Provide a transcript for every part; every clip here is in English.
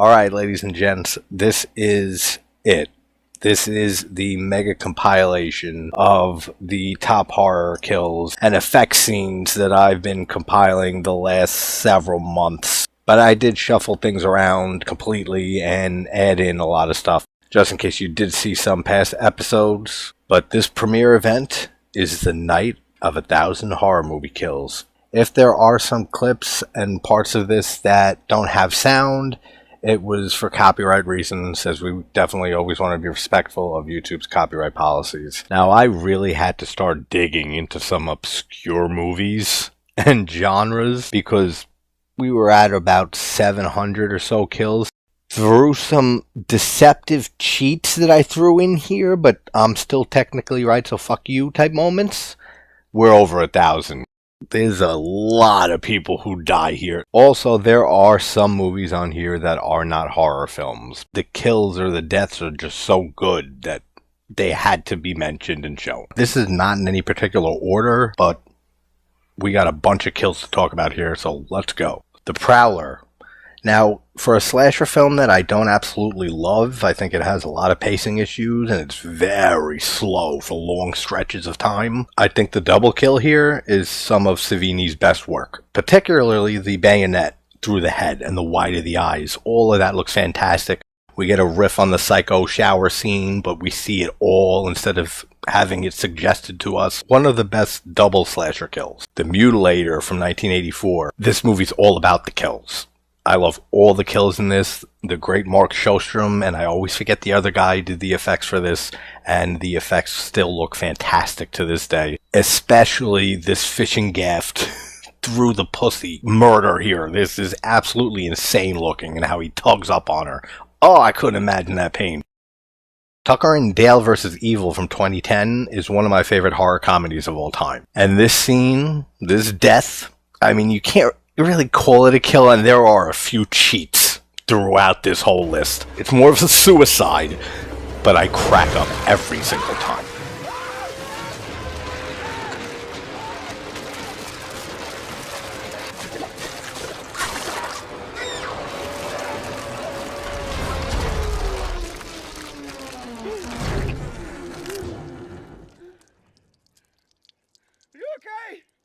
Alright, ladies and gents, this is it. This is the mega compilation of the top horror kills and effect scenes that I've been compiling the last several months. But I did shuffle things around completely and add in a lot of stuff, just in case you did see some past episodes. But this premiere event is the night of 1,000 horror movie kills. If there are some clips and parts of this that don't have sound, it was for copyright reasons, as we definitely always want to be respectful of YouTube's copyright policies. Now, I really had to start digging into some obscure movies and genres because we were at about 700 or so kills. Through some deceptive cheats that I threw in here, but I'm still technically right, so fuck you type moments, we're over 1,000. There's a lot of people who die here. Also, there are some movies on here that are not horror films. The kills or the deaths are just so good that they had to be mentioned and shown. This is not in any particular order, but we got a bunch of kills to talk about here, so let's go. The Prowler. Now, for a slasher film that I don't absolutely love, I think it has a lot of pacing issues and it's very slow for long stretches of time. I think the double kill here is some of Savini's best work, particularly the bayonet through the head and the white of the eyes. All of that looks fantastic. We get a riff on the psycho shower scene, but we see it all instead of having it suggested to us. One of the best double slasher kills. The Mutilator from 1984. This movie's all about the kills. I love all the kills in this. The great Mark Shostrom, and I always forget the other guy, did the effects for this, and the effects still look fantastic to this day. Especially this fishing gaff through the pussy murder here. This is absolutely insane looking, and how he tugs up on her. Oh, I couldn't imagine that pain. Tucker and Dale vs. Evil from 2010 is one of my favorite horror comedies of all time. And this scene, this death, I mean, you can't really call it a kill, and there are a few cheats throughout this whole list. It's more of a suicide, but I crack up every single time.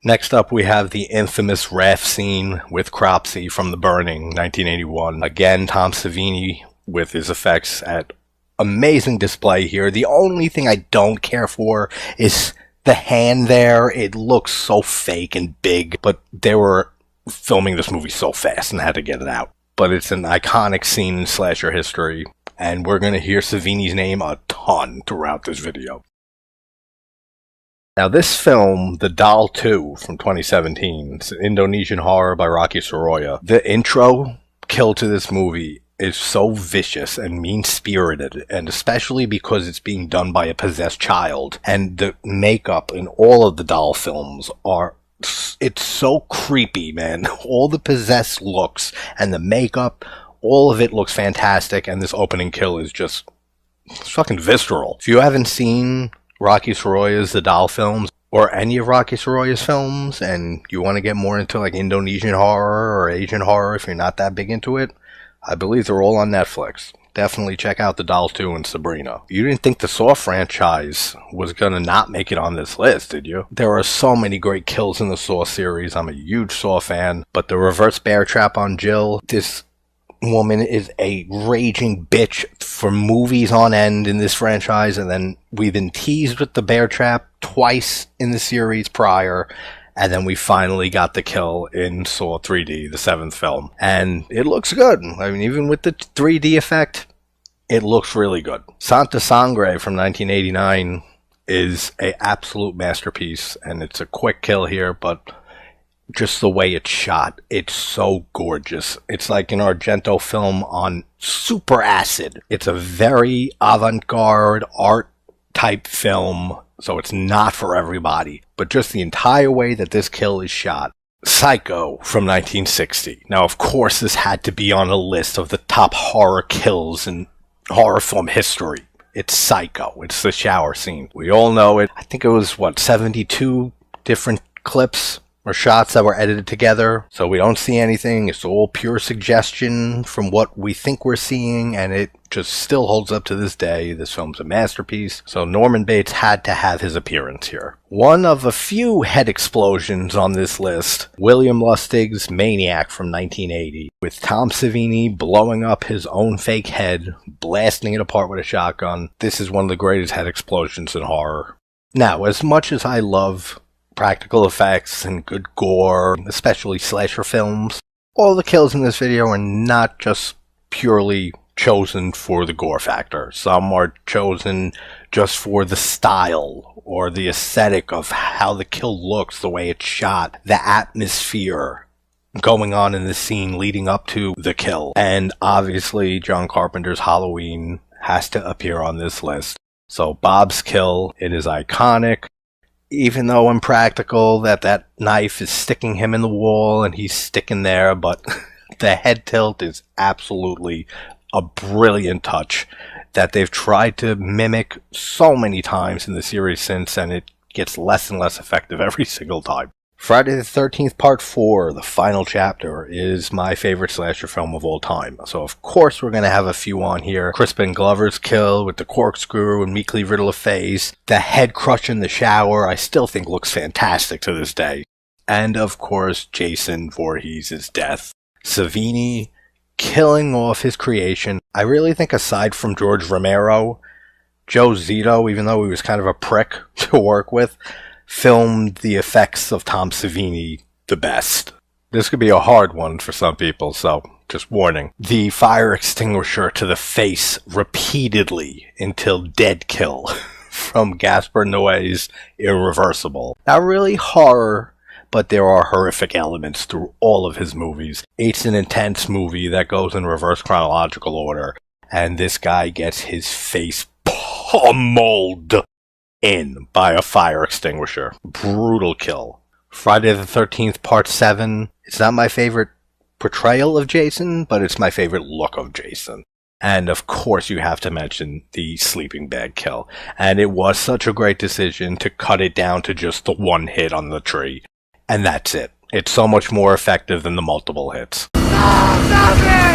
Next up, we have the infamous raft scene with Cropsey from The Burning, 1981. Again, Tom Savini with his effects at amazing display here. The only thing I don't care for is the hand there. It looks so fake and big, but they were filming this movie so fast and had to get it out. But it's an iconic scene in slasher history, and we're going to hear Savini's name a ton throughout this video. Now, this film, The Doll 2 from 2017, it's an Indonesian horror by Rocky Soroya. The intro kill to this movie is so vicious and mean-spirited, and especially because it's being done by a possessed child. And the makeup in all of the doll films it's so creepy, man. All the possessed looks and the makeup, all of it looks fantastic, and this opening kill is just fucking visceral. If you haven't seen Rocky Soroya's The Doll films, or any of Rocky Soroya's films, and you want to get more into like Indonesian horror or Asian horror if you're not that big into it, I believe they're all on Netflix. Definitely check out The Doll 2 and Sabrina. You didn't think the Saw franchise was gonna not make it on this list, did you? There are so many great kills in the Saw series. I'm a huge Saw fan, but the reverse bear trap on Jill, this woman is a raging bitch for movies on end in this franchise, and then we've been teased with the bear trap twice in the series prior, and then we finally got the kill in Saw 3D, the 7th film, and it looks good. I mean, even with the 3D effect, it looks really good. Santa Sangre from 1989 is an absolute masterpiece, and it's a quick kill here, but just the way it's shot, it's so gorgeous. It's like an Argento film on super acid. It's a very avant-garde art type film, so it's not for everybody. But just the entire way that this kill is shot. Psycho from 1960. Now, of course, this had to be on a list of the top horror kills in horror film history. It's Psycho. It's the shower scene. We all know it. I think it was, 72 different clips or shots that were edited together, so we don't see anything. It's all pure suggestion from what we think we're seeing, and it just still holds up to this day. This film's a masterpiece, so Norman Bates had to have his appearance here. One of a few head explosions on this list, William Lustig's Maniac from 1980, with Tom Savini blowing up his own fake head, blasting it apart with a shotgun. This is one of the greatest head explosions in horror. Now, as much as I love practical effects and good gore, especially slasher films, all the kills in this video are not just purely chosen for the gore factor. Some are chosen just for the style or the aesthetic of how the kill looks, the way it's shot, the atmosphere going on in the scene leading up to the kill. And obviously John Carpenter's Halloween has to appear on this list. So Bob's kill, it is iconic. Even though impractical that knife is sticking him in the wall and he's sticking there, but the head tilt is absolutely a brilliant touch that they've tried to mimic so many times in the series since, and it gets less and less effective every single time. Friday the 13th Part 4, the final chapter, is my favorite slasher film of all time. So of course we're going to have a few on here. Crispin Glover's kill with the corkscrew and meekly riddle of face. The head crush in the shower I still think looks fantastic to this day. And of course Jason Voorhees' death. Savini killing off his creation. I really think aside from George Romero, Joe Zito, even though he was kind of a prick to work with, filmed the effects of Tom Savini the best. This could be a hard one for some people, so just warning. The fire extinguisher to the face repeatedly until dead kill from Gaspar Noé's Irreversible. Not really horror, but there are horrific elements through all of his movies. It's an intense movie that goes in reverse chronological order, and this guy gets his face pummeled in by a fire extinguisher. Brutal kill. Friday the 13th Part 7. It's not my favorite portrayal of Jason, but it's my favorite look of Jason. And of course you have to mention the sleeping bag kill. And it was such a great decision to cut it down to just the one hit on the tree. And that's it. It's so much more effective than the multiple hits. No! Stop it!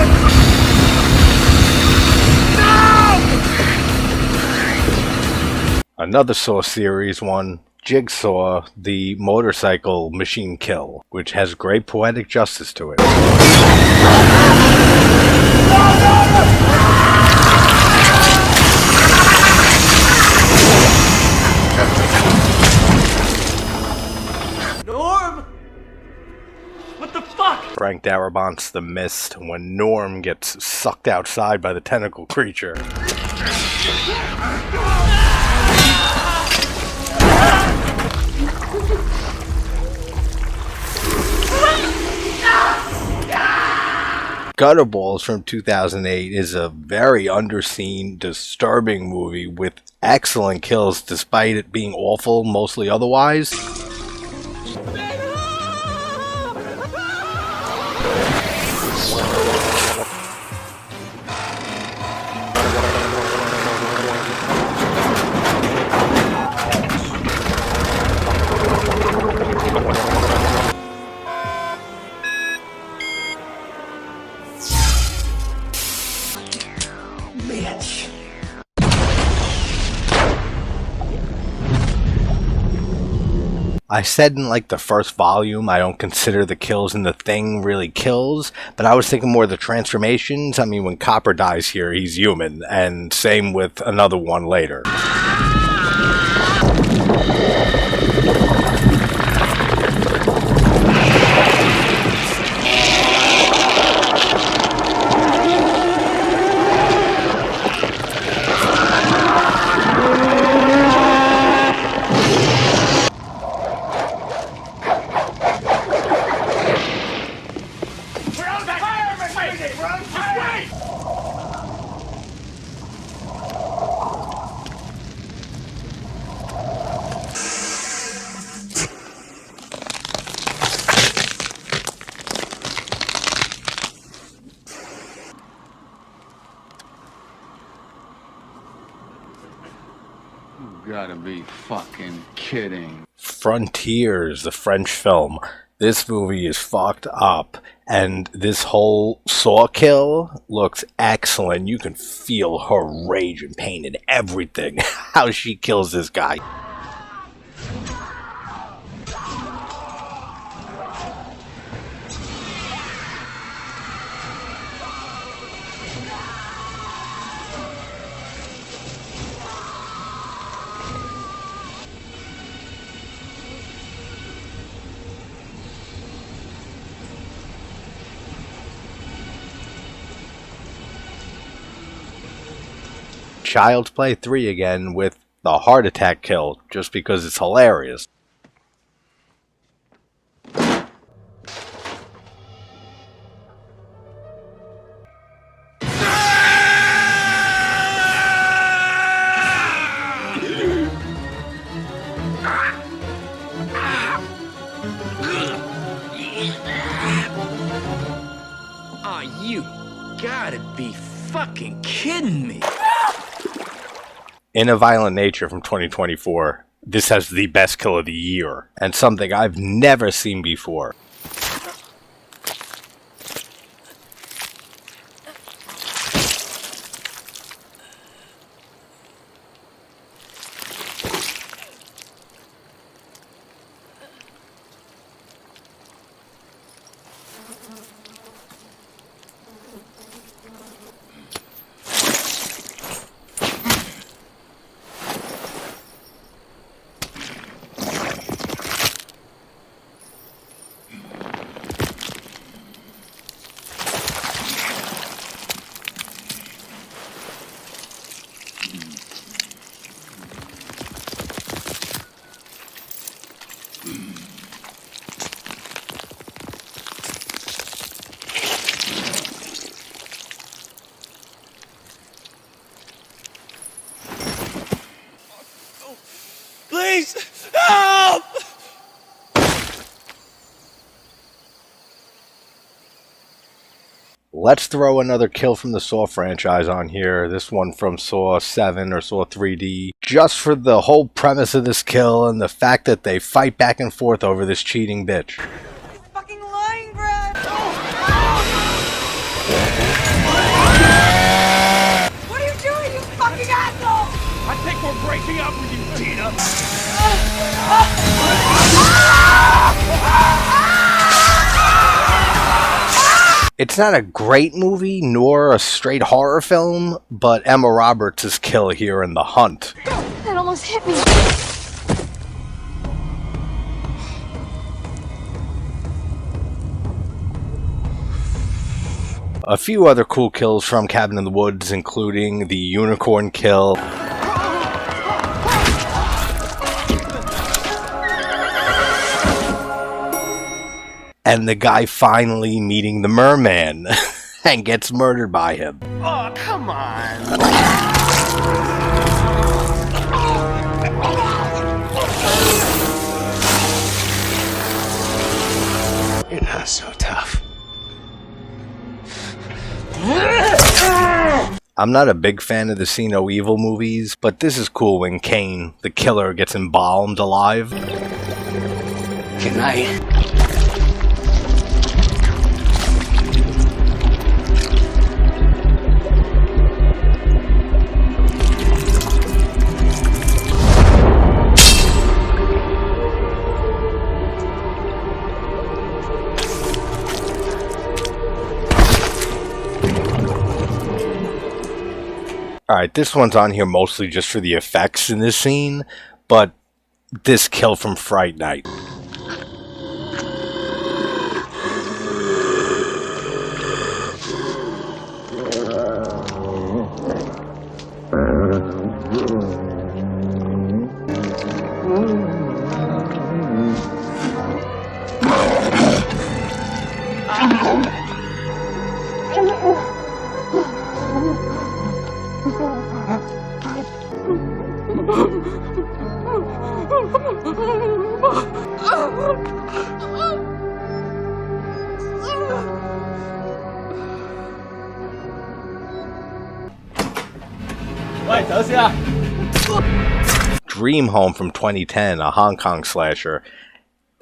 Another Saw series one, Jigsaw, the motorcycle machine kill, which has great poetic justice to it. Norm! What the fuck? Frank Darabont's The Mist when Norm gets sucked outside by the tentacle creature. Gutterballs from 2008 is a very underseen, disturbing movie with excellent kills despite it being awful mostly otherwise. I said in like the first volume I don't consider the kills in The Thing really kills, but I was thinking more of the transformations. I mean, when Copper dies here, he's human, and same with another one later. gotta be fucking kidding. Frontiers, the French film. This movie is fucked up, and this whole Saw kill looks excellent. You can feel her rage and pain and everything. How she kills this guy. Child's Play 3 again with the heart attack kill, just because it's hilarious. Oh, you gotta be fucking kidding me. In a Violent Nature from 2024, this has the best kill of the year, and something I've never seen before. Please, help! Let's throw another kill from the Saw franchise on here. This one from Saw 7 or Saw 3D. Just for the whole premise of this kill and the fact that they fight back and forth over this cheating bitch. He's fucking lying, Brad! What are you doing, you fucking asshole? I think we're breaking up with you, Tina. It's not a great movie, nor a straight horror film, but Emma Roberts' kill here in The Hunt. That almost hit me. A few other cool kills from Cabin in the Woods, including the unicorn kill. And the guy finally meeting the merman and gets murdered by him. Oh, come on. You're not so tough. I'm not a big fan of the See No Evil movies, but this is cool when Kane, the killer, gets embalmed alive. Good night. Alright, this one's on here mostly just for the effects in this scene, but this kill from Fright Night. Dream Home from 2010, a Hong Kong slasher,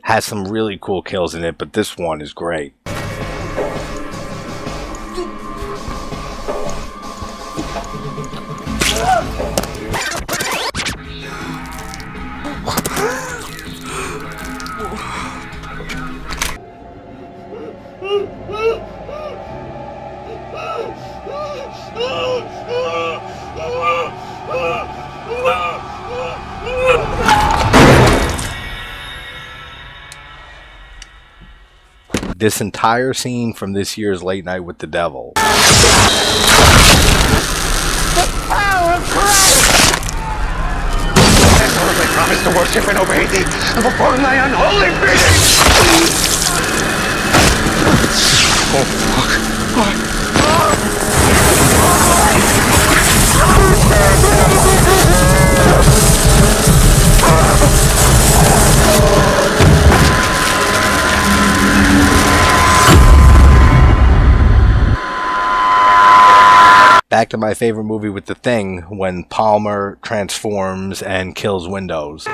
has some really cool kills in it, but this one is great. This entire scene from this year's Late Night with the Devil. Power of Christ! I promise to worship and obey thee, and perform thy unholy bidding! Oh, Back to my favorite movie with The Thing, when Palmer transforms and kills Windows.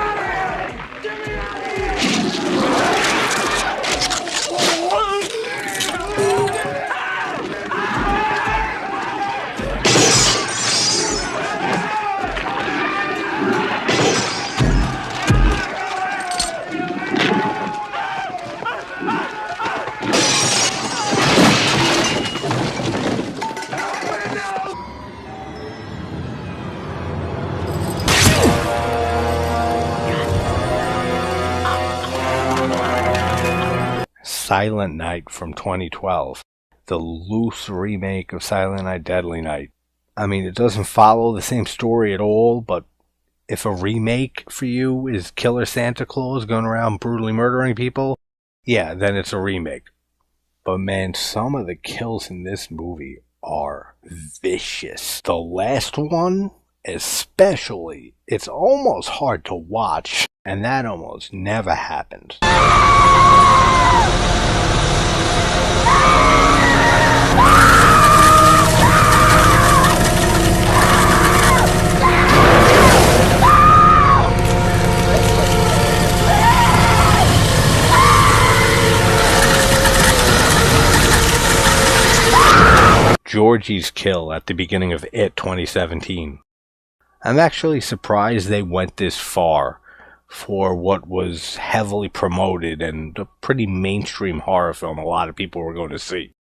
Silent Night from 2012, the loose remake of Silent Night, Deadly Night. I mean, it doesn't follow the same story at all, but if a remake for you is Killer Santa Claus going around brutally murdering people, yeah, then it's a remake. But man, some of the kills in this movie are vicious. The last one, especially, it's almost hard to watch, and that almost never happens. Georgie's kill at the beginning of It 2017. I'm actually surprised they went this far for what was heavily promoted and a pretty mainstream horror film a lot of people were going to see.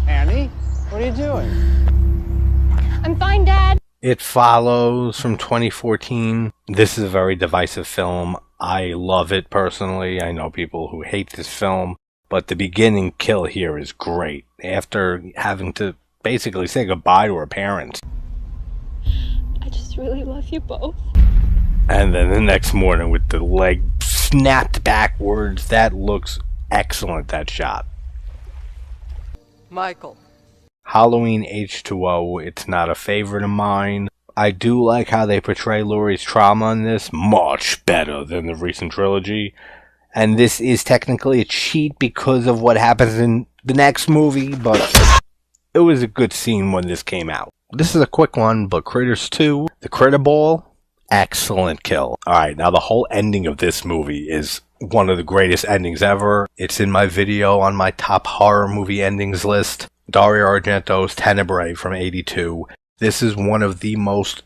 Annie, what are you doing? I'm fine, Dad. It Follows from 2014. This is a very divisive film. I love it personally. I know people who hate this film, but the beginning kill here is great. After having to basically say goodbye to her parents. I just really love you both. And then the next morning with the leg snapped backwards. That looks excellent, that shot. Michael. Halloween H2O, it's not a favorite of mine. I do like how they portray Laurie's trauma in this, much better than the recent trilogy. And this is technically a cheat because of what happens in the next movie, but it was a good scene when this came out. This is a quick one, but Critters 2, the Critter Ball, excellent kill. Alright, now the whole ending of this movie is one of the greatest endings ever. It's in my video on my top horror movie endings list. Dario Argento's Tenebrae from '82. This is one of the most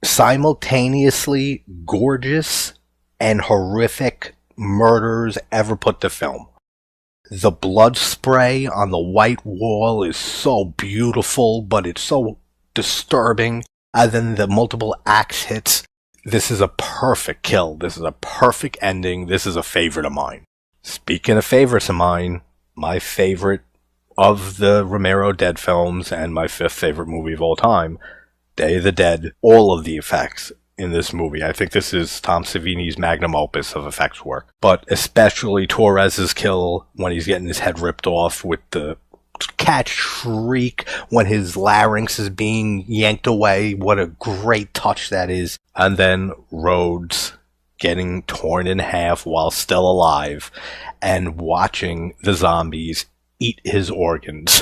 simultaneously gorgeous and horrific murders ever put to film. The blood spray on the white wall is so beautiful, but it's so disturbing. And then the multiple axe hits. This is a perfect kill. This is a perfect ending. This is a favorite of mine. Speaking of favorites of mine, my favorite of the Romero Dead films and my fifth favorite movie of all time, Day of the Dead, all of the effects in this movie. I think this is Tom Savini's magnum opus of effects work. But especially Torres's kill when he's getting his head ripped off with the cat shriek when his larynx is being yanked away. What a great touch that is. And then Rhodes getting torn in half while still alive and watching the zombies eat his organs.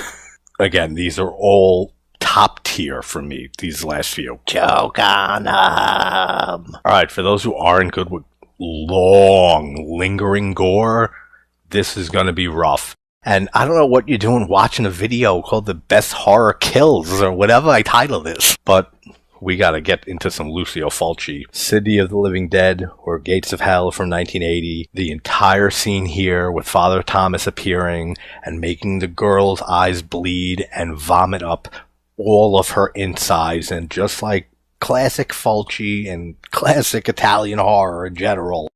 Again, these are all top tier for me, these last few. Choke on 'em. Alright, for those who aren't good with long, lingering gore, this is gonna be rough. And I don't know what you're doing watching a video called The Best Horror Kills or whatever I title this, but we gotta get into some Lucio Fulci. City of the Living Dead or Gates of Hell from 1980. The entire scene here with Father Thomas appearing and making the girl's eyes bleed and vomit up all of her insides, and just like classic Fulci and classic Italian horror in general,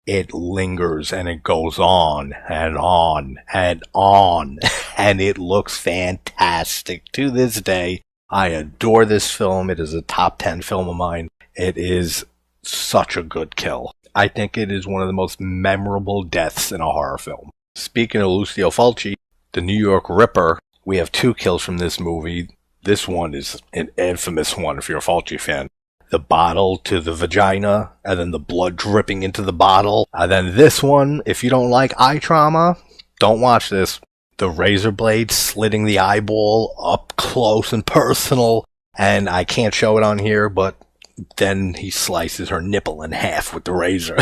it lingers and it goes on and on and on, and it looks fantastic to this day. I adore this film. It is a top 10 film of mine. It is such a good kill. I think it is one of the most memorable deaths in a horror film. Speaking of Lucio Fulci, the New York Ripper, we have 2 kills from this movie. This one is an infamous one if you're a Fulci fan. The bottle to the vagina, and then the blood dripping into the bottle. And then this one, if you don't like eye trauma, don't watch this. The razor blade slitting the eyeball up close and personal. And I can't show it on here, but then he slices her nipple in half with the razor.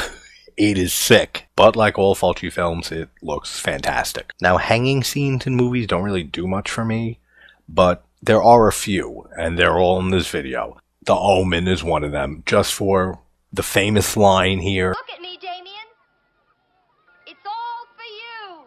It is sick. But like all Fulci films, it looks fantastic. Now, hanging scenes in movies don't really do much for me, but there are a few, and they're all in this video. The Omen is one of them, just for the famous line here. Look at me, Damien. It's all for you.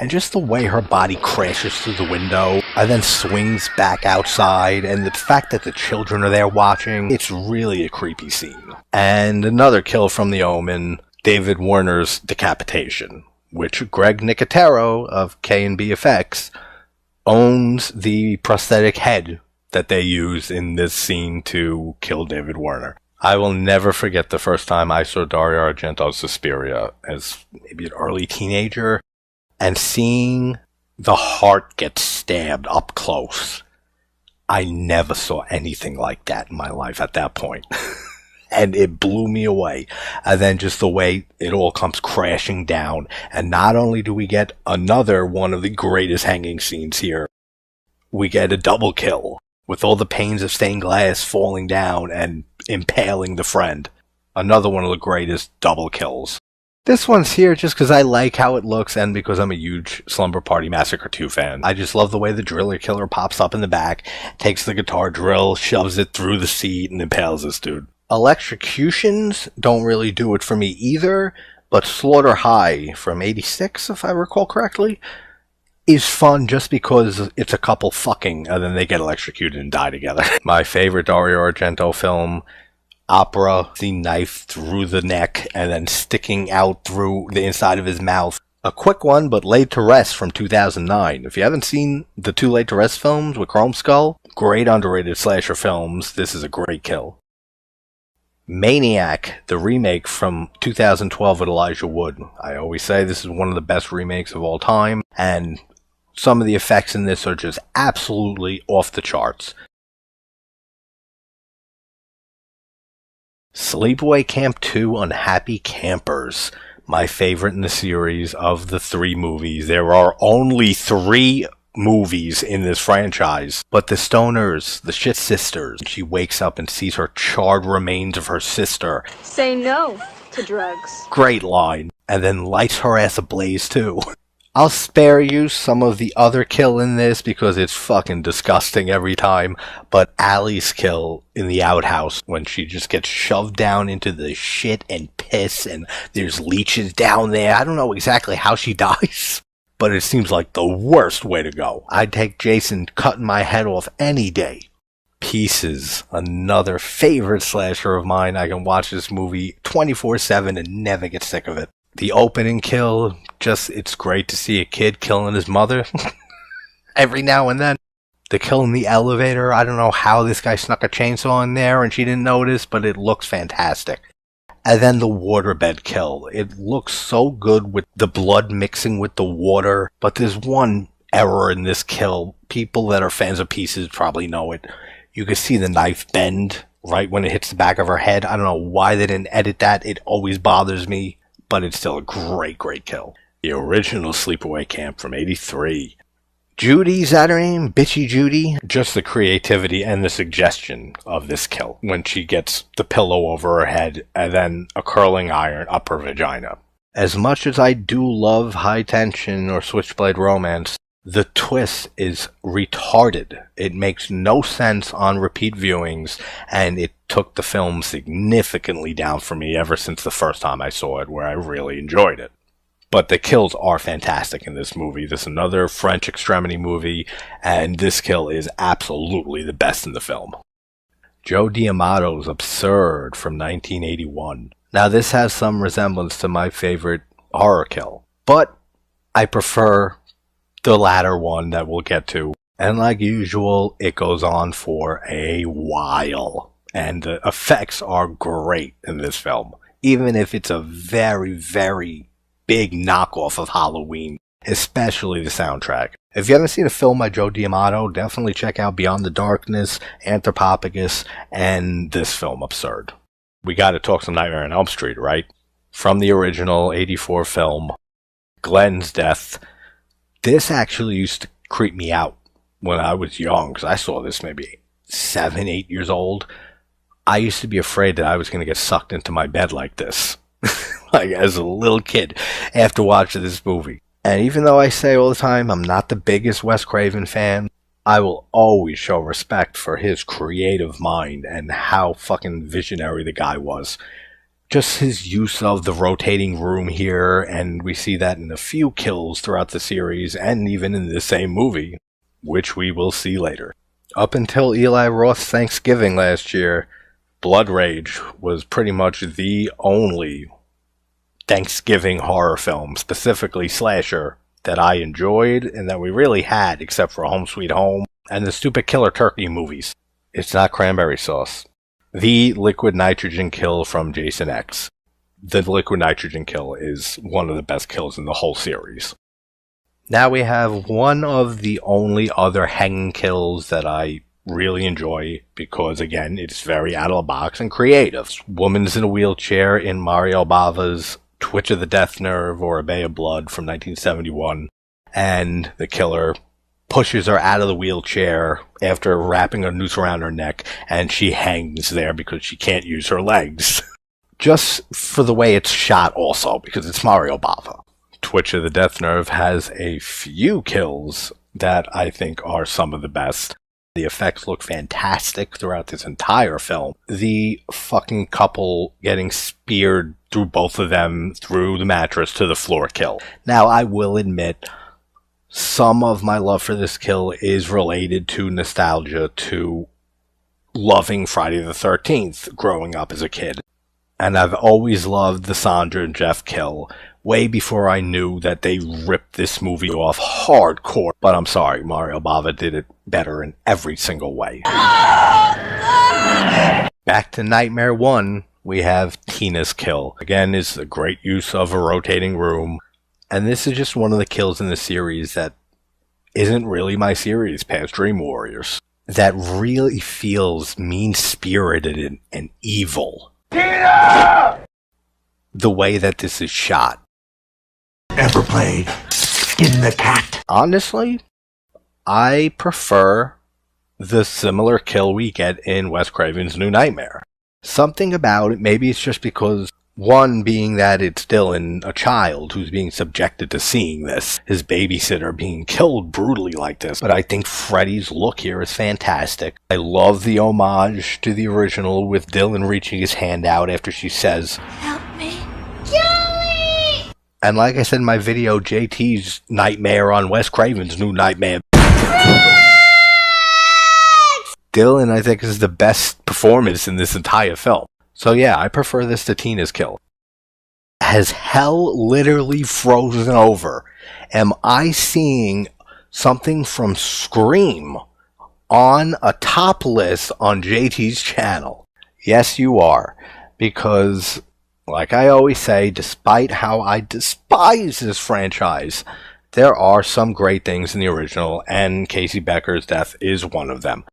And just the way her body crashes through the window and then swings back outside, and the fact that the children are there watching, it's really a creepy scene. And another kill from The Omen, David Warner's decapitation, which Greg Nicotero of K&B Effects owns the prosthetic head that they use in this scene to kill David Warner. I will never forget the first time I saw Dario Argento's Suspiria as maybe an early teenager, and seeing the heart get stabbed up close. I never saw anything like that in my life at that point. And it blew me away. And then just the way it all comes crashing down. And not only do we get another one of the greatest hanging scenes here, we get a double kill with all the panes of stained glass falling down and impaling the friend. Another one of the greatest double kills. This one's here just because I like how it looks and because I'm a huge Slumber Party Massacre 2 fan. I just love the way the driller killer pops up in the back, takes the guitar drill, shoves it through the seat, and impales this dude. Electrocutions don't really do it for me either, but Slaughter High from 86, if I recall correctly, is fun just because it's a couple fucking and then they get electrocuted and die together. My favorite Dario Argento film, Opera, the knife through the neck and then sticking out through the inside of his mouth. A quick one, but Laid to Rest from 2009. If you haven't seen the 2 Laid to Rest films with Chrome Skull, great underrated slasher films. This is a great kill. Maniac, the remake from 2012 with Elijah Wood. I always say this is one of the best remakes of all time, and some of the effects in this are just absolutely off the charts. Sleepaway Camp 2 Unhappy Campers, my favorite in the series of the 3 movies. There are only 3 movies in this franchise, but the stoners, the shit sisters, she wakes up and sees her charred remains of her sister. Say no to drugs. Great line. And then lights her ass ablaze too. I'll spare you some of the other kill in this because it's fucking disgusting every time, but Allie's kill in the outhouse when she just gets shoved down into the shit and piss and there's leeches down there. I don't know exactly how she dies, but it seems like the worst way to go. I'd take Jason cutting my head off any day. Pieces, another favorite slasher of mine. I can watch this movie 24/7 and never get sick of it. The opening kill, just, it's great to see a kid killing his mother every now and then. The kill in the elevator, I don't know how this guy snuck a chainsaw in there and she didn't notice, but it looks fantastic. And then the waterbed kill. It looks so good with the blood mixing with the water, but there's one error in this kill. People that are fans of Pieces probably know it. You can see the knife bend right when it hits the back of her head. I don't know why they didn't edit that. It always bothers me, but it's still a great, great kill. The original Sleepaway Camp from '83. Judy's that her name? Bitchy Judy? Just the creativity and the suggestion of this kill when she gets the pillow over her head and then a curling iron up her vagina. As much as I do love high tension or switchblade romance, the twist is retarded. It makes no sense on repeat viewings, and it took the film significantly down for me ever since the first time I saw it, where I really enjoyed it. But the kills are fantastic in this movie. This is another French extremity movie, and this kill is absolutely the best in the film. Joe D'Amato's Absurd from 1981. Now this has some resemblance to my favorite horror kill, but I prefer the latter one that we'll get to. And like usual, it goes on for a while. And the effects are great in this film, even if it's a very, very big knockoff of Halloween, especially the soundtrack. If you haven't seen a film by Joe D'Amato, definitely check out Beyond the Darkness, Anthropophagus, and this film, Absurd. We gotta talk some Nightmare on Elm Street, right? From the original 84 film, Glenn's death. This actually used to creep me out when I was young, because I saw this maybe 7, 8 years old. I used to be afraid that I was going to get sucked into my bed like this, like as a little kid after watching this movie. And even though I say all the time I'm not the biggest Wes Craven fan, I will always show respect for his creative mind and how fucking visionary the guy was. Just his use of the rotating room here, and we see that in a few kills throughout the series and even in the same movie, which we will see later. Up until Eli Roth's Thanksgiving last year, Blood Rage was pretty much the only Thanksgiving horror film, specifically slasher, that I enjoyed and that we really had, except for Home Sweet Home and the stupid Killer Turkey movies. It's not cranberry sauce. The liquid nitrogen kill from Jason X. The liquid nitrogen kill is one of the best kills in the whole series. Now we have one of the only other hanging kills that I really enjoy because, again, it's very out of the box and creative. Woman's in a wheelchair in Mario Bava's Twitch of the Death Nerve or A Bay of Blood from 1971, and the killer pushes her out of the wheelchair after wrapping a noose around her neck, and she hangs there because she can't use her legs. Just for the way it's shot also, because it's Mario Bava. Twitch of the Death Nerve has a few kills that I think are some of the best. The effects look fantastic throughout this entire film. The fucking couple getting speared through both of them through the mattress to the floor kill. Now, I will admit, some of my love for this kill is related to nostalgia, to loving Friday the 13th growing up as a kid. And I've always loved the Sandra and Jeff kill, way before I knew that they ripped this movie off hardcore. But I'm sorry, Mario Bava did it better in every single way. Back to Nightmare 1, we have Tina's kill. Again, is a great use of a rotating room. And this is just one of the kills in the series that isn't really my series past Dream Warriors. That really feels mean-spirited and evil. Tina! The way that this is shot. Ever played Skin the Cat? Honestly, I prefer the similar kill we get in Wes Craven's New Nightmare. Something about it, maybe it's just because, one being that it's Dylan, a child who's being subjected to seeing this, his babysitter being killed brutally like this, but I think Freddy's look here is fantastic. I love the homage to the original with Dylan reaching his hand out after she says, Help me. Jelly! and like I said in my video, JT's Nightmare on Wes Craven's New Nightmare. Dylan, I think, is the best performance in this entire film. So yeah, I prefer this to Tina's kill. Has hell literally frozen over? Am I seeing something from Scream on a top list on JT's channel? Yes, you are. Because, like I always say, despite how I despise this franchise, there are some great things in the original, and Casey Becker's death is one of them.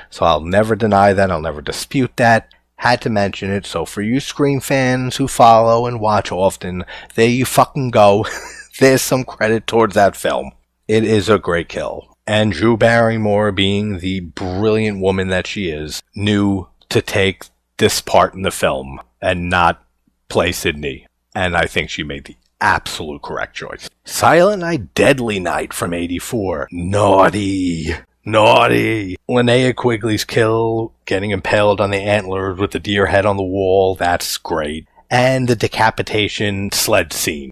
So I'll never deny that, I'll never dispute that. Had to mention it, so for you Scream fans who follow and watch often, there you fucking go. There's some credit towards that film. It is a great kill. And Drew Barrymore, being the brilliant woman that she is, knew to take this part in the film and not play Sydney. And I think she made the absolute correct choice. Silent Night, Deadly Night from '84. Naughty. Linnea Quigley's kill, getting impaled on the antlers with the deer head on the wall, that's great. And the decapitation sled scene.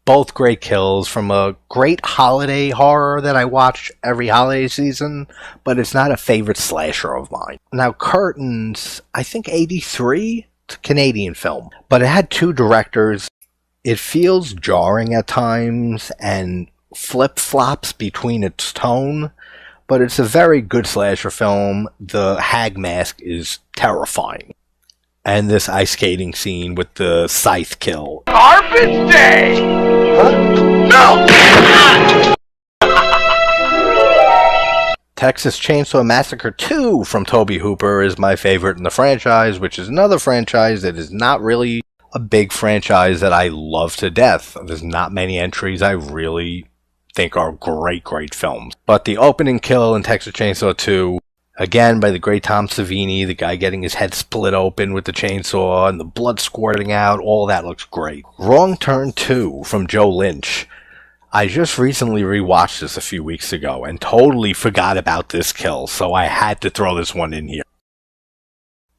Both great kills from a great holiday horror that I watch every holiday season, but it's not a favorite slasher of mine. Now, Curtains, I think '83? It's a Canadian film, but it had two directors. It feels jarring at times and flip-flops between its tone, but it's a very good slasher film. The hag mask is terrifying. And this ice skating scene with the scythe kill. Garbage day! Huh? No! Texas Chainsaw Massacre 2 from Tobe Hooper is my favorite in the franchise, which is another franchise that is not really a big franchise that I love to death. There's not many entries I really think are great films. But the opening kill in Texas Chainsaw 2, again by the great Tom Savini, the guy getting his head split open with the chainsaw and the blood squirting out, all that looks great. Wrong Turn 2 from Joe Lynch. I just recently rewatched this a few weeks ago and totally forgot about this kill, so I had to throw this one in here.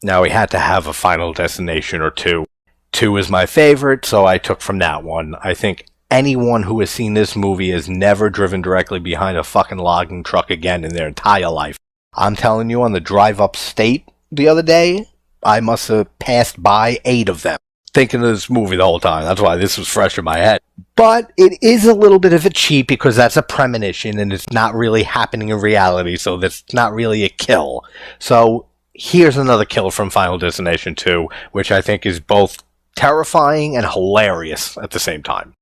Now we had to have a Final Destination or two. 2 is my favorite, so I took from that one. I think anyone who has seen this movie has never driven directly behind a fucking logging truck again in their entire life. I'm telling you, on the drive upstate the other day, I must have passed by 8 of them, thinking of this movie the whole time. That's why this was fresh in my head. But it is a little bit of a cheat because that's a premonition and it's not really happening in reality, so that's not really a kill. So here's another kill from Final Destination 2, which I think is both terrifying and hilarious at the same time.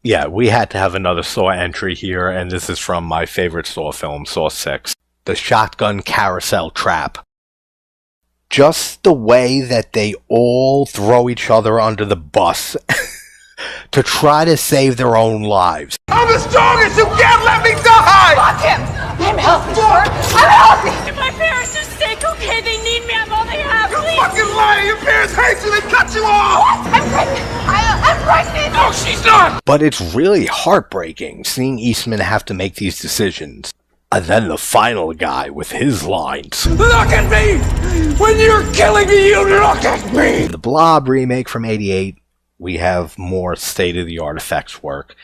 Yeah, we had to have another Saw entry here, and this is from my favorite Saw film, Saw 6. The shotgun carousel trap. Just the way that they all throw each other under the bus to try to save their own lives. I'm the strongest! You can't let me die! Fuck him! I'm healthy, I'm healthy! If my parents are sick, okay, they need me, I'm all they have, You please! fucking lying! Your parents hate you! They cut you off! I'm pregnant! I'm pregnant! No, she's not! But it's really heartbreaking seeing Eastman have to make these decisions. And then the final guy with his lines. Look at me! When you're killing me, you look at me! The Blob remake from '88, we have more state-of-the-art effects work.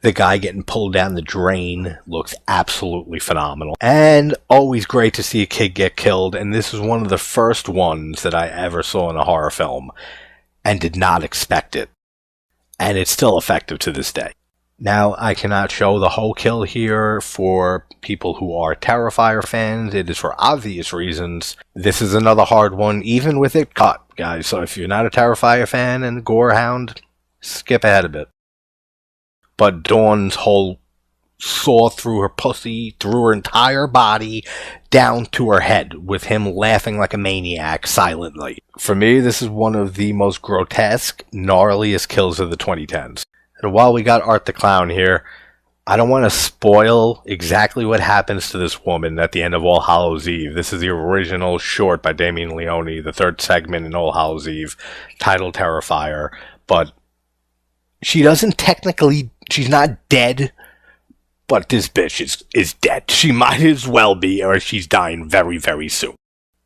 The guy getting pulled down the drain looks absolutely phenomenal. And always great to see a kid get killed, and this is one of the first ones that I ever saw in a horror film, and did not expect it. And it's still effective to this day. Now, I cannot show the whole kill here for people who are Terrifier fans. It is for obvious reasons. This is another hard one, even with it cut, guys. So if you're not a Terrifier fan and Gorehound, skip ahead a bit. But Dawn's whole saw through her pussy, through her entire body, down to her head, with him laughing like a maniac silently. For me, this is one of the most grotesque, gnarliest kills of the 2010s. And while we got Art the Clown here, I don't want to spoil exactly what happens to this woman at the end of All Hallows Eve. This is the original short by Damien Leone, the third segment in All Hallows Eve, titled Terrifier. But she doesn't technically, she's not dead, but this bitch is dead. She might as well be, or she's dying very, very soon.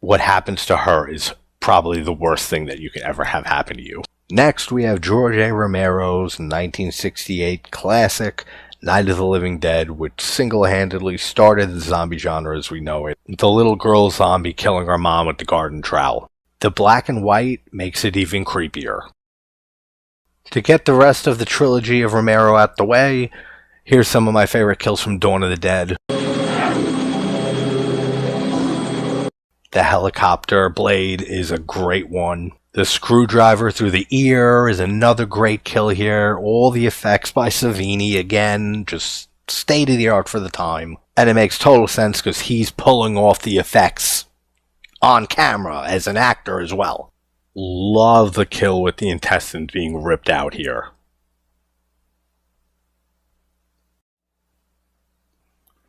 What happens to her is probably the worst thing that you could ever have happen to you. Next, we have George A. Romero's 1968 classic, Night of the Living Dead, which single-handedly started the zombie genre as we know it. The little girl zombie killing her mom with the garden trowel. The black and white makes it even creepier. To get the rest of the trilogy of Romero out the way, here's some of my favorite kills from Dawn of the Dead. The helicopter blade is a great one. The screwdriver through the ear is another great kill here. All the effects by Savini, again, just state of the art for the time. And it makes total sense because he's pulling off the effects on camera as an actor as well. Love the kill with the intestines being ripped out here.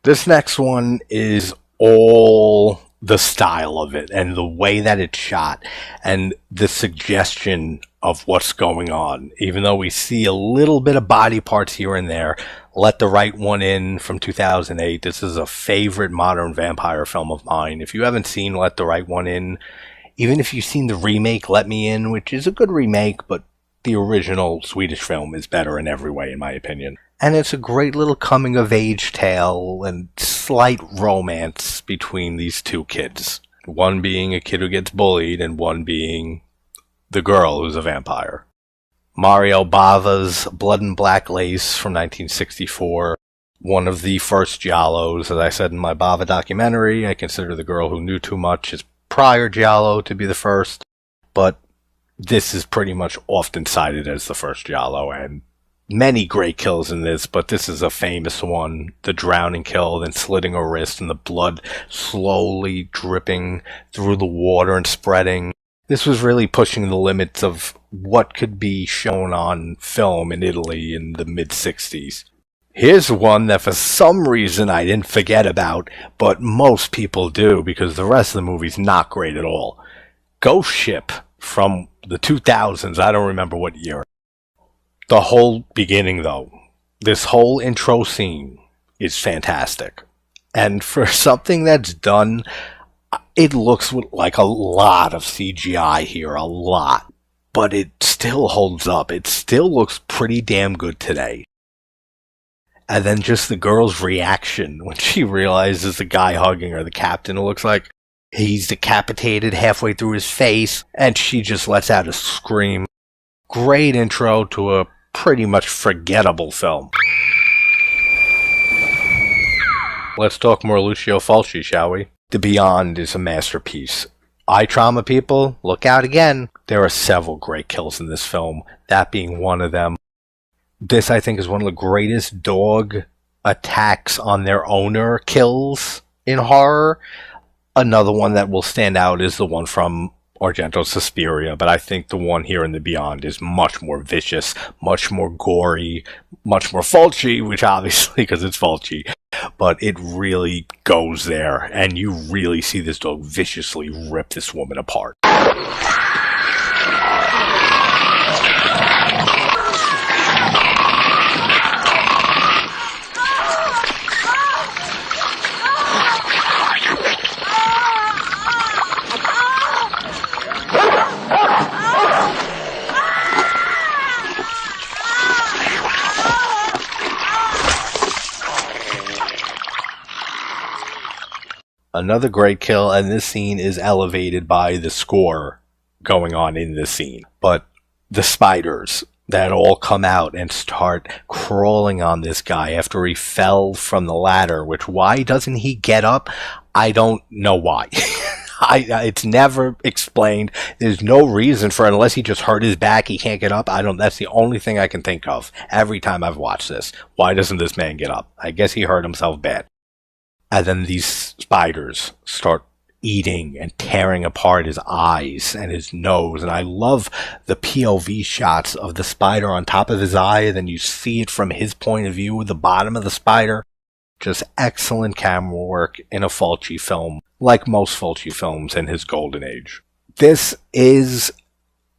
This next one is all the style of it and the way that it's shot and the suggestion of what's going on. Even though we see a little bit of body parts here and there, Let the Right One In from 2008. This is a favorite modern vampire film of mine. If you haven't seen Let the Right One In, even if you've seen the remake Let Me In, which is a good remake, but the original Swedish film is better in every way, in my opinion. And it's a great little coming-of-age tale and slight romance between these two kids. One being a kid who gets bullied, and one being the girl who's a vampire. Mario Bava's Blood and Black Lace from 1964. One of the first giallos, as I said in my Bava documentary. I consider The Girl Who Knew Too Much his prior giallo to be the first, but this is pretty much often cited as the first giallo, and many great kills in this, but this is a famous one. The drowning kill, then slitting a wrist, and the blood slowly dripping through the water and spreading. This was really pushing the limits of what could be shown on film in Italy in the mid-60s. Here's one that for some reason I didn't forget about, but most people do, because the rest of the movie's not great at all. Ghost Ship from the 2000s, I don't remember what year. The whole beginning, though, this whole intro scene is fantastic. And for something that's done, it looks like a lot of CGI here, a lot. But it still holds up. It still looks pretty damn good today. And then just the girl's reaction when she realizes the guy hugging her, the captain, it looks like he's decapitated halfway through his face, and she just lets out a scream. Great intro to a pretty much forgettable film. Let's talk more Lucio Fulci, shall we? The Beyond is a masterpiece. Eye trauma people, look out again. There are several great kills in this film, that being one of them. This, I think, is one of the greatest dog attacks on their owner kills in horror. Another one that will stand out is the one from Argento's Suspiria, but I think the one here in The Beyond is much more vicious, much more gory, much more Fulci, which obviously, because it's Fulci, but it really goes there, and you really see this dog viciously rip this woman apart. Another great kill, and this scene is elevated by the score going on in this scene. But the spiders that all come out and start crawling on this guy after he fell from the ladder, which why doesn't he get up? I don't know why. It's never explained. There's no reason for it unless he just hurt his back, he can't get up. That's the only thing I can think of every time I've watched this. Why doesn't this man get up? I guess he hurt himself bad. And then these spiders start eating and tearing apart his eyes and his nose. And I love the POV shots of the spider on top of his eye. And then you see it from his point of view, the bottom of the spider. Just excellent camera work in a Fulci film, like most Fulci films in his golden age. This is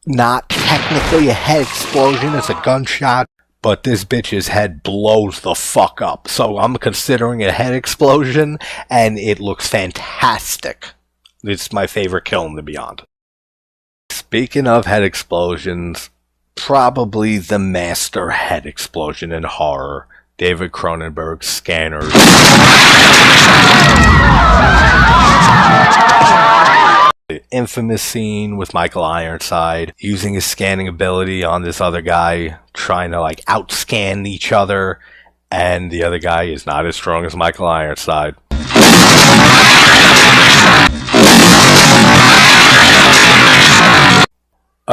not technically a head explosion, it's a gunshot. But this bitch's head blows the fuck up. So I'm considering a head explosion, and it looks fantastic. It's my favorite kill in The Beyond. Speaking of head explosions, probably the master head explosion in horror, David Cronenberg's Scanners. The infamous scene with Michael Ironside using his scanning ability on this other guy, trying to outscan each other, and the other guy is not as strong as Michael Ironside.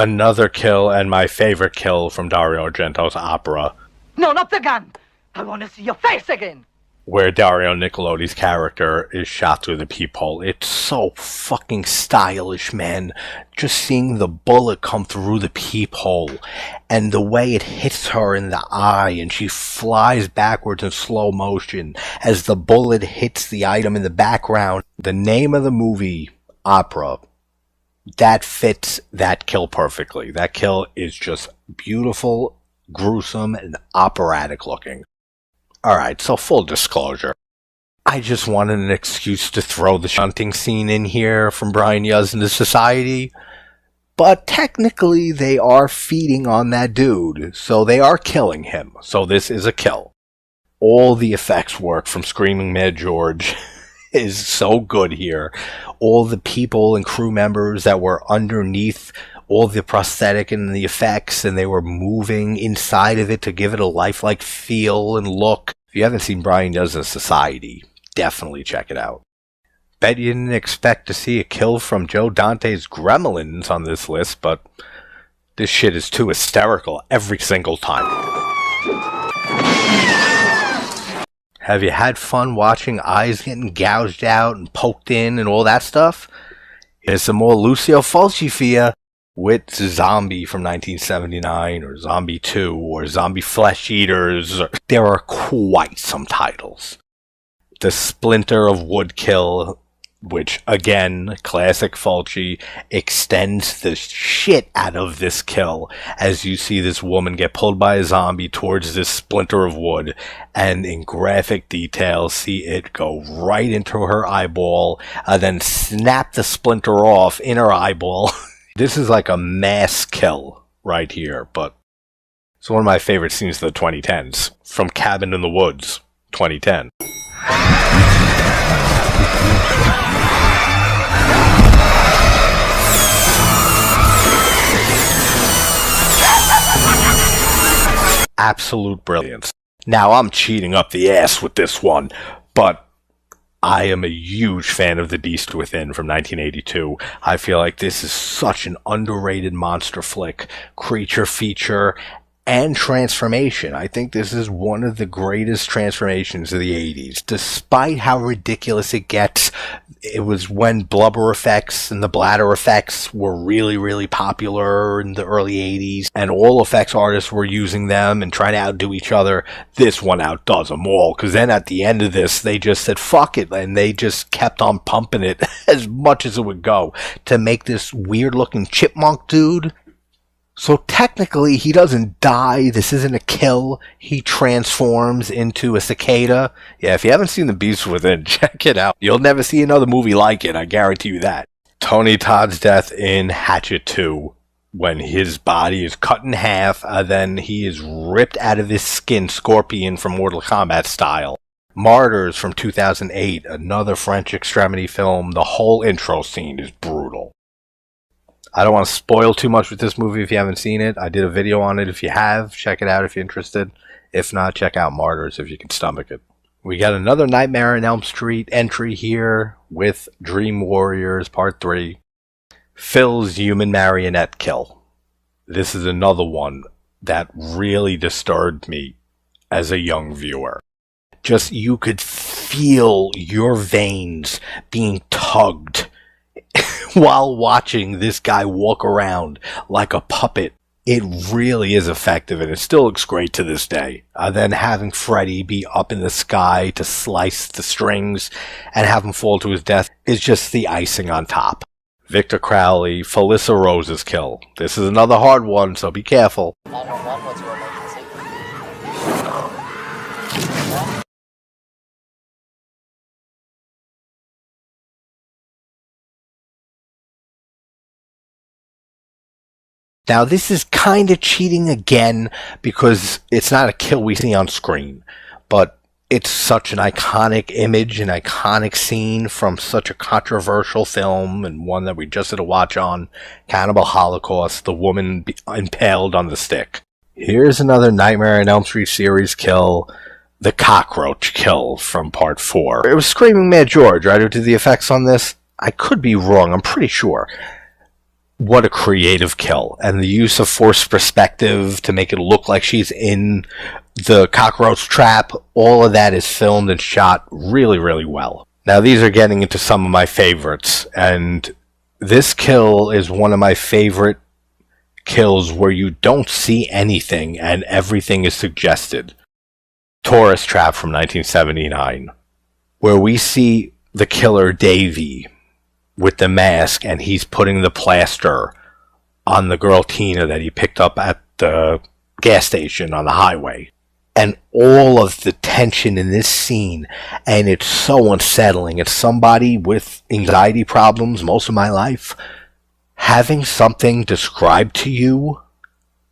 Another kill, and my favorite kill from Dario Argento's Opera, No, not the gun! I want to see your face again! where Dario Nicolodi's character is shot through the peephole. It's so fucking stylish, man. Just seeing the bullet come through the peephole and the way it hits her in the eye and she flies backwards in slow motion as the bullet hits the item in the background. The name of the movie, Opera, that fits that kill perfectly. That kill is just beautiful, gruesome, and operatic looking. Alright, so full disclosure. I just wanted an excuse to throw the shunting scene in here from Brian Yuzna's Society. But technically they are feeding on that dude, so they are killing him. So this is a kill. All the effects work from Screaming Mad George is so good here. All the people and crew members that were underneath all the prosthetic and the effects, and they were moving inside of it to give it a lifelike feel and look. If you haven't seen Brian Yuzna's Society, definitely check it out. Bet you didn't expect to see a kill from Joe Dante's Gremlins on this list, but this shit is too hysterical every single time. Have you had fun watching eyes getting gouged out and poked in and all that stuff? Here's some more Lucio Fulci for you, with Zombie from 1979, or Zombie 2, or Zombie Flesh Eaters. There are quite some titles. The Splinter of Wood kill, which, again, classic Fulci, extends the shit out of this kill as you see this woman get pulled by a zombie towards this splinter of wood, and in graphic detail see it go right into her eyeball, then snap the splinter off in her eyeball. This is like a mass kill right here, but it's one of my favorite scenes of the 2010s, from Cabin in the Woods, 2010. Absolute brilliance. Now, I'm cheating up the ass with this one, but I am a huge fan of The Beast Within from 1982. I feel like this is such an underrated monster flick, creature feature, and transformation. I think this is one of the greatest transformations of the 80s. Despite how ridiculous it gets, it was when blubber effects and the bladder effects were really, really popular in the early 80s, and all effects artists were using them and trying to outdo each other. This one outdoes them all, because then at the end of this, they just said, fuck it, and they just kept on pumping it as much as it would go to make this weird-looking chipmunk dude. So technically, he doesn't die. This isn't a kill. He transforms into a cicada. Yeah, if you haven't seen The Beast Within, check it out. You'll never see another movie like it, I guarantee you that. Tony Todd's death in Hatchet 2, when his body is cut in half, then he is ripped out of his skin, Scorpion from Mortal Kombat style. Martyrs from 2008, another French extremity film. The whole intro scene is brutal. I don't want to spoil too much with this movie if you haven't seen it. I did a video on it. If you have, check it out if you're interested. If not, check out Martyrs if you can stomach it. We got another Nightmare on Elm Street entry here with Dream Warriors Part 3. Phil's human marionette kill. This is another one that really disturbed me as a young viewer. Just, you could feel your veins being tugged while watching this guy walk around like a puppet. It really is effective, and it still looks great to this day. Then having Freddy be up in the sky to slice the strings and have him fall to his death is just the icing on top. Victor Crowley, Felissa Rose's kill. This is another hard one, so be careful. 911, what's your emergency? Now, this is kind of cheating again because it's not a kill we see on screen, but it's such an iconic image, an iconic scene from such a controversial film, and one that we just did a watch on, Cannibal Holocaust, the woman impaled on the stick. Here's another Nightmare on Elm Street series kill, the cockroach kill from Part 4. It was Screaming Mad George, right, who did the effects on this? I could be wrong, I'm pretty sure. what a creative kill. And the use of forced perspective to make it look like she's in the cockroach trap, all of that is filmed and shot really, really well. Now, these are getting into some of my favorites, and this kill is one of my favorite kills where you don't see anything and everything is suggested. Tourist Trap from 1979, where we see the killer Davey with the mask, and he's putting the plaster on the girl Tina that he picked up at the gas station on the highway. And all of the tension in this scene, and it's so unsettling. It's somebody with anxiety problems most of my life. Having something described to you,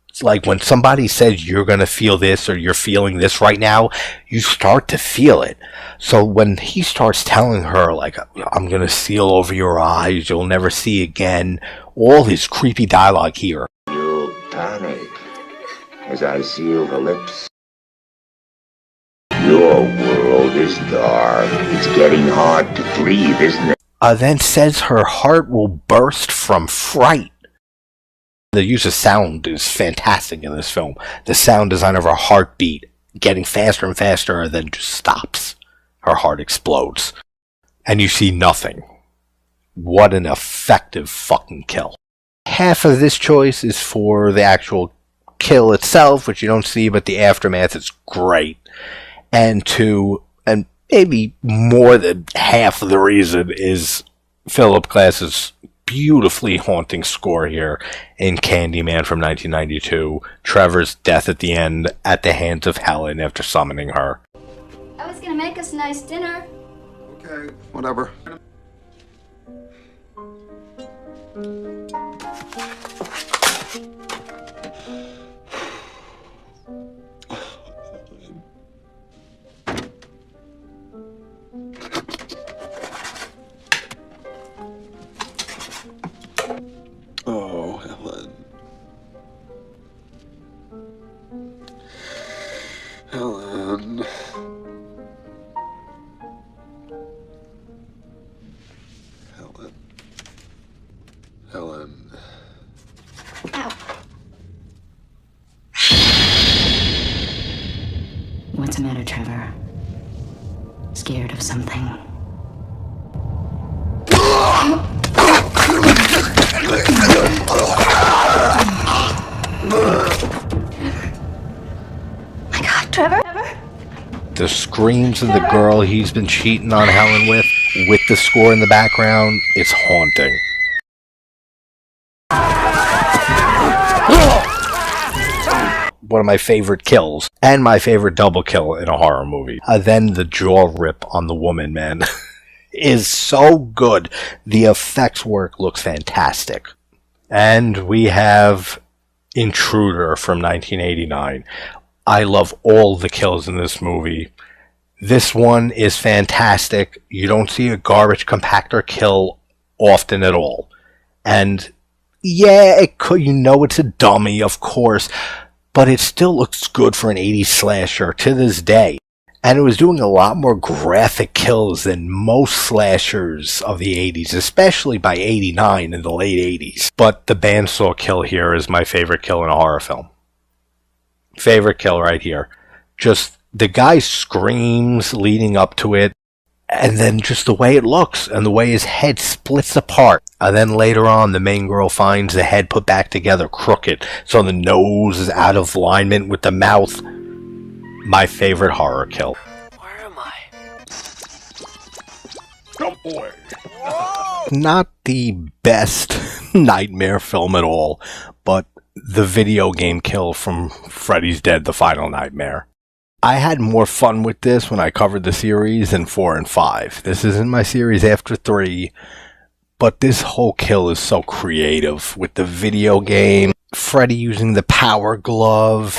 it's like when somebody says you're going to feel this or you're feeling this right now, you start to feel it. So when he starts telling her, like, I'm going to seal over your eyes, you'll never see again, all his creepy dialogue here. You panic as I seal the lips. Your world is dark. It's getting hard to breathe, isn't it? Then says her heart will burst from fright. The use of sound is fantastic in this film. The sound design of her heartbeat getting faster and faster, and then just stops. Her heart explodes. And you see nothing. What an effective fucking kill. Half of this choice is for the actual kill itself, which you don't see, but the aftermath is great. And maybe more than half of the reason is Philip Glass's beautifully haunting score here in Candyman from 1992. Trevor's death at the end at the hands of Helen after summoning her. I was gonna make us a nice dinner. Okay, whatever. Oh, Helen. Helen. Helen. Helen. Ow. What's the matter, Trevor? Scared of something? My God, Trevor? The screams of the girl he's been cheating on Helen with the score in the background, it's haunting. One of my favorite kills, and my favorite double kill in a horror movie. Then the jaw rip on the woman, man, is so good. The effects work looks fantastic. And we have Intruder from 1989. I love all the kills in this movie. This one is fantastic. You don't see a garbage compactor kill often at all. And yeah, it could, you know, it's a dummy, of course, but it still looks good for an 80s slasher to this day. And it was doing a lot more graphic kills than most slashers of the 80s, especially by 89 in the late 80s. But the bandsaw kill here is my favorite kill in a horror film. Favorite kill right here. Just the guy screams leading up to it, and then just the way it looks and the way his head splits apart. And then later on, the main girl finds the head put back together crooked, so the nose is out of alignment with the mouth. My favorite horror kill. Where am I? Jump boy. Not the best nightmare film at all, but the video game kill from Freddy's Dead: The Final Nightmare. I had more fun with this when I covered the series in 4 and 5. This isn't my series after 3, but this whole kill is so creative with the video game, Freddy using the power glove.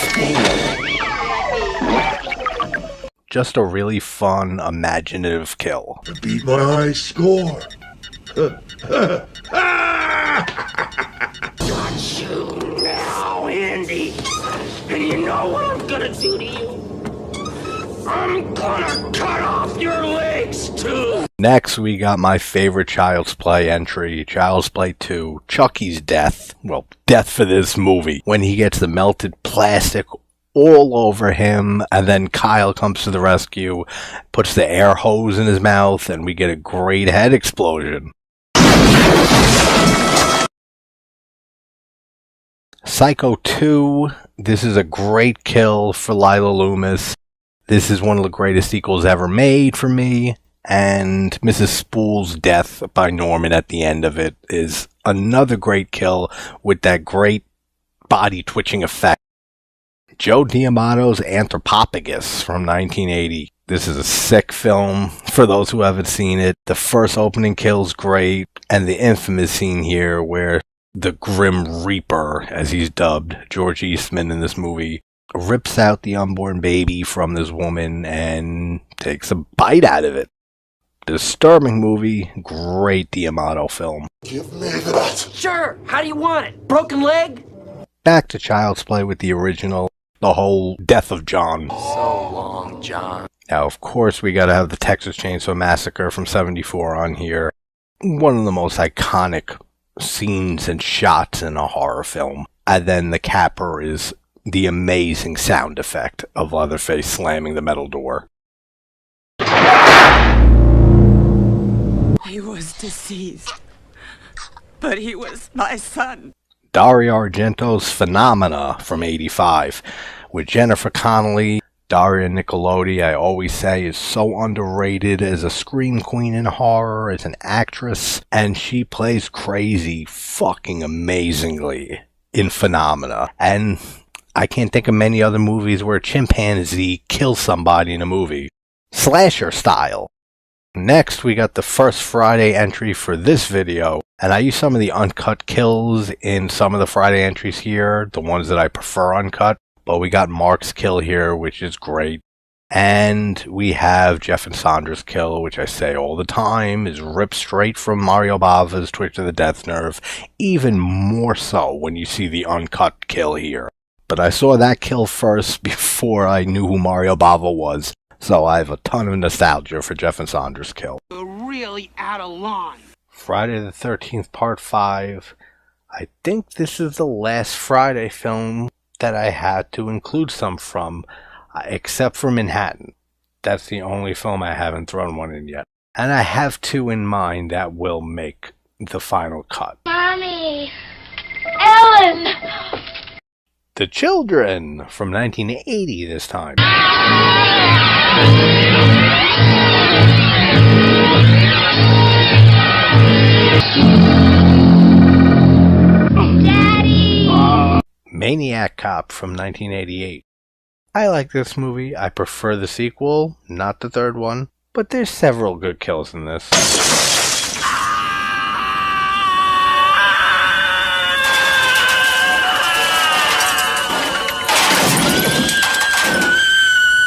Just a really fun, imaginative kill. To beat my high score. Got you now, Andy. And you know what I'm gonna do to you? I'm gonna cut off your legs, too! Next, we got my favorite Child's Play entry, Child's Play 2, Chucky's death. Well, death for this movie. When he gets the melted plastic all over him, and then Kyle comes to the rescue, puts the air hose in his mouth, and we get a great head explosion. Psycho 2, this is a great kill for Lila Loomis. This is one of the greatest sequels ever made for me. And Mrs. Spool's death by Norman at the end of it is another great kill with that great body twitching effect. Joe D'Amato's Anthropophagus from 1980. This is a sick film for those who haven't seen it. The first opening kill's great, and the infamous scene here where the Grim Reaper, as he's dubbed, George Eastman in this movie, rips out the unborn baby from this woman and takes a bite out of it. Disturbing movie, great D'Amato film. Give me that. Sure, how do you want it? Broken leg? Back to Child's Play with the original, the whole death of John. So long, John. Now, of course, we gotta have the Texas Chainsaw Massacre from '74 on here. One of the most iconic scenes and shots in a horror film. And then the capper is the amazing sound effect of Leatherface slamming the metal door. He was deceased, but he was my son. Dario Argento's Phenomena from '85 with Jennifer Connelly. Daria Nicolodi, I always say, is so underrated as a scream queen in horror, as an actress, and she plays crazy fucking amazingly in Phenomena. And I can't think of many other movies where a chimpanzee kills somebody in a movie. Slasher style. Next, we got the first Friday entry for this video, and I use some of the uncut kills in some of the Friday entries here, the ones that I prefer uncut, but we got Mark's kill here, which is great, and we have Jeff and Sandra's kill, which I say all the time, is ripped straight from Mario Bava's Twitch of the Death Nerve, even more so when you see the uncut kill here. But I saw that kill first before I knew who Mario Bava was. So I have a ton of nostalgia for Jeff and Sandra's kill. You're really out of line. Friday the 13th Part 5. I think this is the last Friday film that I had to include some from, except for Manhattan. That's the only film I haven't thrown one in yet. And I have two in mind that will make the final cut. Mommy! Ellen! The Children from 1980 this time. Daddy! Maniac Cop from 1988. I like this movie. I prefer the sequel, not the third one, but there's several good kills in this.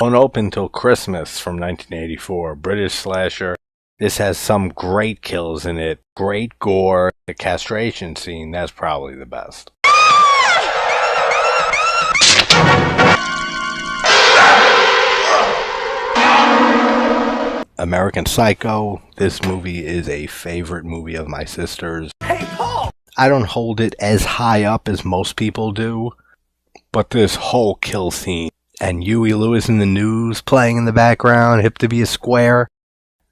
Won't Open Till Christmas from 1984, British slasher. This has some great kills in it, great gore. The castration scene, that's probably the best. American Psycho. This movie is a favorite movie of my sister's. Hey, Paul! I don't hold it as high up as most people do, but this whole kill scene, and Huey Lewis in the news playing in the background, hip to be a square.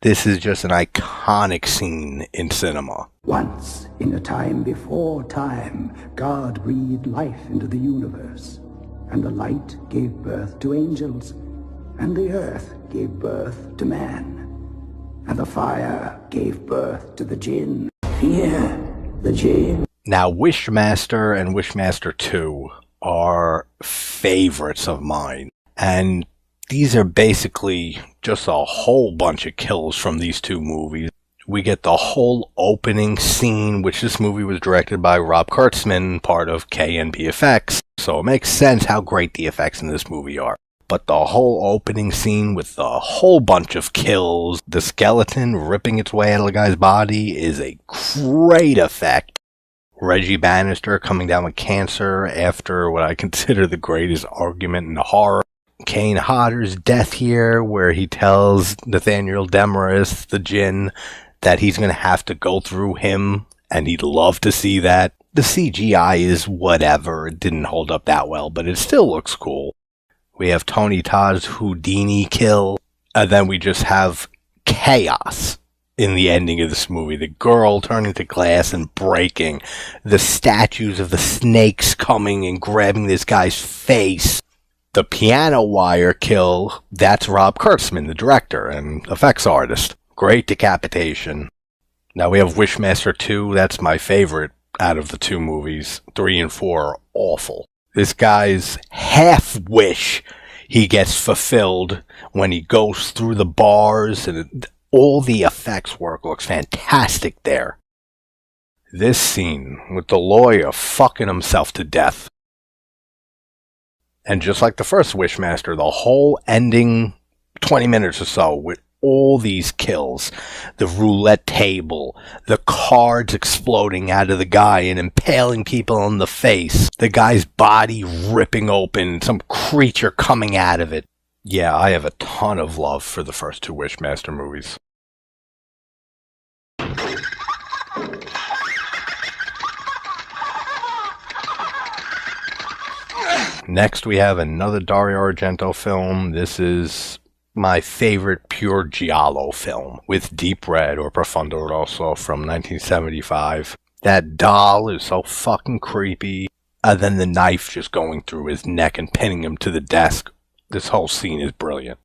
This is just an iconic scene in cinema. Once, in a time before time, God breathed life into the universe, and the light gave birth to angels, and the earth gave birth to man, and the fire gave birth to the jinn. Fear the jinn. Now, Wishmaster and Wishmaster 2 are favorites of mine, and these are basically just a whole bunch of kills from these two movies. We get the whole opening scene, which this movie was directed by Rob Kurtzman, part of KNB Effects, so it makes sense how great the effects in this movie are. But the whole opening scene with a whole bunch of kills, the skeleton ripping its way out of the guy's body, is a great effect. Reggie Bannister coming down with cancer after what I consider the greatest argument in horror. Kane Hodder's death here, where he tells Nathaniel Demarest, the Djinn, that he's going to have to go through him, and he'd love to see that. The CGI is whatever. It didn't hold up that well, but it still looks cool. We have Tony Todd's Houdini kill, and then we just have chaos in the ending of this movie. The girl turning to glass and breaking. The statues of the snakes coming and grabbing this guy's face. The piano wire kill, that's Rob Kurtzman, the director and effects artist. Great decapitation. Now we have Wishmaster 2, that's my favorite out of the two movies. 3 and 4 are awful. This guy's half wish he gets fulfilled when he goes through the bars, and all the effects work looks fantastic there. This scene with the lawyer fucking himself to death. And just like the first Wishmaster, the whole ending 20 minutes or so with all these kills, the roulette table, the cards exploding out of the guy and impaling people on the face, the guy's body ripping open, some creature coming out of it. Yeah, I have a ton of love for the first two Wishmaster movies. Next we have another Dario Argento film. This is my favorite pure giallo film, with Deep Red or Profondo Rosso from 1975. That doll is so fucking creepy. And then the knife just going through his neck and pinning him to the desk. This whole scene is brilliant.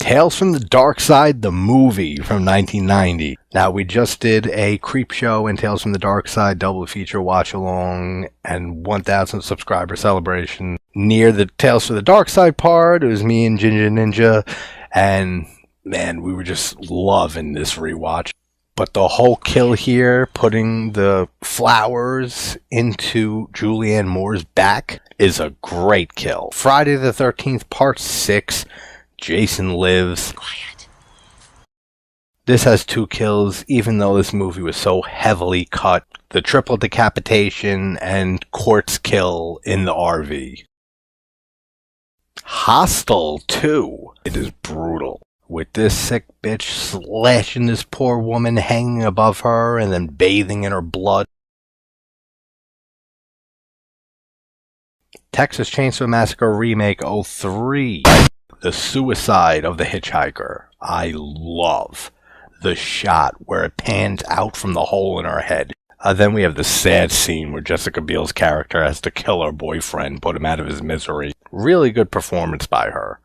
Tales from the Dark Side, the movie from 1990. Now, we just did a Creepshow and Tales from the Dark Side double feature watch along and 1,000 subscriber celebration. Near the Tales from the Dark Side part, it was me and Ginger Ninja, and man, we were just loving this rewatch. But the whole kill here, putting the flowers into Julianne Moore's back, is a great kill. Friday the 13th, part 6. Jason Lives. Quiet. This has 2 kills, even though this movie was so heavily cut. The triple decapitation and Court's kill in the RV. Hostel 2. It is brutal. With this sick bitch slashing this poor woman hanging above her and then bathing in her blood. Texas Chainsaw Massacre Remake 03. The suicide of the hitchhiker. I love the shot where it pans out from the hole in her head. Then we have the sad scene where Jessica Biel's character has to kill her boyfriend, put him out of his misery. Really good performance by her.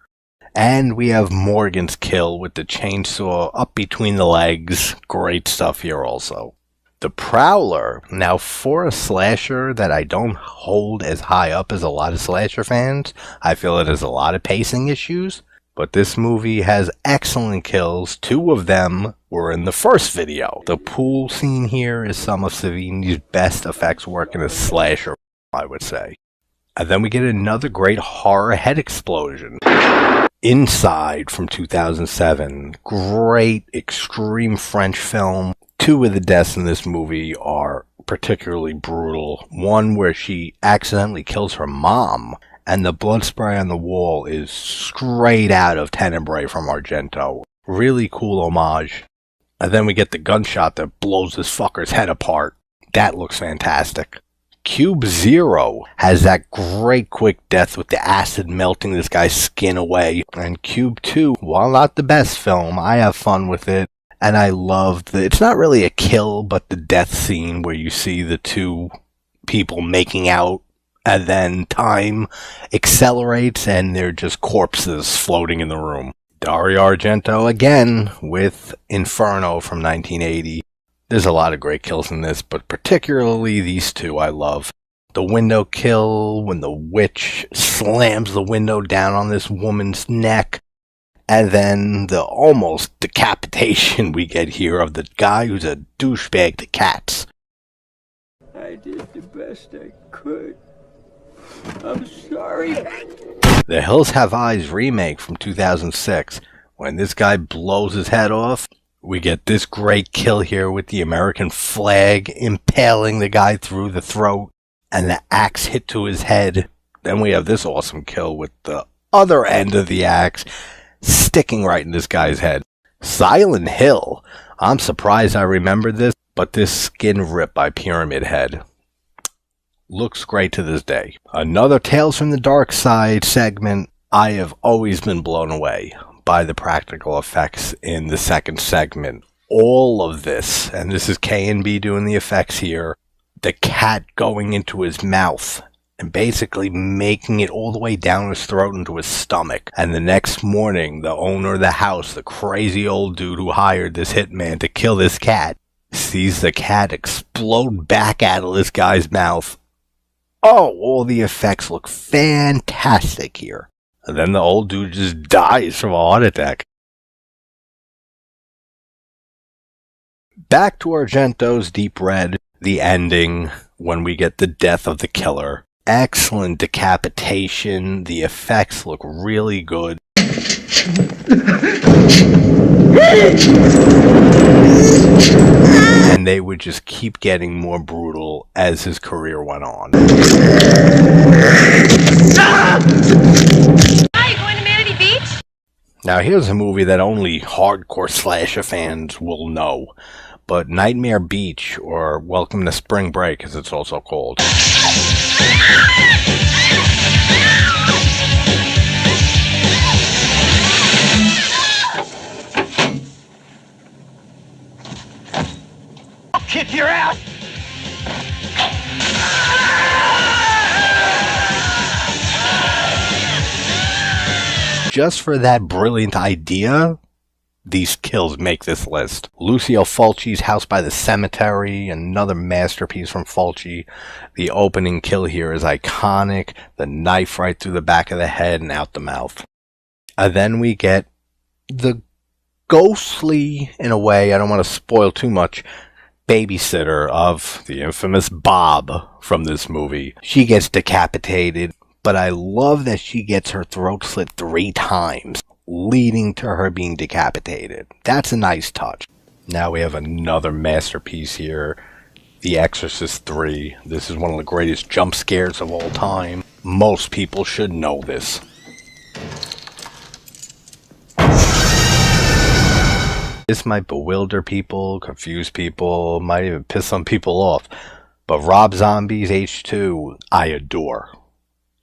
And we have Morgan's kill with the chainsaw up between the legs. Great stuff here also. The Prowler. Now, for a slasher that I don't hold as high up as a lot of slasher fans, I feel it has a lot of pacing issues. But this movie has excellent kills. 2 of them were in the first video. The pool scene here is some of Savini's best effects work in a slasher, I would say. And then we get another great horror head explosion. Inside from 2007. Great extreme French film. 2 of the deaths in this movie are particularly brutal. One where she accidentally kills her mom, and the blood spray on the wall is straight out of Tenebrae from Argento. Really cool homage. And then we get the gunshot that blows this fucker's head apart. That looks fantastic. Cube 0 has that great quick death with the acid melting this guy's skin away. And Cube 2, while not the best film, I have fun with it. And I loved it's not really a kill, but the death scene where you see the 2 people making out and then time accelerates and they're just corpses floating in the room. Dario Argento again with Inferno from 1980. There's a lot of great kills in this, but particularly these 2 I love. The window kill when the witch slams the window down on this woman's neck. And then the almost decapitation we get here of the guy who's a douchebag to cats. I did the best I could. I'm sorry. The Hills Have Eyes remake from 2006. When this guy blows his head off, we get this great kill here with the American flag impaling the guy through the throat and the axe hit to his head. Then we have this awesome kill with the other end of the axe sticking right in this guy's head. Silent Hill. I'm surprised I remembered this, but this skin rip by Pyramid Head looks great to this day. Another Tales from the Dark Side segment. I have always been blown away by the practical effects in the second segment. All of this, and this is K&B doing the effects here, the cat going into his mouth and basically making it all the way down his throat into his stomach. And the next morning, the owner of the house, the crazy old dude who hired this hitman to kill this cat, sees the cat explode back out of this guy's mouth. Oh, all the effects look fantastic here. And then the old dude just dies from a heart attack. Back to Argento's Deep Red, the ending, when we get the death of the killer. Excellent decapitation. The effects look really good. And they would just keep getting more brutal as his career went on. Now here's a movie that only hardcore slasher fans will know, but Nightmare Beach, or Welcome to Spring Break as it's also called. I'll kick your ass! Just for that brilliant idea, these kills make this list. Lucio Fulci's House by the Cemetery, another masterpiece from Fulci. The opening kill here is iconic. The knife right through the back of the head and out the mouth. And then we get the ghostly, in a way, I don't want to spoil too much, babysitter of the infamous Bob from this movie. She gets decapitated, but I love that she gets her throat slit 3 times, leading to her being decapitated. That's a nice touch. Now we have another masterpiece here, The Exorcist 3. This is one of the greatest jump scares of all time. Most people should know this. This might bewilder people, confuse people, might even piss some people off, but Rob Zombie's H2, I adore.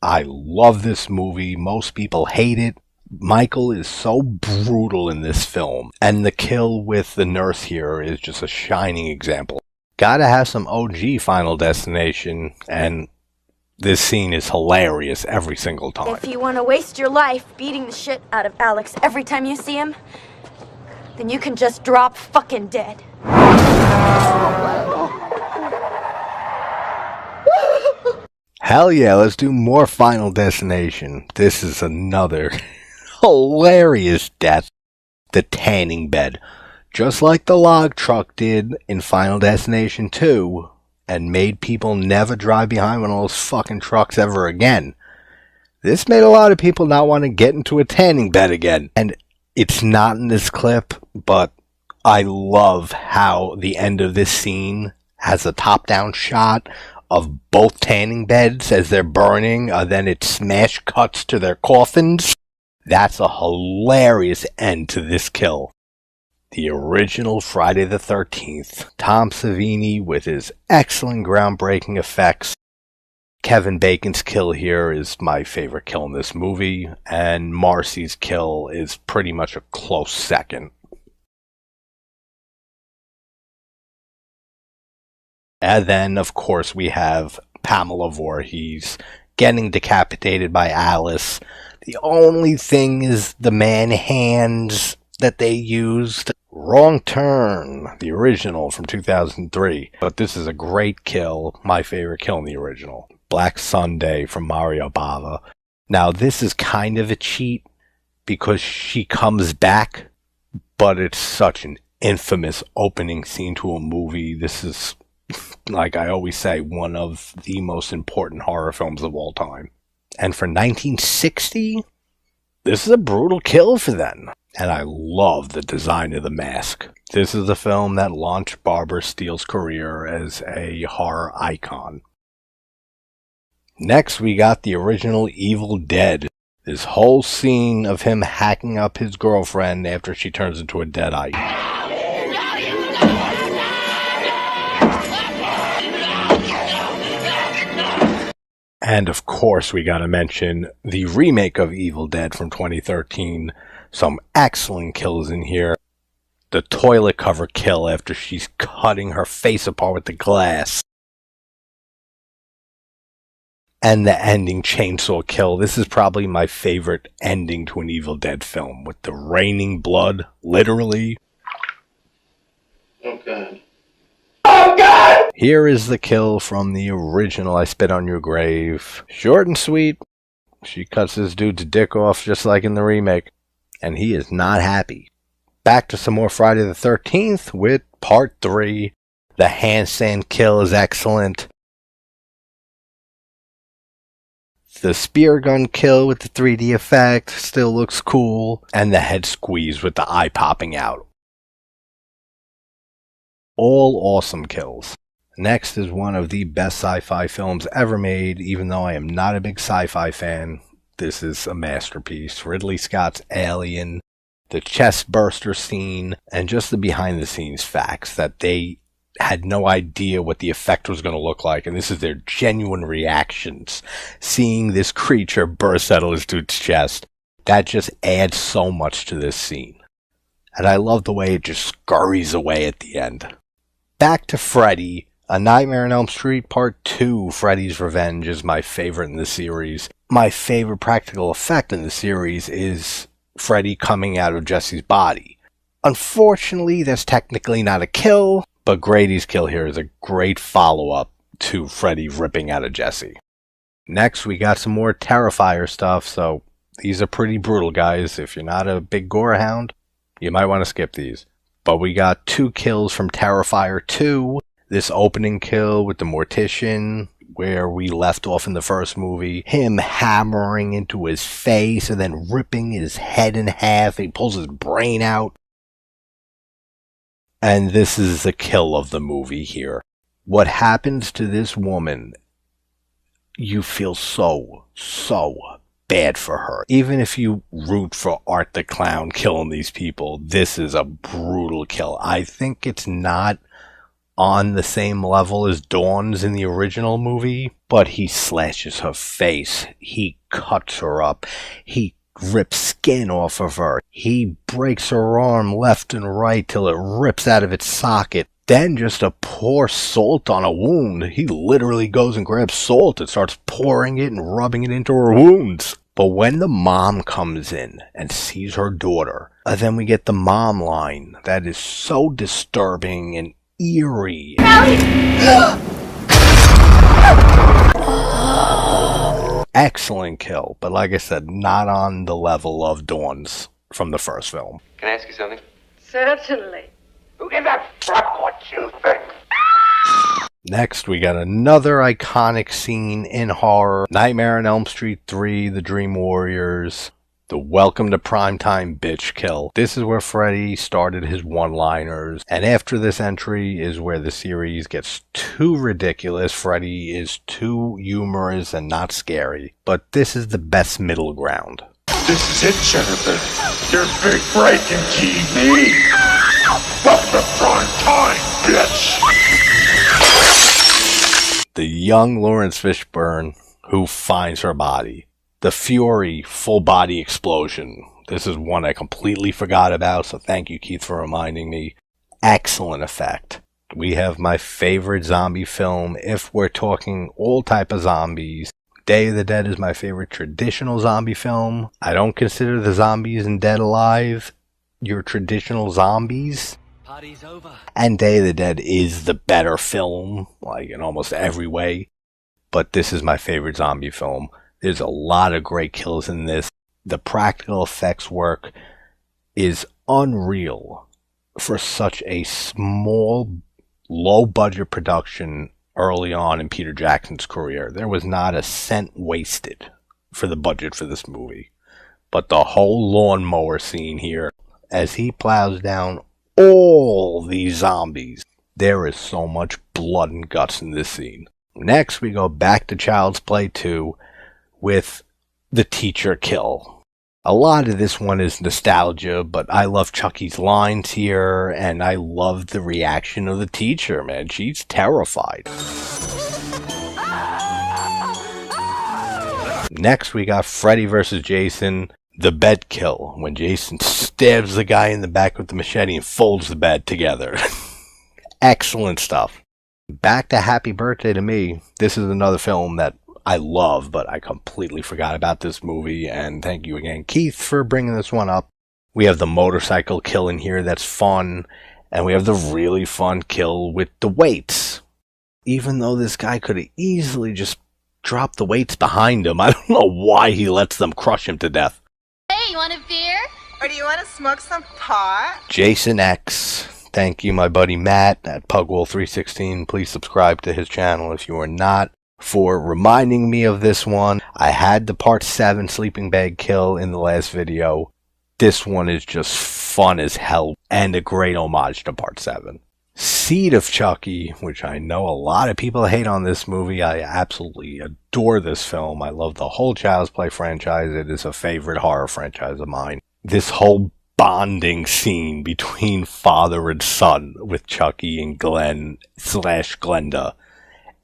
I love this movie. Most people hate it. Michael is so brutal in this film, and the kill with the nurse here is just a shining example. Gotta have some OG Final Destination, and this scene is hilarious every single time. If you want to waste your life beating the shit out of Alex every time you see him, then you can just drop fucking dead. Hell yeah, let's do more Final Destination. This is another hilarious death. The tanning bed. Just like the log truck did in Final Destination 2, and made people never drive behind one of those fucking trucks ever again. This made a lot of people not want to get into a tanning bed again. And it's not in this clip, but I love how the end of this scene has a top-down shot of both tanning beds as they're burning, then it smash cuts to their coffins. That's a hilarious end to this kill. The original Friday the 13th. Tom Savini with his excellent groundbreaking effects. Kevin Bacon's kill here is my favorite kill in this movie, and Marcy's kill is pretty much a close second. And then, of course, we have Pamela Voorhees getting decapitated by Alice. The only thing is the man hands that they used. Wrong Turn, the original from 2003. But this is a great kill, my favorite kill in the original. Black Sunday from Mario Bava. Now, this is kind of a cheat because she comes back, but it's such an infamous opening scene to a movie. This is, like I always say, one of the most important horror films of all time. And for 1960, this is a brutal kill for them. And I love the design of the mask. This is the film that launched Barbara Steele's career as a horror icon. Next, we got the original Evil Dead. This whole scene of him hacking up his girlfriend after she turns into a deadite. And of course, we gotta mention the remake of Evil Dead from 2013. Some excellent kills in here. The toilet cover kill after she's cutting her face apart with the glass. And the ending chainsaw kill. This is probably my favorite ending to an Evil Dead film, with the raining blood, literally. Oh God. Oh God! Here is the kill from the original I Spit on Your Grave. Short and sweet. She cuts this dude's dick off just like in the remake. And he is not happy. Back to some more Friday the 13th with part 3. The handstand kill is excellent. The spear gun kill with the 3D effect still looks cool. And the head squeeze with the eye popping out. All awesome kills. Next is one of the best sci-fi films ever made, even though I am not a big sci-fi fan. This is a masterpiece. Ridley Scott's Alien, the chest burster scene, and just the behind the scenes facts that they had no idea what the effect was going to look like, and this is their genuine reactions. Seeing this creature burst out of this dude's chest, that just adds so much to this scene. And I love the way it just scurries away at the end. Back to Freddy. A Nightmare on Elm Street Part 2, Freddy's Revenge, is my favorite in the series. My favorite practical effect in the series is Freddy coming out of Jesse's body. Unfortunately, that's technically not a kill, but Grady's kill here is a great follow-up to Freddy ripping out of Jesse. Next, we got some more Terrifier stuff, so these are pretty brutal, guys. If you're not a big gore hound, you might want to skip these. But we got 2 kills from Terrifier 2. This opening kill with the Mortician, where we left off in the first movie. Him hammering into his face and then ripping his head in half. He pulls his brain out. And this is the kill of the movie here. What happens to this woman, you feel so bad for her. Even if you root for Art the Clown killing these people, this is a brutal kill. I think it's not on the same level as Dawn's in the original movie, but he slashes her face, he cuts her up, he rips skin off of her, he breaks her arm left and right till it rips out of its socket. Then just to pour salt on a wound, he literally goes and grabs salt and starts pouring it and rubbing it into her wounds. But when the mom comes in and sees her daughter, then we get the mom line that is so disturbing and eerie. Excellent kill, but like I said, not on the level of Dawn's from the first film. Can I ask you something? Certainly. Who gives a fuck what you think? Next, we got another iconic scene in horror. Nightmare on Elm Street 3, The Dream Warriors. The Welcome to Primetime bitch kill. This is where Freddy started his one-liners, and after this entry is where the series gets too ridiculous. Freddy is too humorous and not scary, but this is the best middle ground. This is it, Jennifer. Your big break in TV. Welcome to primetime, bitch. The young Lawrence Fishburne who finds her body. The Fury full body explosion. This is one I completely forgot about, so thank you, Keith, for reminding me. Excellent effect. We have my favorite zombie film, if we're talking all type of zombies. Day of the Dead is my favorite traditional zombie film. I don't consider the zombies in Dead Alive your traditional zombies. Party's over. And Day of the Dead is the better film, like in almost every way. But this is my favorite zombie film. There's a lot of great kills in this. The practical effects work is unreal for such a small, low-budget production early on in Peter Jackson's career. There was not a cent wasted for the budget for this movie. But the whole lawnmower scene here, as he plows down all these zombies, there is so much blood and guts in this scene. Next, we go back to Child's Play 2 with the teacher kill. A lot of this one is nostalgia, but I love Chucky's lines here, and I love the reaction of the teacher, man. She's terrified. Next, we got Freddy vs. Jason, the bed kill, when Jason stabs the guy in the back with the machete and folds the bed together. Excellent stuff. Back to Happy Birthday to Me. This is another film that I love, but I completely forgot about this movie, and thank you again, Keith, for bringing this one up. We have the motorcycle kill in here that's fun, and we have the really fun kill with the weights. Even though this guy could have easily just dropped the weights behind him, I don't know why he lets them crush him to death. Hey, you want a beer? Or do you want to smoke some pot? Jason X. Thank you, my buddy Matt at Pugwell316. Please subscribe to his channel if you are not, for reminding me of this one. I had the Part 7 sleeping bag kill in the last video. This one is just fun as hell and a great homage to Part 7. Seed of Chucky, which I know a lot of people hate on this movie. I absolutely adore this film. I love the whole Child's Play franchise. It is a favorite horror franchise of mine. This whole bonding scene between father and son with Chucky and Glenn/Glenda,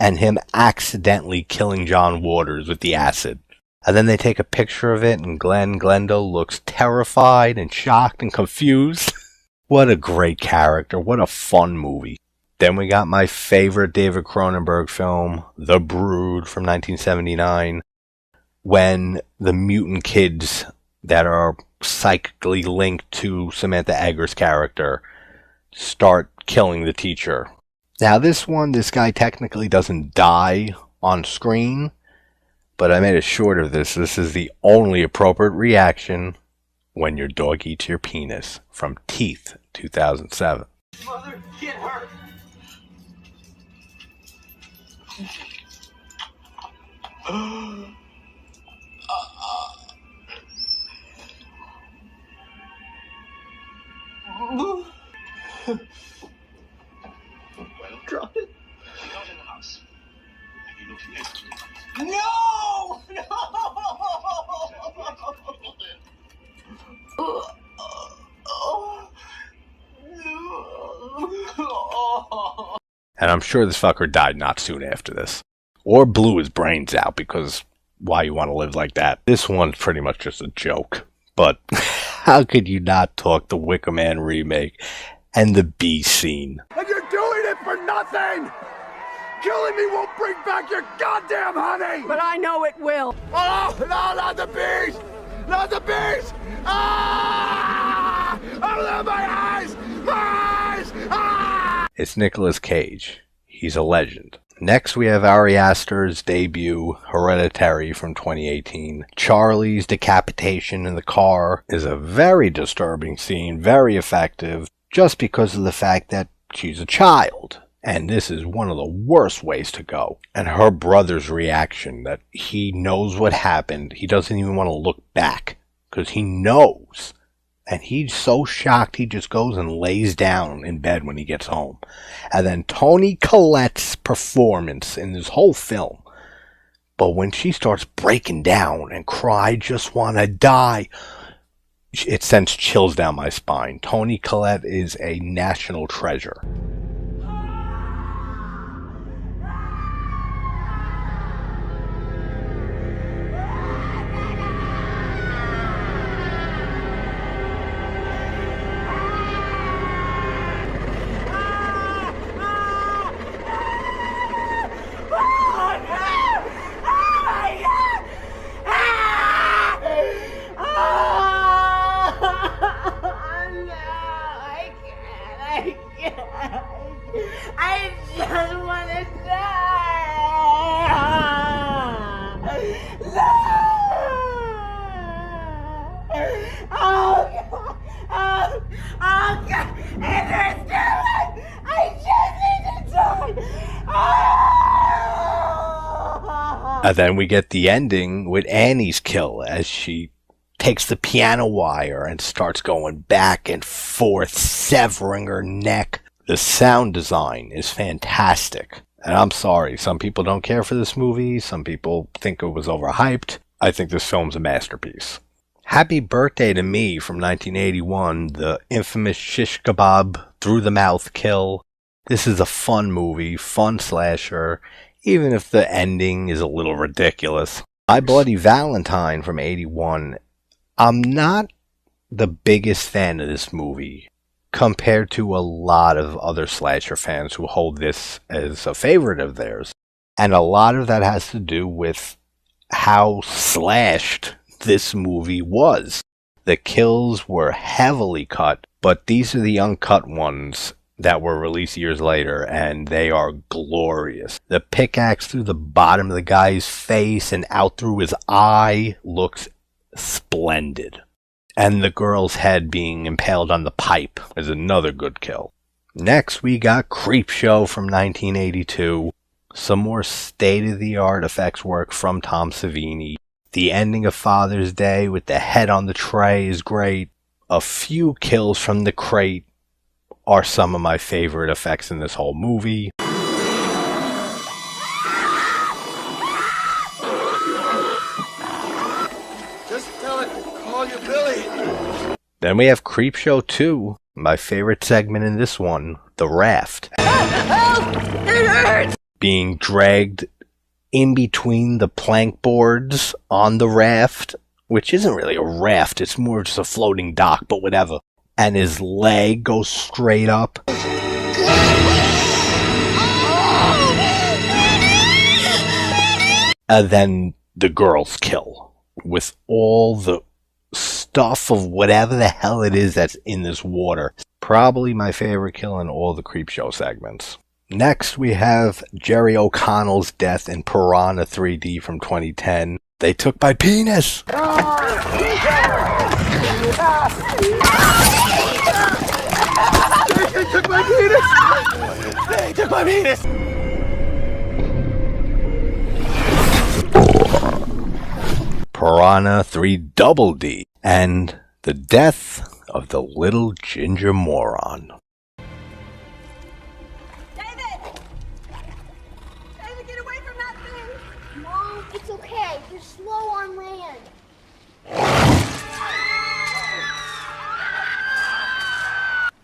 and him accidentally killing John Waters with the acid. And then they take a picture of it, and Glenda looks terrified and shocked and confused. What a great character. What a fun movie. Then we got my favorite David Cronenberg film, The Brood from 1979, when the mutant kids that are psychically linked to Samantha Eggar's character start killing the teacher. Now this guy technically doesn't die on screen, but I made a short of this. This is the only appropriate reaction when your dog eats your penis, from Teeth, 2007. Mother, get her! Drop it. You're not in the house. Are you looking at me? No! No! And I'm sure this fucker died not soon after this. Or blew his brains out, because why you want to live like that? This one's pretty much just a joke. But how could you not talk the Wicker Man remake and the bee scene? And you're doing it for nothing! Killing me won't bring back your goddamn honey! But I know it will. Oh, no, not the bees! Not the bees! Ah! Oh, my eyes! My eyes! Ah! It's Nicolas Cage. He's a legend. Next, we have Ari Aster's debut, Hereditary, from 2018. Charlie's decapitation in the car is a very disturbing scene, very effective, just because of the fact that she's a child. And this is one of the worst ways to go. And her brother's reaction, that he knows what happened. He doesn't even want to look back, because he knows. And he's so shocked, he just goes and lays down in bed when he gets home. And then Toni Collette's performance in this whole film. But when she starts breaking down and cry, just want to die, it sends chills down my spine. Toni Collette is a national treasure. I just want to die. No! Oh, God. Oh, God. And there's still one. I just need to die. Oh! And then we get the ending with Annie's kill as she takes the piano wire and starts going back and forth, severing her neck. The sound design is fantastic. And I'm sorry, some people don't care for this movie, some people think it was overhyped. I think this film's a masterpiece. Happy Birthday to Me from 1981, the infamous shish kebab through the mouth kill. This is a fun movie, fun slasher, even if the ending is a little ridiculous. My Bloody Valentine from 81. I'm not the biggest fan of this movie compared to a lot of other slasher fans who hold this as a favorite of theirs. And a lot of that has to do with how slashed this movie was. The kills were heavily cut, but these are the uncut ones that were released years later, and they are glorious. The pickaxe through the bottom of the guy's face and out through his eye looks splendid. And the girl's head being impaled on the pipe is another good kill. Next, we got Creepshow from 1982. Some more state-of-the-art effects work from Tom Savini. The ending of Father's Day with the head on the tray is great. A few kills from the crate are some of my favorite effects in this whole movie. Just tell it to call you Billy. Then we have Creepshow 2, my favorite segment in this one, the raft. Help! It hurts! Being dragged in between the plank boards on the raft, which isn't really a raft, it's more just a floating dock, but whatever. And his leg goes straight up. And then the girl's kill with all the stuff of whatever the hell it is that's in this water. Probably my favorite kill in all the Creepshow segments. Next, we have Jerry O'Connell's death in Piranha 3D from 2010. They took my penis! They took my penis! They took my penis! Piranha 3 Double D. And the death of the little ginger moron. It's okay. You're slow on land.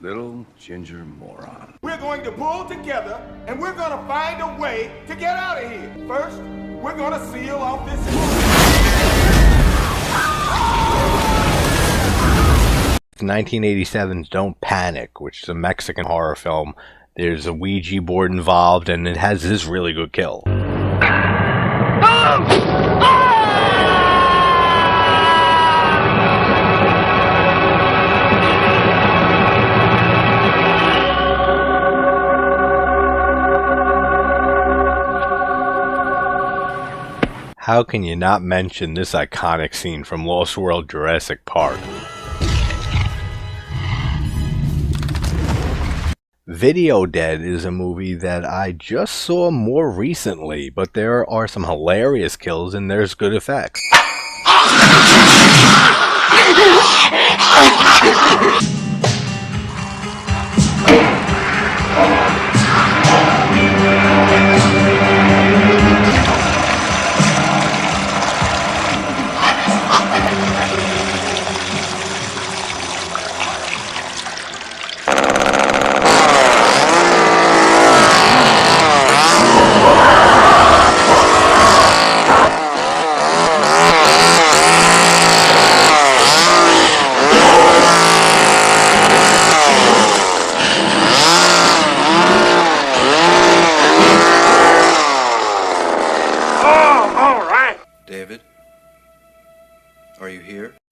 Little ginger moron. We're going to pull together and we're going to find a way to get out of here. First, we're going to seal off this movie. 1987's Don't Panic, which is a Mexican horror film. There's a Ouija board involved and it has this really good kill. How can you not mention this iconic scene from Lost World Jurassic Park? Video Dead is a movie that I just saw more recently, but there are some hilarious kills and there's good effects.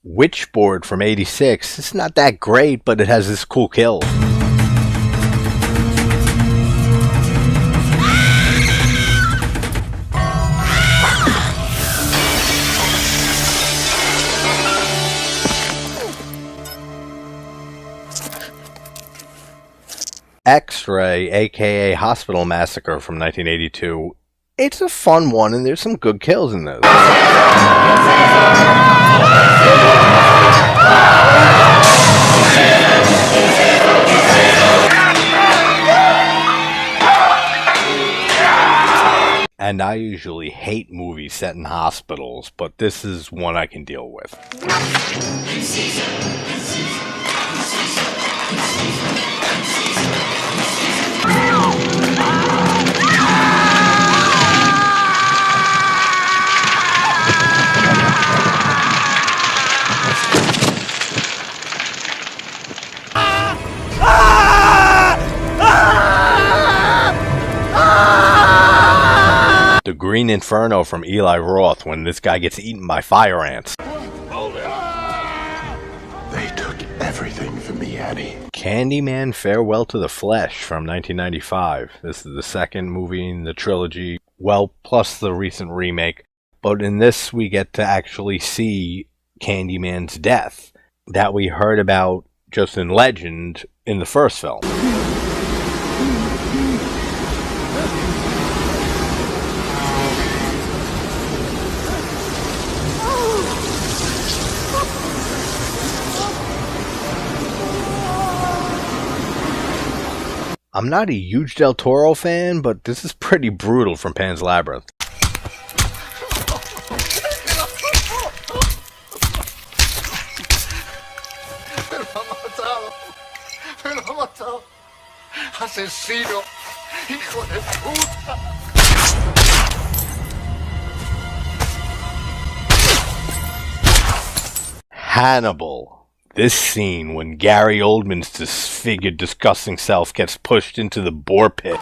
Witchboard from 86. It's not that great, but it has this cool kill. X-Ray, aka Hospital Massacre from 1982. It's a fun one, and there's some good kills in this. And I usually hate movies set in hospitals, but this is one I can deal with. The Green Inferno from Eli Roth when this guy gets eaten by fire ants. They took everything from me, Annie. Candyman Farewell to the Flesh from 1995. This is the second movie in the trilogy, well, plus the recent remake. But in this, we get to actually see Candyman's death that we heard about just in legend in the first film. I'm not a huge Del Toro fan, but this is pretty brutal from Pan's Labyrinth. Me lo ha matado. Asesino. Hijo de puta. Hannibal. This scene when Gary Oldman's disfigured, disgusting self gets pushed into the boar pit.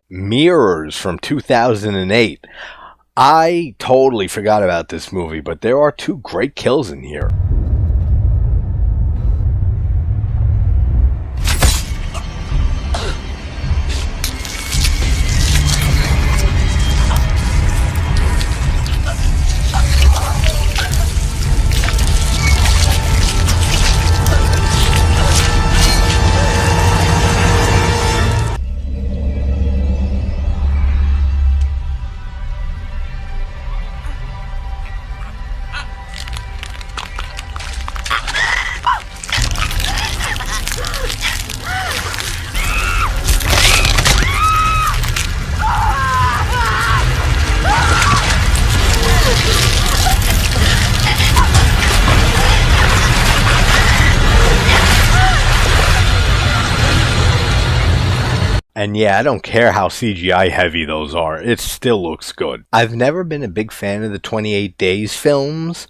Mirrors from 2008. I totally forgot about this movie, but there are two great kills in here. And yeah, I don't care how CGI heavy those are, it still looks good. I've never been a big fan of the 28 Days films,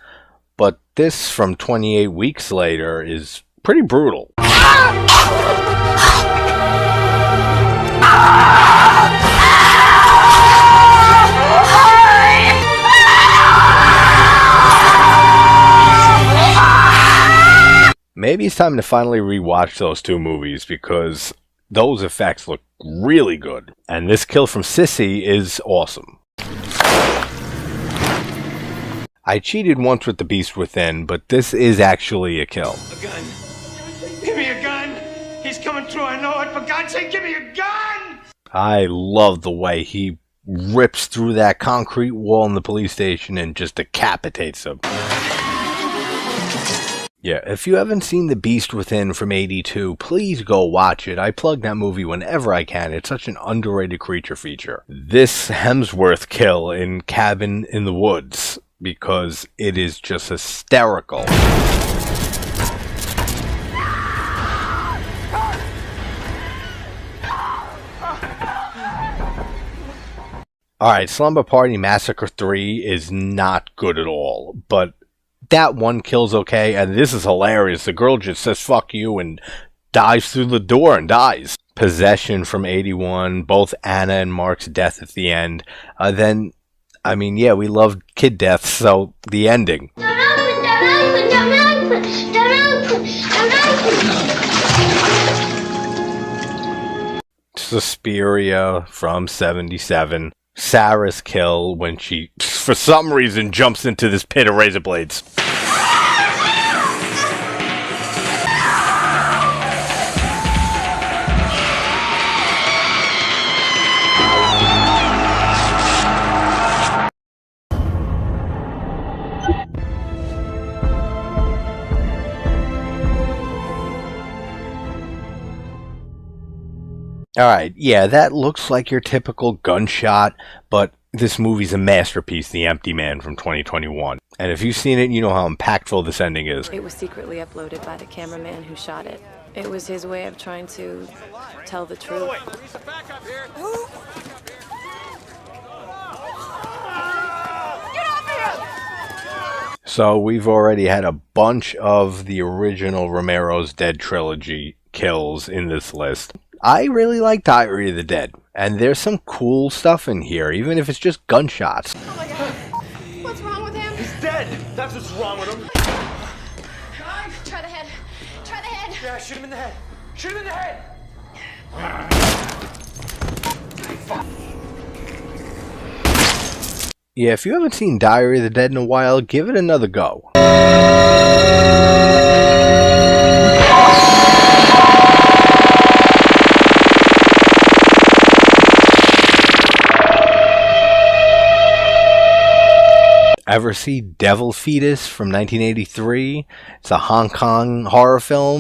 but this from 28 Weeks Later is pretty brutal. Maybe it's time to finally rewatch those two movies because those effects look really good. And this kill from Sissy is awesome. I cheated once with The Beast Within, but this is actually a kill. A gun. Give me a gun. He's coming through, I know it. For God's sake, give me a gun! I love the way he rips through that concrete wall in the police station and just decapitates him. Yeah, if you haven't seen The Beast Within from '82, please go watch it. I plug that movie whenever I can. It's such an underrated creature feature. This Hemsworth kill in Cabin in the Woods, because it is just hysterical. Alright, Slumber Party Massacre 3 is not good at all, but that one kill's okay, and this is hilarious. The girl just says fuck you and dives through the door and dies. Possession from '81, both Anna and Mark's death at the end. Then, I mean, yeah, we love kid deaths, so the ending. Suspiria from '77. Sarah's kill when she, for some reason, jumps into this pit of razor blades. Alright, yeah, that looks like your typical gunshot, but this movie's a masterpiece, The Empty Man from 2021. And if you've seen it, you know how impactful this ending is. It was secretly uploaded by the cameraman who shot it. It was his way of trying to tell the truth. So we've already had a bunch of the original Romero's Dead trilogy kills in this list. I really like Diary of the Dead, and there's some cool stuff in here, even if it's just gunshots. Oh my god. What's wrong with him? He's dead. That's what's wrong with him. Try the head. Try the head. Yeah, shoot him in the head. Shoot him in the head. Yeah, if you haven't seen Diary of the Dead in a while, give it another go. Ever see Devil Fetus from 1983? It's a Hong Kong horror film.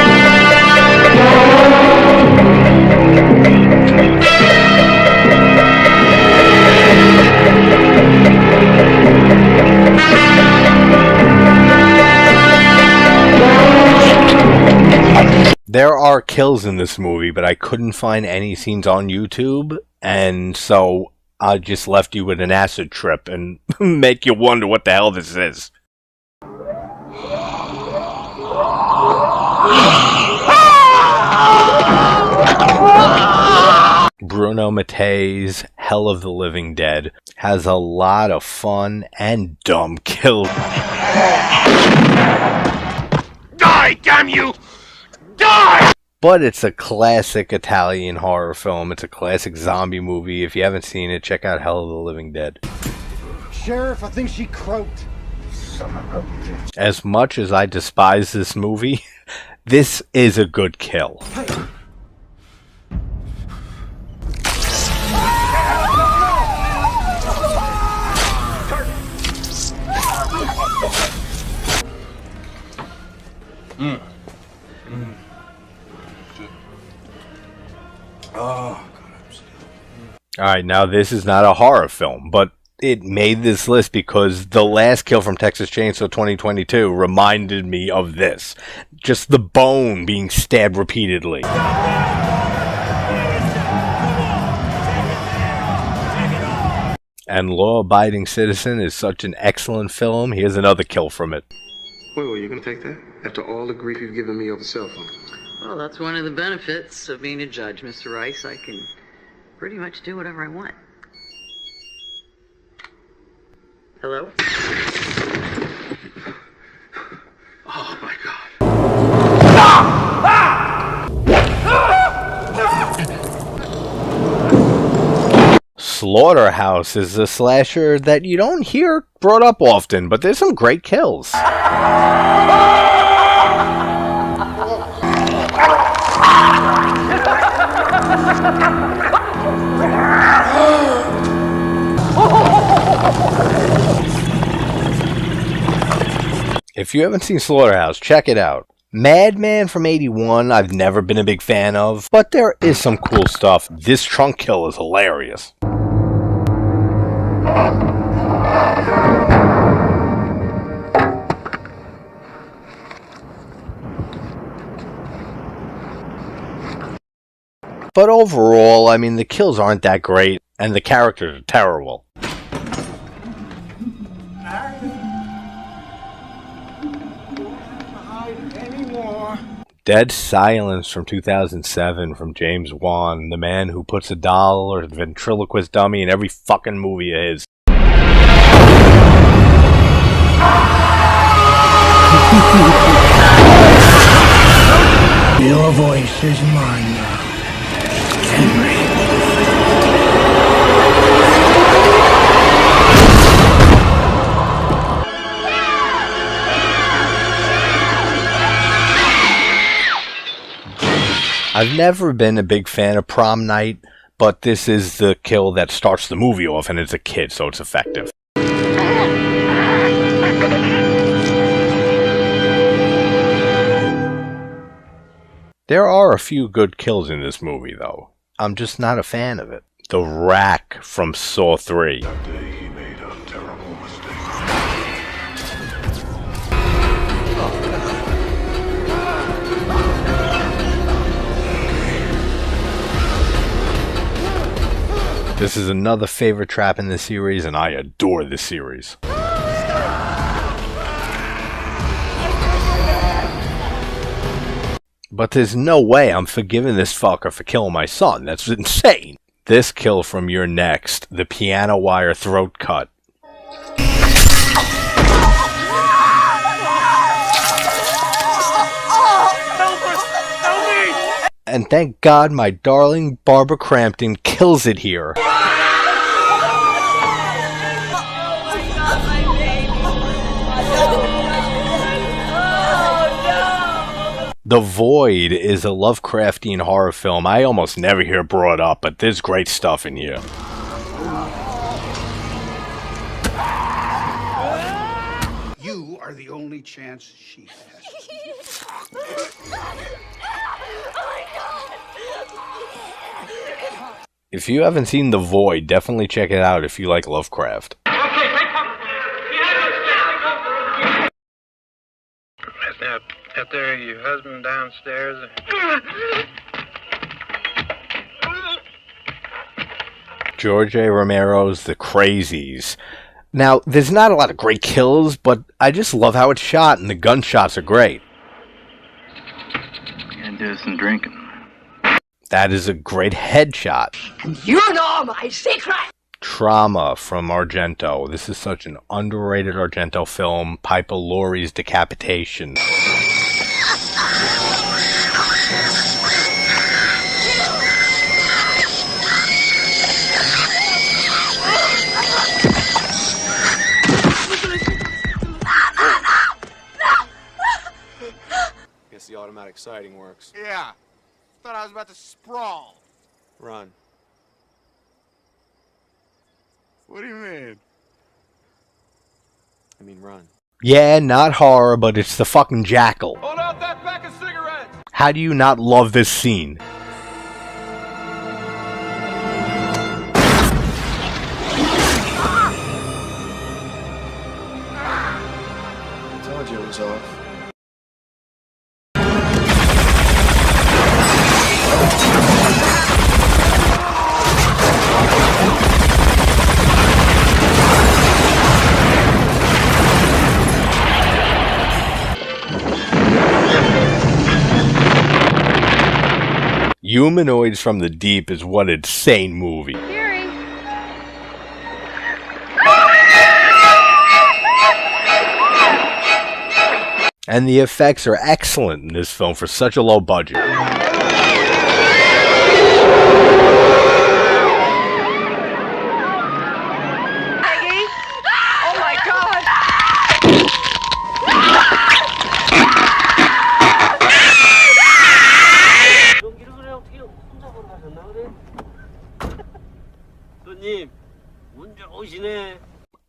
There are kills in this movie, but I couldn't find any scenes on YouTube, and so I just left you with an acid trip and make you wonder what the hell this is. Bruno Mattei's Hell of the Living Dead has a lot of fun and dumb kills. Die, damn you! Die! But it's a classic Italian horror film. It's a classic zombie movie. If you haven't seen it, check out Hell of the Living Dead. Sheriff, I think she croaked. Son of a bitch. As much as I despise this movie, this is a good kill. Alright, now this is not a horror film, but it made this list because the last kill from Texas Chainsaw 2022 reminded me of this. Just the bone being stabbed repeatedly. And Law Abiding Citizen is such an excellent film. Here's another kill from it. Wait, you gonna take that? After all the grief you've given me over cell phone? Well, that's one of the benefits of being a judge, Mr. Rice. I can pretty much do whatever I want. Hello? Oh my god. Slaughterhouse is a slasher that you don't hear brought up often, but there's some great kills. If you haven't seen Slaughterhouse, check it out. Madman from 81, I've never been a big fan of, but there is some cool stuff. This trunk kill is hilarious. But overall, I mean, the kills aren't that great, and the characters are terrible. Dead Silence from 2007 from James Wan, the man who puts a doll or a ventriloquist dummy in every fucking movie of his. Your voice is mine now, Henry. I've never been a big fan of Prom Night, but this is the kill that starts the movie off, and it's a kid, so it's effective. There are a few good kills in this movie, though. I'm just not a fan of it. The Rack from Saw 3. That day he made a terrible mistake. This is another favorite trap in the series, and I adore this series. But there's no way I'm forgiving this fucker for killing my son. That's insane. This kill from Your Next, the piano wire throat cut. And thank God my darling Barbara Crampton kills it here. The Void is a Lovecraftian horror film I almost never hear brought up, but there's great stuff in here. You are the only chance she has. If you haven't seen The Void, definitely check it out if you like Lovecraft. Now, up there, your husband downstairs. George A. Romero's The Crazies. Now, there's not a lot of great kills, but I just love how it's shot, and the gunshots are great. Gonna do some drinking. That is a great headshot. You know my secret! Trauma from Argento. This is such an underrated Argento film. Piper Laurie's decapitation. Guess the automatic sighting works. Yeah. Thought I was about to sprawl. Run. What do you mean? I mean, run. Yeah, not horror, but it's the fucking Jackal. Hold out that pack of cigarettes! How do you not love this scene? I told you it was off. Humanoids from the Deep is one insane movie. And the effects are excellent in this film for such a low budget.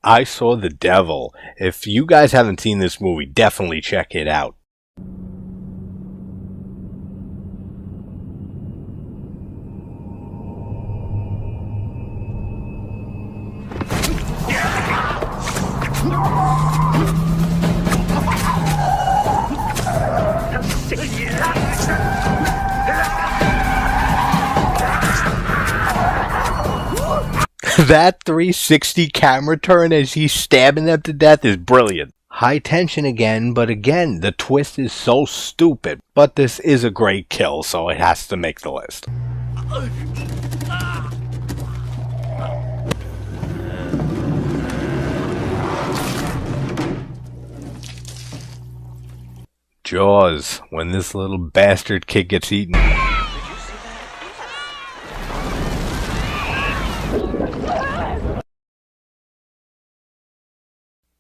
I Saw the Devil. If you guys haven't seen this movie, definitely check it out. That 360 camera turn as he's stabbing them to death is brilliant. High tension again, but again, the twist is so stupid. But this is a great kill, so it has to make the list. Jaws, when this little bastard kid gets eaten.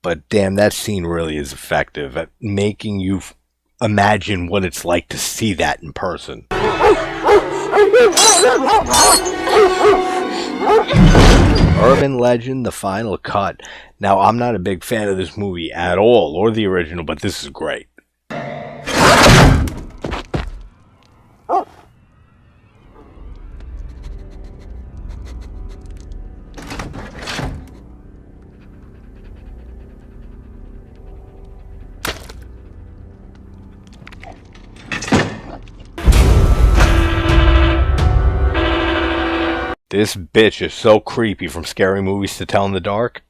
But damn, that scene really is effective at making you imagine what it's like to see that in person. Urban Legend, The Final Cut. Now, I'm not a big fan of this movie at all, or the original, but this is great. This bitch is so creepy from Scary Movies to Tell in the Dark.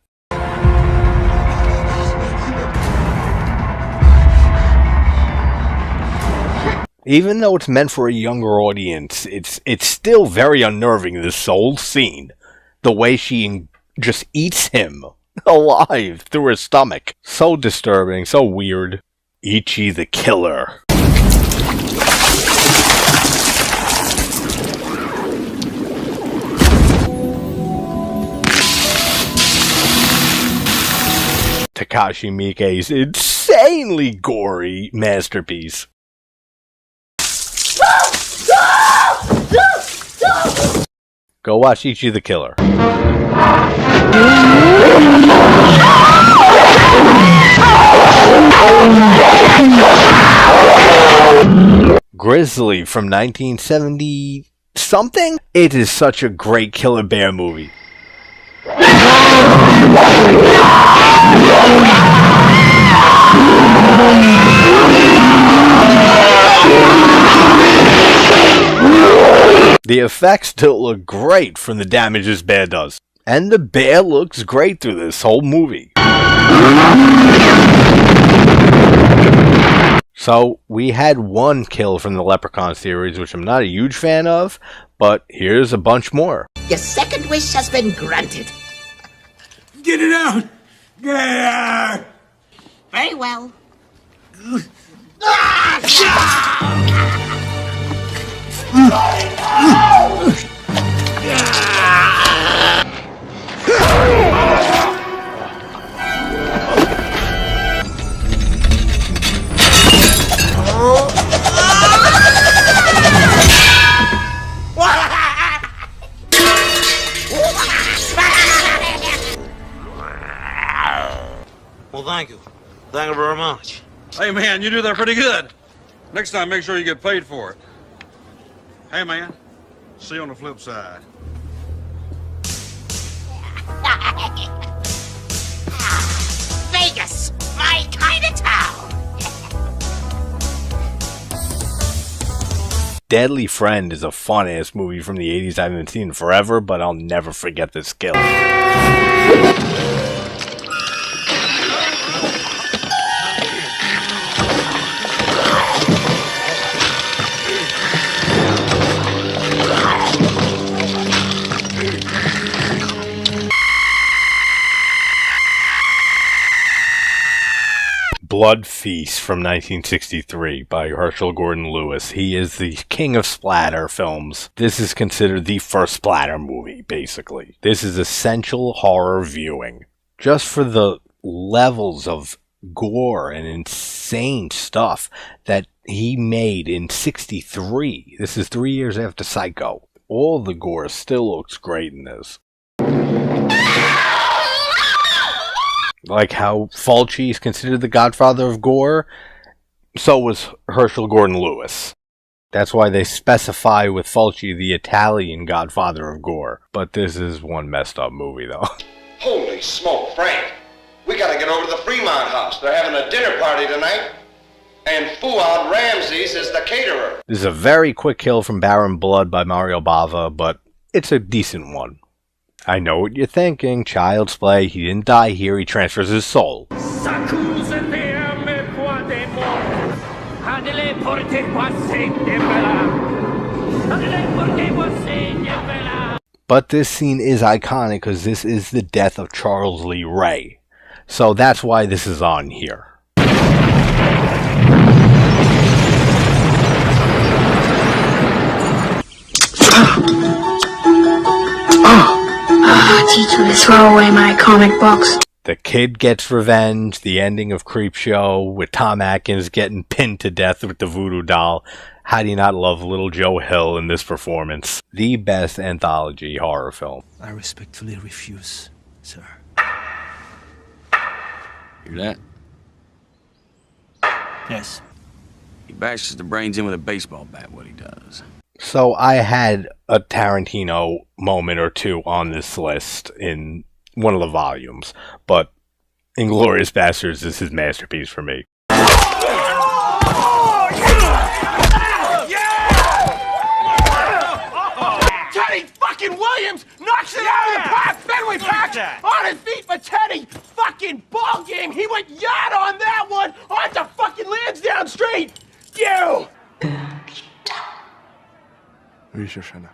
Even though it's meant for a younger audience, it's still very unnerving, this whole scene. The way she just eats him alive through her stomach. So disturbing, so weird. Ichi the Killer. Takashi Miike's insanely gory masterpiece. Go watch Ichi the Killer. Grizzly from 1970 something? It is such a great Killer Bear movie. The effects still look great from the damage this bear does. And the bear looks great through this whole movie. So, we had one kill from the Leprechaun series, which I'm not a huge fan of, but here's a bunch more. Your second wish has been granted. Get it out! Get it out! Very well. Well, thank you. Thank you very much. Hey, man, you do that pretty good. Next time, make sure you get paid for it. Hey, man, see you on the flip side. Vegas, my kind of town. Deadly Friend is a fun-ass movie from the 80s I haven't seen in forever, but I'll never forget this kill. Blood Feast from 1963 by Herschel Gordon Lewis. He is the king of splatter films. This is considered the first splatter movie, basically. This is essential horror viewing. Just for the levels of gore and insane stuff that he made in 63. This is 3 years after Psycho. All the gore still looks great in this. Like how Fulci is considered the godfather of gore, so was Herschel Gordon Lewis. That's why they specify with Fulci the Italian godfather of gore. But this is one messed up movie, though. Holy smoke, Frank. We gotta get over to the Fremont house. They're having a dinner party tonight. And Fuad Ramses is the caterer. This is a very quick kill from Baron Blood by Mario Bava, but it's a decent one. I know what you're thinking. Child's Play. He didn't die here. He transfers his soul. But this scene is iconic because this is the death of Charles Lee Ray. So that's why this is on here. Teacher, let's throw away my comic books. The Kid Gets Revenge, the ending of Creepshow, with Tom Atkins getting pinned to death with the voodoo doll. How do you not love Little Joe Hill in this performance? The best anthology horror film. I respectfully refuse, sir. Hear that? Yes. He bashes the brains in with a baseball bat, what he does. So I had a Tarantino moment or two on this list in one of the volumes, but Inglourious Basterds is his masterpiece for me. Teddy fucking Williams! boxing out of the park, Fenway Park, on his feet for Teddy. Fucking ball game. He went yard on that one onto fucking Lansdowne Street. You. Oui, Shoshana.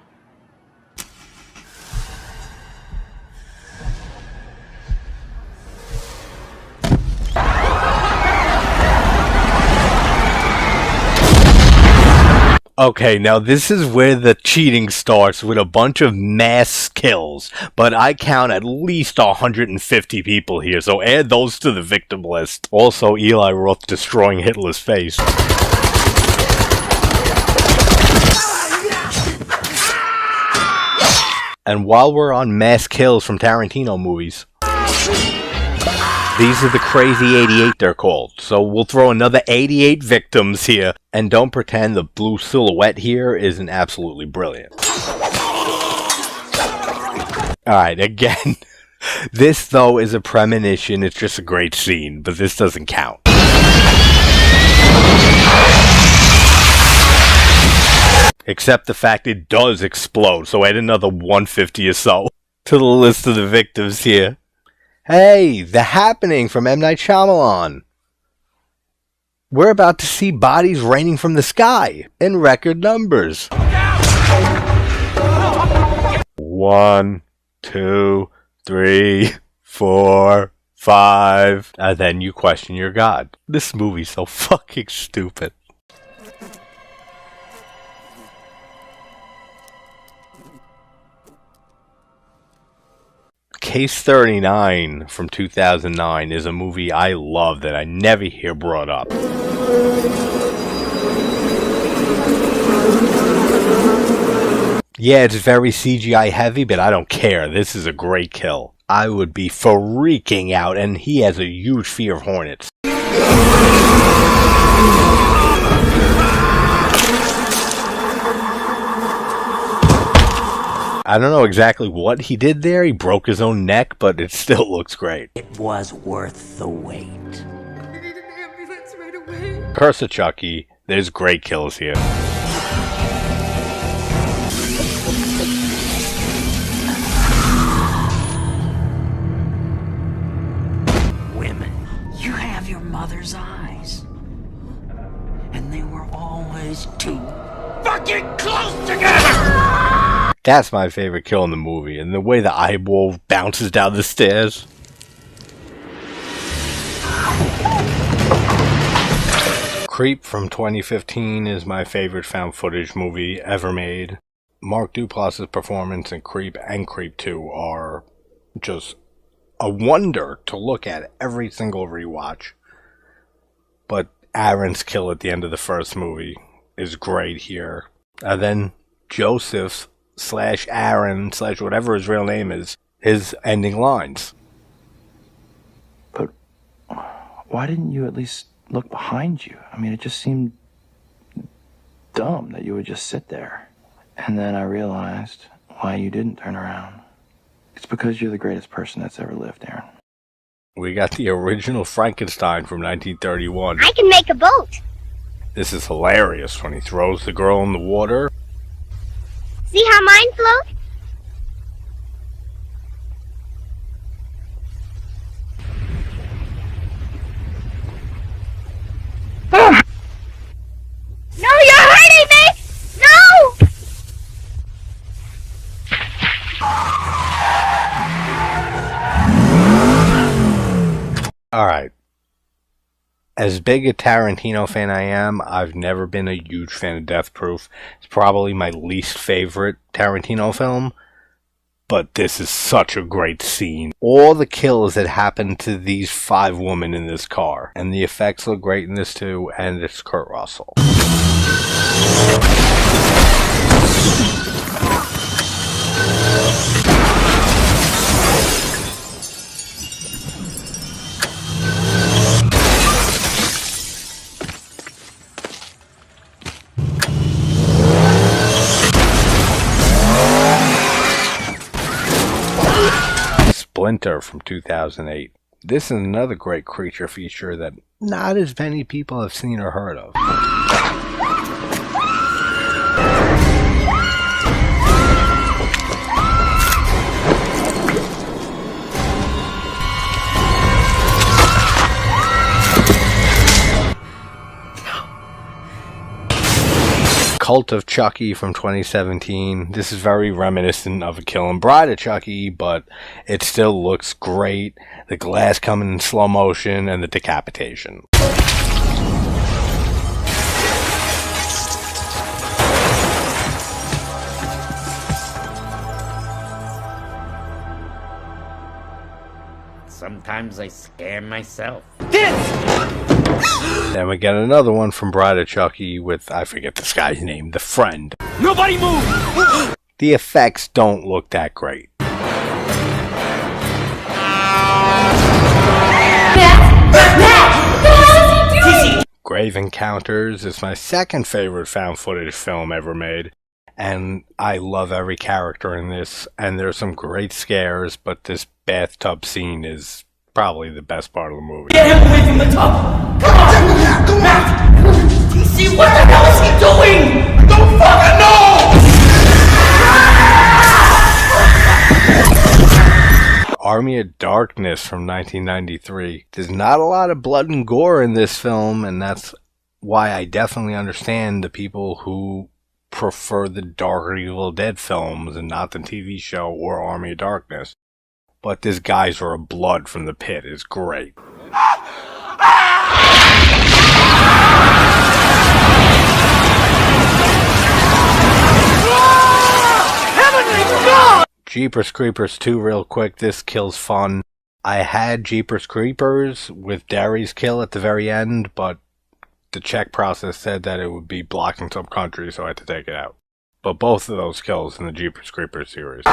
Okay, now this is where the cheating starts with a bunch of mass kills, but I count at least 150 people here, so add those to the victim list. Also, Eli Roth destroying Hitler's face. And while we're on mass kills from Tarantino movies, these are the crazy 88 they're called. So we'll throw another 88 victims here. And don't pretend the blue silhouette here isn't absolutely brilliant. Alright, again. This, though, is a premonition. It's just a great scene. But this doesn't count. Except the fact it does explode. So add another 150 or so to the list of the victims here. Hey, The Happening from M. Night Shyamalan. We're about to see bodies raining from the sky in record numbers. 1, 2, 3, 4, 5. And then you question your God. This movie's so fucking stupid. Case 39 from 2009 is a movie I love that I never hear brought up. Yeah, it's very CGI heavy, but I don't care. This is a great kill. I would be freaking out, and he has a huge fear of hornets. I don't know exactly what he did there. He broke his own neck, but it still looks great. It was worth the wait. We need an ambulance right away. Curse of Chucky. There's great kills here. Women, you have your mother's eyes. And they were always too fucking close together! That's my favorite kill in the movie, and the way the eyeball bounces down the stairs. Creep from 2015 is my favorite found footage movie ever made. Mark Duplass's performance in Creep and Creep 2 are just a wonder to look at every single rewatch. But Aaron's kill at the end of the first movie is great here. And then Joseph's / Aaron / whatever his real name is, his ending lines. But why didn't you at least look behind you? I mean, it just seemed dumb that you would just sit there. And then I realized why you didn't turn around. It's because you're the greatest person that's ever lived, Aaron. We got the original Frankenstein from 1931. I can make a boat. This is hilarious when he throws the girl in the water. See how mine float? No, you're hurting me! No! Alright. As big a Tarantino fan I am, I've never been a huge fan of Death Proof. It's probably my least favorite Tarantino film. But this is such a great scene. All the kills that happen to these 5 women in this car. And the effects look great in this too, and it's Kurt Russell. Splinter from 2008. This is another great creature feature that not as many people have seen or heard of. Cult of Chucky from 2017. This is very reminiscent of A Killing Bride of Chucky, but it still looks great. The glass coming in slow motion and the decapitation. Sometimes I scare myself. Then we get another one from Bride of Chucky with, I forget this guy's name, the friend. Nobody move! The effects don't look that great. Grave Encounters is my second favorite found footage film ever made, and I love every character in this, and there's some great scares, but this bathtub scene is probably the best part of the movie. Get him away from the tub! Come on! Matt! TC, what the hell is he doing? I don't fucking know! Army of Darkness from 1993. There's not a lot of blood and gore in this film, and that's why I definitely understand the people who prefer the Dark or Evil Dead films and not the TV show or Army of Darkness. But this Guys Are Blood from the Pit is great. Jeepers Creepers 2 real quick. This kill's fun. I had Jeepers Creepers with Derry's kill at the very end, but the check process said that it would be blocked in some countries, so I had to take it out. But both of those kills in the Jeepers Creepers series.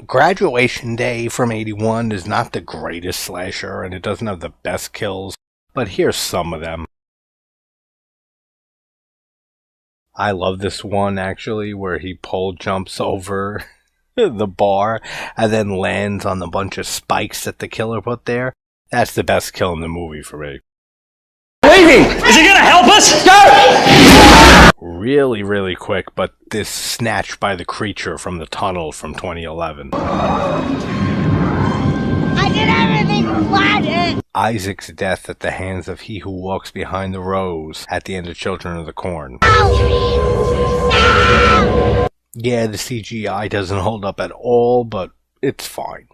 Graduation Day from 81 is not the greatest slasher, and it doesn't have the best kills, but here's some of them. I love this one, actually, where he pole jumps over the bar and then lands on the bunch of spikes that the killer put there. That's the best kill in the movie for me. Leaving! Is he gonna help us? Go! Really, really quick, but this snatch by the creature from the tunnel from 2011. I did everything planned. Isaac's death at the hands of he who walks behind the rose at the end of Children of the Corn. Yeah, the CGI doesn't hold up at all, but it's fine.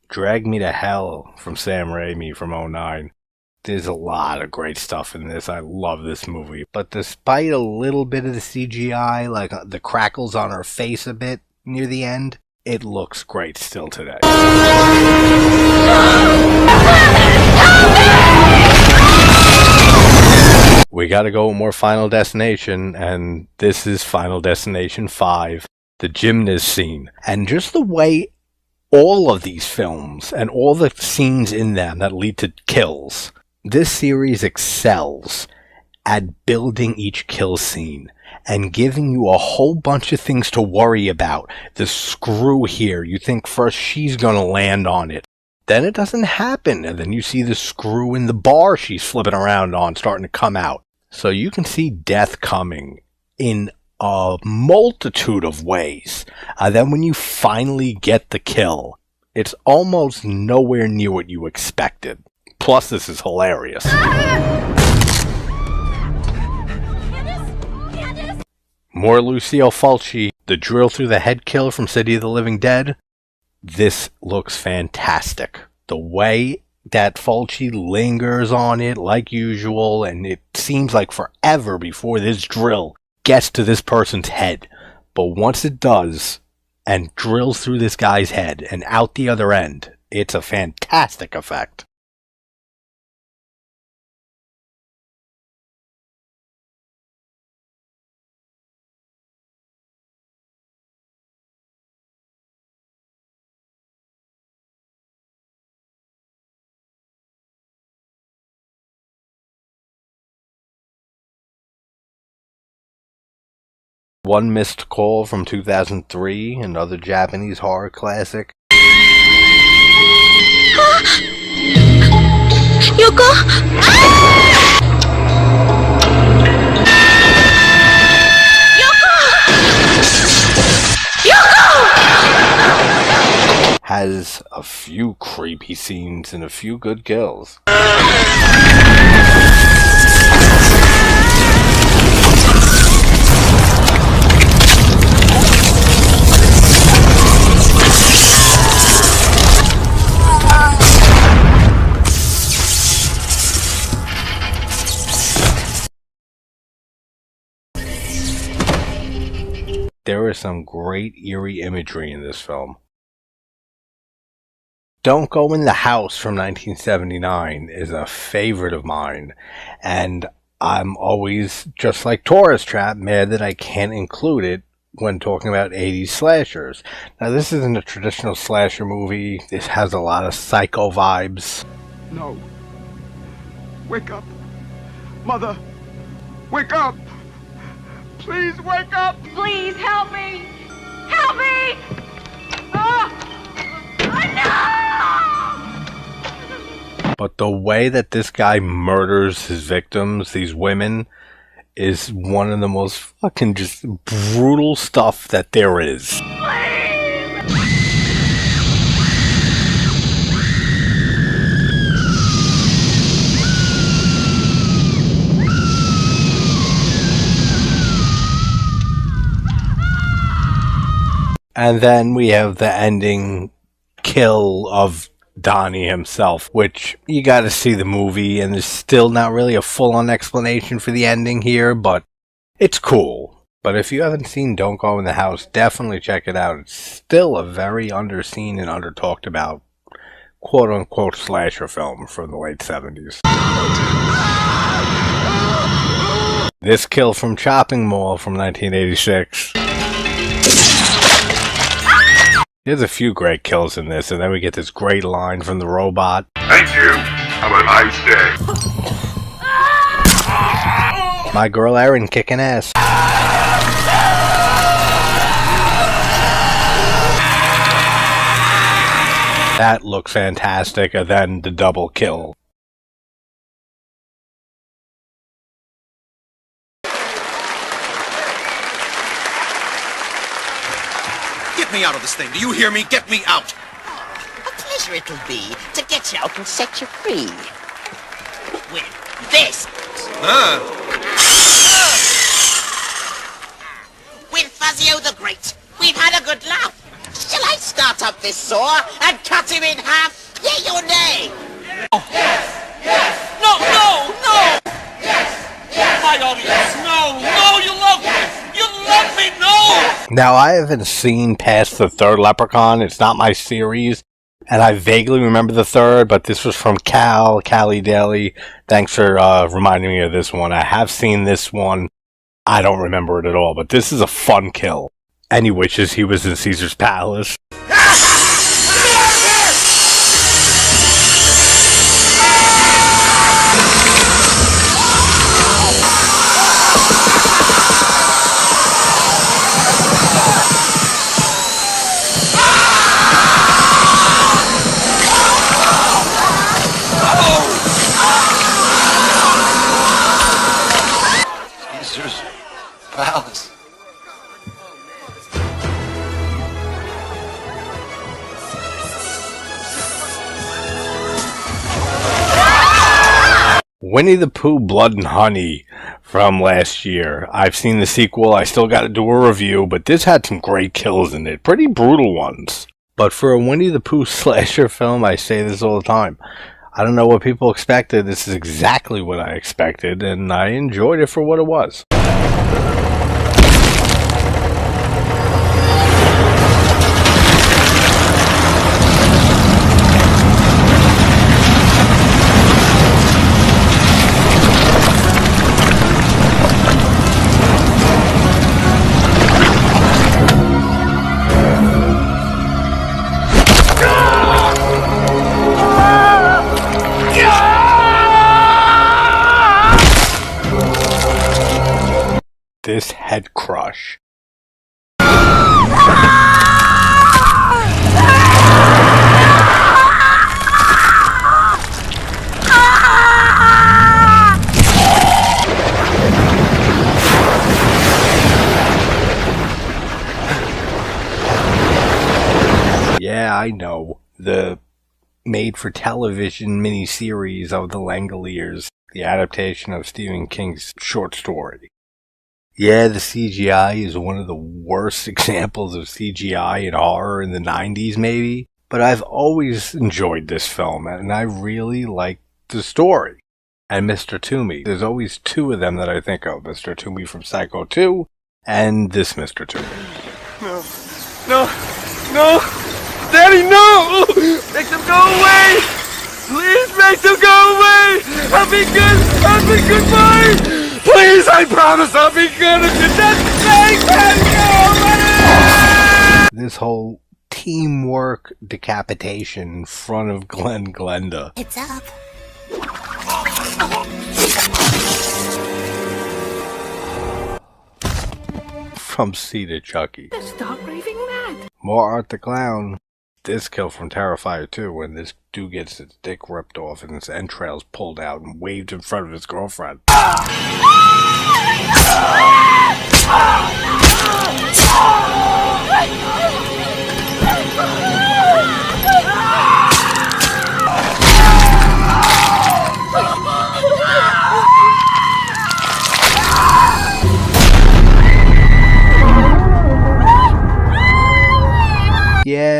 Drag Me to Hell from Sam Raimi from 2009. There's a lot of great stuff in this. I love this movie. But despite a little bit of the CGI, like the crackles on her face a bit near the end, it looks great still today. We gotta go with more Final Destination, and this is Final Destination 5, the gymnast scene. And just the way all of these films and all the scenes in them that lead to kills, this series excels at building each kill scene and giving you a whole bunch of things to worry about. The screw here, you think first she's gonna land on it. Then it doesn't happen, and then you see the screw in the bar she's flipping around on starting to come out. So you can see death coming in a multitude of ways. Then when you finally get the kill, it's almost nowhere near what you expected. Plus, this is hilarious. More Lucio Fulci, the drill through the head kill from City of the Living Dead. This looks fantastic. The way that Fulci lingers on it like usual, and it seems like forever before this drill gets to this person's head. But once it does, and drills through this guy's head and out the other end, it's a fantastic effect. One Missed Call from 2003, another Japanese horror classic. Yoko? Has a few creepy scenes and a few good kills. There is some great eerie imagery in this film. Don't Go in the House from 1979 is a favorite of mine, and I'm always, just like Tourist Trap, mad that I can't include it when talking about 80s slashers. Now, this isn't a traditional slasher movie. This has a lot of psycho vibes. No. Wake up. Mother, wake up. Please wake up! Please help me! Help me! Oh! No! But the way that this guy murders his victims, these women, is one of the most fucking just brutal stuff that there is. And then we have the ending kill of Donnie himself, which you gotta see the movie, and there's still not really a full-on explanation for the ending here, but it's cool. But if you haven't seen Don't Go in the House, definitely check it out. It's still a very underseen and under-talked about quote-unquote slasher film from the late 70s. This kill from Chopping Mall from 1986. There's a few great kills in this, and then we get this great line from the robot. Thank you. Have a nice day. My girl Erin kicking ass. That looks fantastic, and then the double kill. Get me out of this thing. Do you hear me? Get me out. A pleasure it'll be to get you out and set you free. With this. With Fazio the Great, we've had a good laugh. Shall I start up this saw and cut him in half? Yea or nay? Oh. Yes! Yes! No! No! No! Yes! Yes! My audience, no! No! You love me! You love me! No! Now, I haven't seen past the third Leprechaun. It's not my series, and I vaguely remember the third, but this was from Cali Daly. Thanks for reminding me of this one. I have seen this one. I don't remember it at all, but this is a fun kill. And he wishes he was in Caesar's Palace. Caesar's Palace. Winnie the Pooh Blood and Honey from last year. I've seen the sequel. I still got to do a review, but this had some great kills in it. Pretty brutal ones. But for a Winnie the Pooh slasher film, I say this all the time. I don't know what people expected. This is exactly what I expected, and I enjoyed it for what it was. This head crush. Yeah, I know. The made-for-television miniseries of The Langoliers, the adaptation of Stephen King's short story. Yeah, the CGI is one of the worst examples of CGI in horror in the 90s, maybe. But I've always enjoyed this film, and I really like the story. And Mr. Toomey. There's always two of them that I think of. Mr. Toomey from Psycho 2, and this Mr. Toomey. No. No. No. Daddy, no! Make them go away! Please make them go away! I'll be good! I'll be good boy! Please, I promise I'll be good if you just make them go away! This whole teamwork decapitation in front of Glenn Glenda. It's up. From C to Chucky. Stop raving mad. More Art the Clown. This kill from Terrifier 2 when this dude gets his dick ripped off and his entrails pulled out and waved in front of his girlfriend.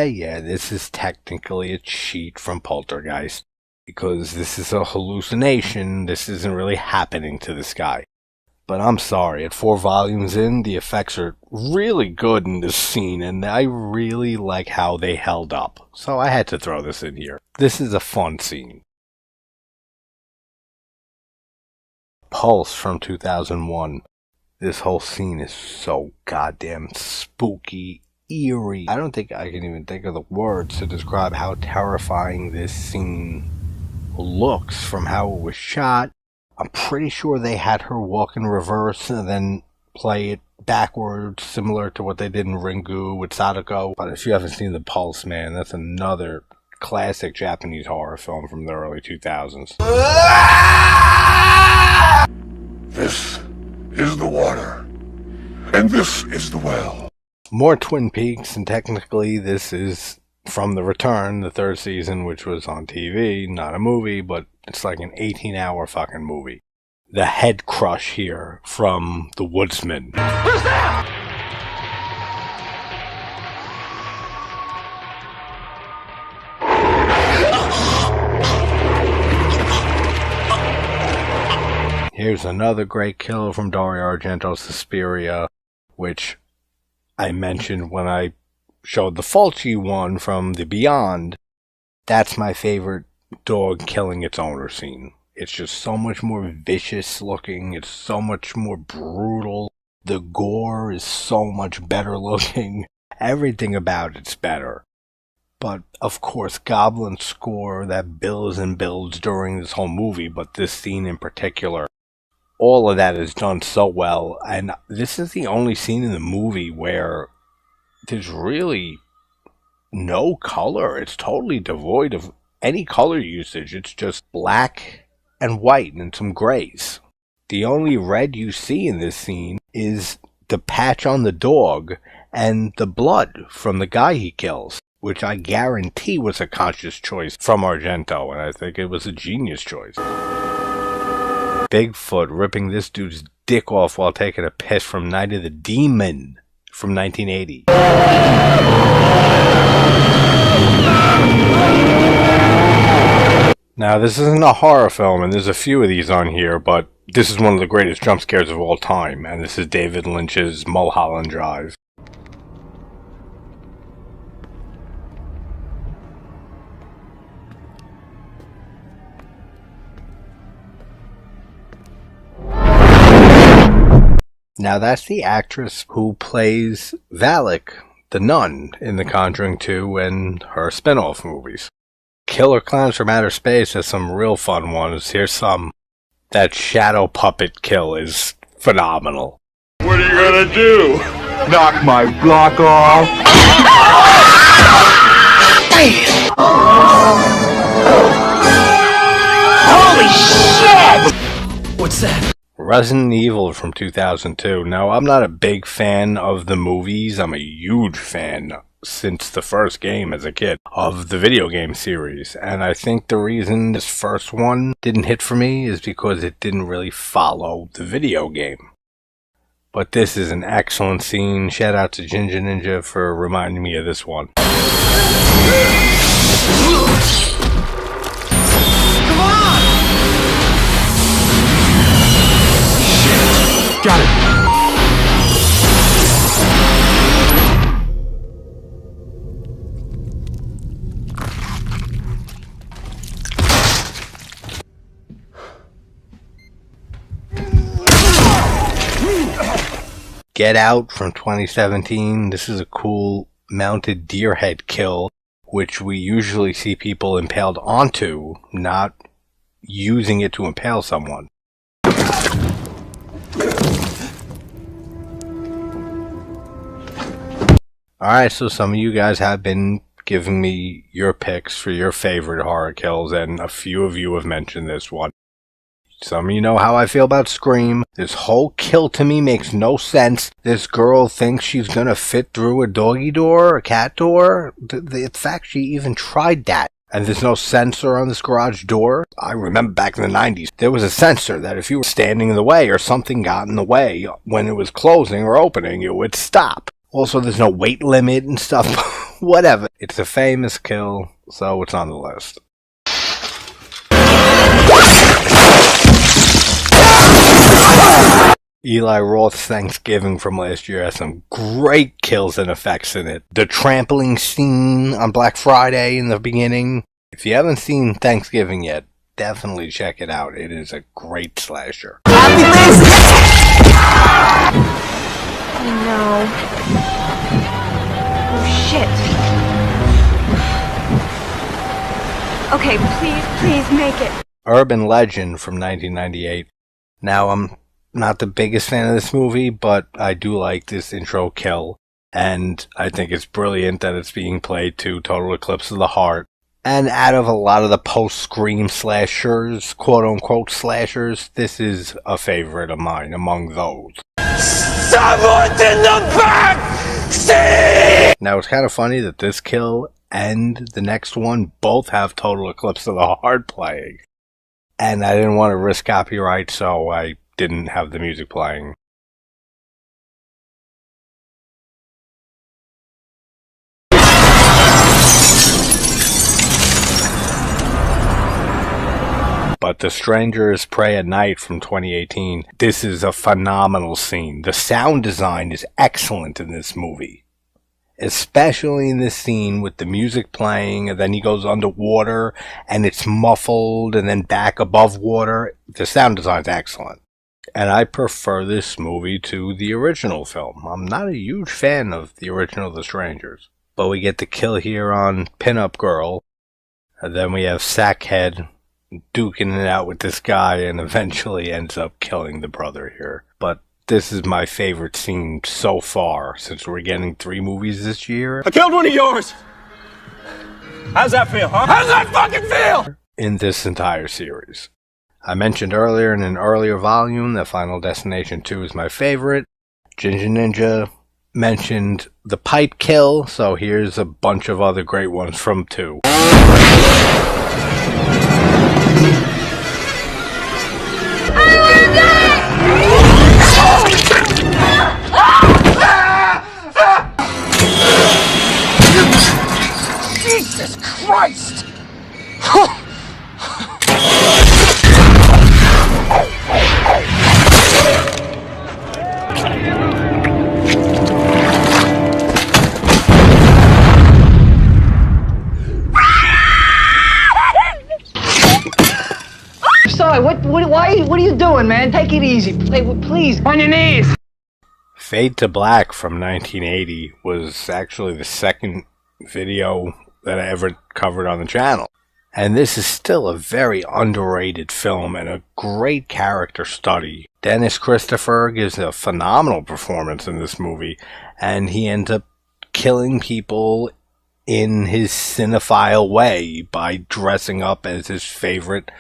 Yeah, this is technically a cheat from Poltergeist, because this is a hallucination. This isn't really happening to this guy. But I'm sorry, at 4 volumes in, the effects are really good in this scene, and I really like how they held up. So I had to throw this in here. This is a fun scene. Pulse from 2001. This whole scene is so goddamn spooky, eerie. I don't think I can even think of the words to describe how terrifying this scene looks from how it was shot. I'm pretty sure they had her walk in reverse and then play it backwards, similar to what they did in Ringu with Sadako. But if you haven't seen The Pulse, man, that's another classic Japanese horror film from the early 2000s. This is the water, and this is the well. More Twin Peaks, and technically this is from The Return, the 3rd season, which was on TV, not a movie, but it's like an 18-hour fucking movie. The head crush here from The Woodsman. Who's there? Here's another great kill from Dario Argento's Suspiria, which I mentioned when I showed the Fulci one from The Beyond. That's my favorite dog killing its owner scene. It's just so much more vicious looking. It's so much more brutal. The gore is so much better looking. Everything about it's better. But, of course, Goblin score that builds and builds during this whole movie, but this scene in particular, all of that is done so well, and this is the only scene in the movie where there's really no color. It's totally devoid of any color usage. It's just black and white and some grays. The only red you see in this scene is the patch on the dog and the blood from the guy he kills, which I guarantee was a conscious choice from Argento, and I think it was a genius choice. Bigfoot ripping this dude's dick off while taking a piss from Night of the Demon from 1980. Now, this isn't a horror film, and there's a few of these on here, but this is one of the greatest jump scares of all time, and this is David Lynch's Mulholland Drive. Now, that's the actress who plays Valak, the nun, in The Conjuring 2 and her spin-off movies. Killer Clowns from Outer Space has some real fun ones. Here's some. That shadow puppet kill is phenomenal. What are you gonna do? Knock my block off? Holy shit! What's that? Resident Evil from 2002. Now, I'm not a big fan of the movies. I'm a huge fan since the first game as a kid of the video game series. And I think the reason this first one didn't hit for me is because it didn't really follow the video game. But this is an excellent scene. Shout out to Ginger Ninja for reminding me of this one. Come on! Got it. Get Out from 2017. This is a cool mounted deer head kill, which we usually see people impaled onto, not using it to impale someone. Alright, so some of you guys have been giving me your picks for your favorite horror kills, and a few of you have mentioned this one. Some of you know how I feel about Scream. This whole kill to me makes no sense. This girl thinks she's gonna fit through a doggy door, a cat door. In fact, she even tried that. And there's no sensor on this garage door. I remember back in the 90s, there was a sensor that if you were standing in the way or something got in the way, when it was closing or opening, it would stop. Also, there's no weight limit and stuff. Whatever. It's a famous kill, so it's on the list. Eli Roth's Thanksgiving from last year has some great kills and effects in it. The trampling scene on Black Friday in the beginning. If you haven't seen Thanksgiving yet, definitely check it out. It is a great slasher. Happy Thanksgiving! Oh no. Oh shit. Okay, please make it. Urban Legend from 1998. Now, I'm not the biggest fan of this movie, but I do like this intro kill, and I think it's brilliant that it's being played to Total Eclipse of the Heart. And out of a lot of the post-Scream slashers, quote-unquote slashers, this is a favorite of mine among those. Someone's in the back seat! Now, it's kind of funny that this kill and the next one both have Total Eclipse of the Heart playing. And I didn't want to risk copyright, so I didn't have the music playing. But The Strangers Pray at Night from 2018, this is a phenomenal scene. The sound design is excellent in this movie. Especially in this scene with the music playing, and then he goes underwater, and it's muffled, and then back above water. The sound design is excellent. And I prefer this movie to the original film. I'm not a huge fan of the original The Strangers. But we get the kill here on Pinup Girl. And then we have Sackhead duking it out with this guy and eventually ends up killing the brother here. But this is my favorite scene so far, since we're getting 3 movies this year. I killed one of yours! How's that feel, huh? How's that fucking feel? In this entire series. I mentioned earlier in an earlier volume that Final Destination 2 is my favorite. Ginger Ninja mentioned the pipe kill, so here's a bunch of other great ones from 2. Jesus Christ! Sorry, what are you doing, man? Take it easy. Please, on your knees. Fade to Black from 1980 was actually the second video that I ever covered on the channel. And this is still a very underrated film and a great character study. Dennis Christopher gives a phenomenal performance in this movie, and he ends up killing people in his cinephile way by dressing up as his favorite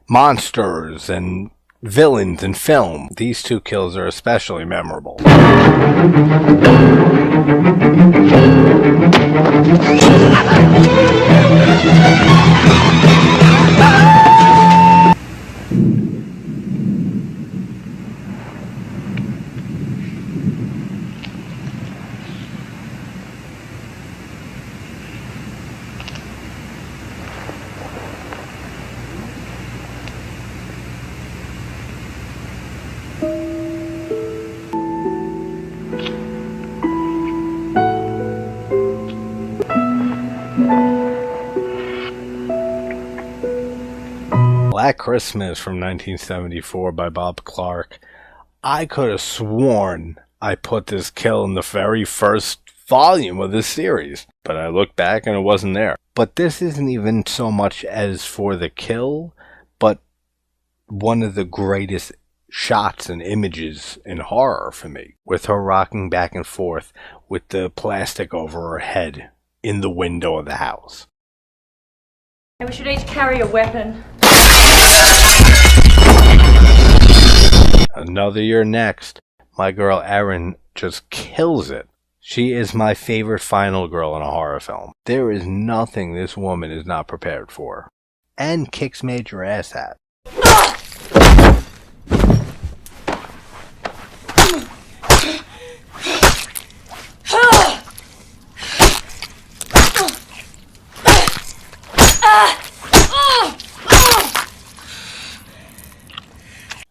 monsters and villains in film. These two kills are especially memorable. Black Christmas from 1974 by Bob Clark. I could have sworn I put this kill in the very first volume of this series, but I looked back and it wasn't there. But this isn't even so much as for the kill, but one of the greatest shots and images in horror for me, with her rocking back and forth with the plastic over her head in the window of the house. And we should each carry a weapon. Another Year Next, my girl Erin just kills it. She is my favorite final girl in a horror film. There is nothing this woman is not prepared for. And kicks major ass at.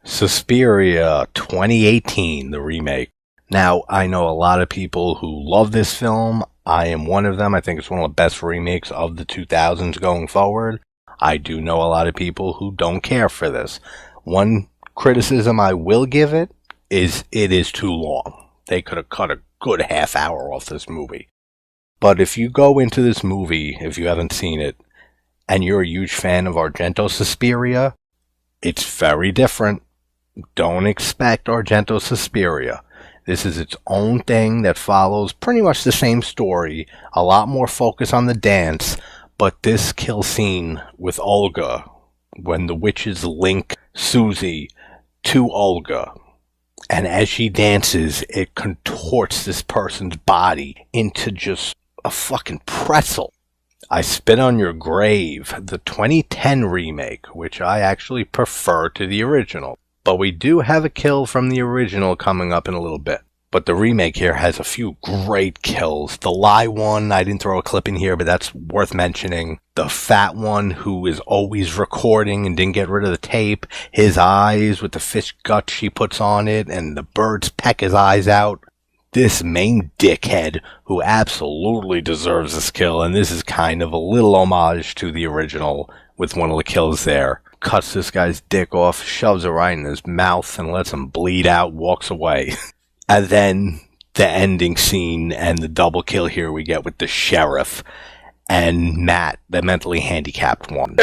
Suspiria 2018, the remake. Now, I know a lot of people who love this film. I am one of them. I think it's one of the best remakes of the 2000s going forward. I do know a lot of people who don't care for this. One criticism I will give it is too long. They could have cut a good half hour off this movie. But if you go into this movie, if you haven't seen it, and you're a huge fan of Argento Suspiria, it's very different. Don't expect Argento Suspiria. This is its own thing that follows pretty much the same story, a lot more focus on the dance, but this kill scene with Olga, when the witches link Susie to Olga, and as she dances, it contorts this person's body into just a fucking pretzel. I Spit on Your Grave, the 2010 remake, which I actually prefer to the original. But we do have a kill from the original coming up in a little bit. But the remake here has a few great kills. The lie one, I didn't throw a clip in here, but that's worth mentioning. The fat one who is always recording and didn't get rid of the tape. His eyes with the fish gut she puts on it, and the birds peck his eyes out. This main dickhead who absolutely deserves this kill, and this is kind of a little homage to the original with one of the kills there. Cuts this guy's dick off, shoves it right in his mouth, and lets him bleed out, walks away. And then the ending scene and the double kill here we get with the sheriff and Matt, the mentally handicapped one.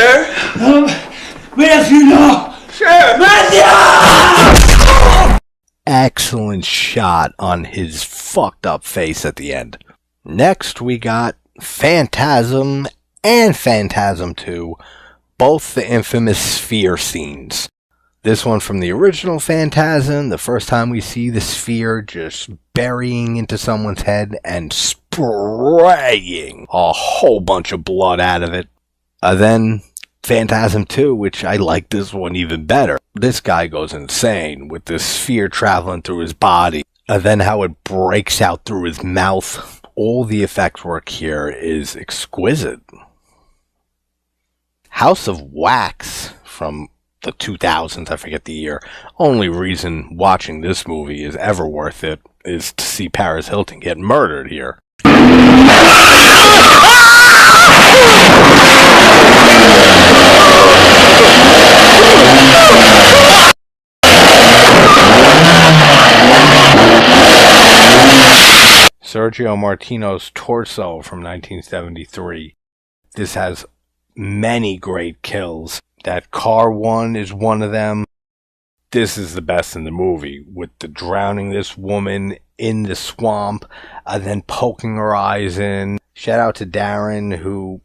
Excellent shot on his fucked up face at the end. Next we got Phantasm and Phantasm 2. Both the infamous sphere scenes. This one from the original Phantasm, the first time we see the sphere just burying into someone's head and spraying a whole bunch of blood out of it. Then Phantasm 2, which I like this one even better. This guy goes insane with the sphere traveling through his body. Then how it breaks out through his mouth. All the effect work here is exquisite. House of Wax from the 2000s, I forget the year. Only reason watching this movie is ever worth it is to see Paris Hilton get murdered here. Sergio Martino's Torso from 1973. This has many great kills. That car one is one of them. This is the best in the movie, with the drowning this woman in the swamp, and then poking her eyes in. Shout out to Darren, who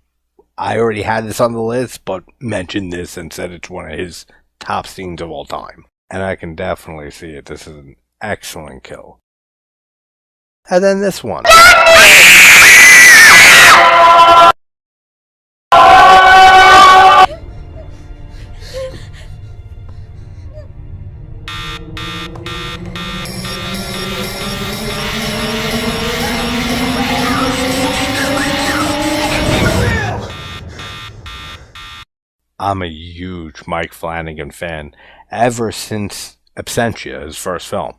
I already had this on the list, but mentioned this and said it's one of his top scenes of all time. And I can definitely see it. This is an excellent kill. And then this one. I'm a huge Mike Flanagan fan ever since Absentia, his first film.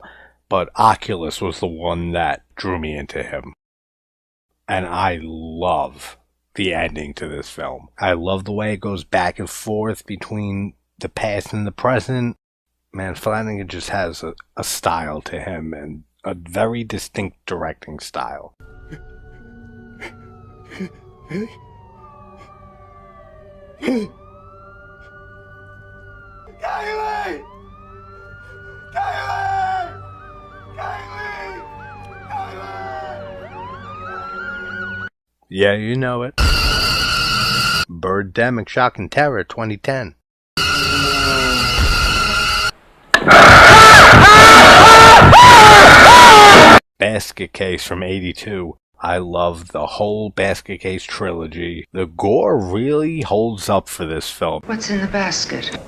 But Oculus was the one that drew me into him. And I love the ending to this film. I love the way it goes back and forth between the past and the present. Man, Flanagan just has a style to him and a very distinct directing style. Kylie! Kylie! Kylie! Kylie! Yeah, you know it. Birdemic Shock and Terror 2010. Basket Case from 82. I love the whole Basket Case trilogy. The gore really holds up for this film. What's in the basket?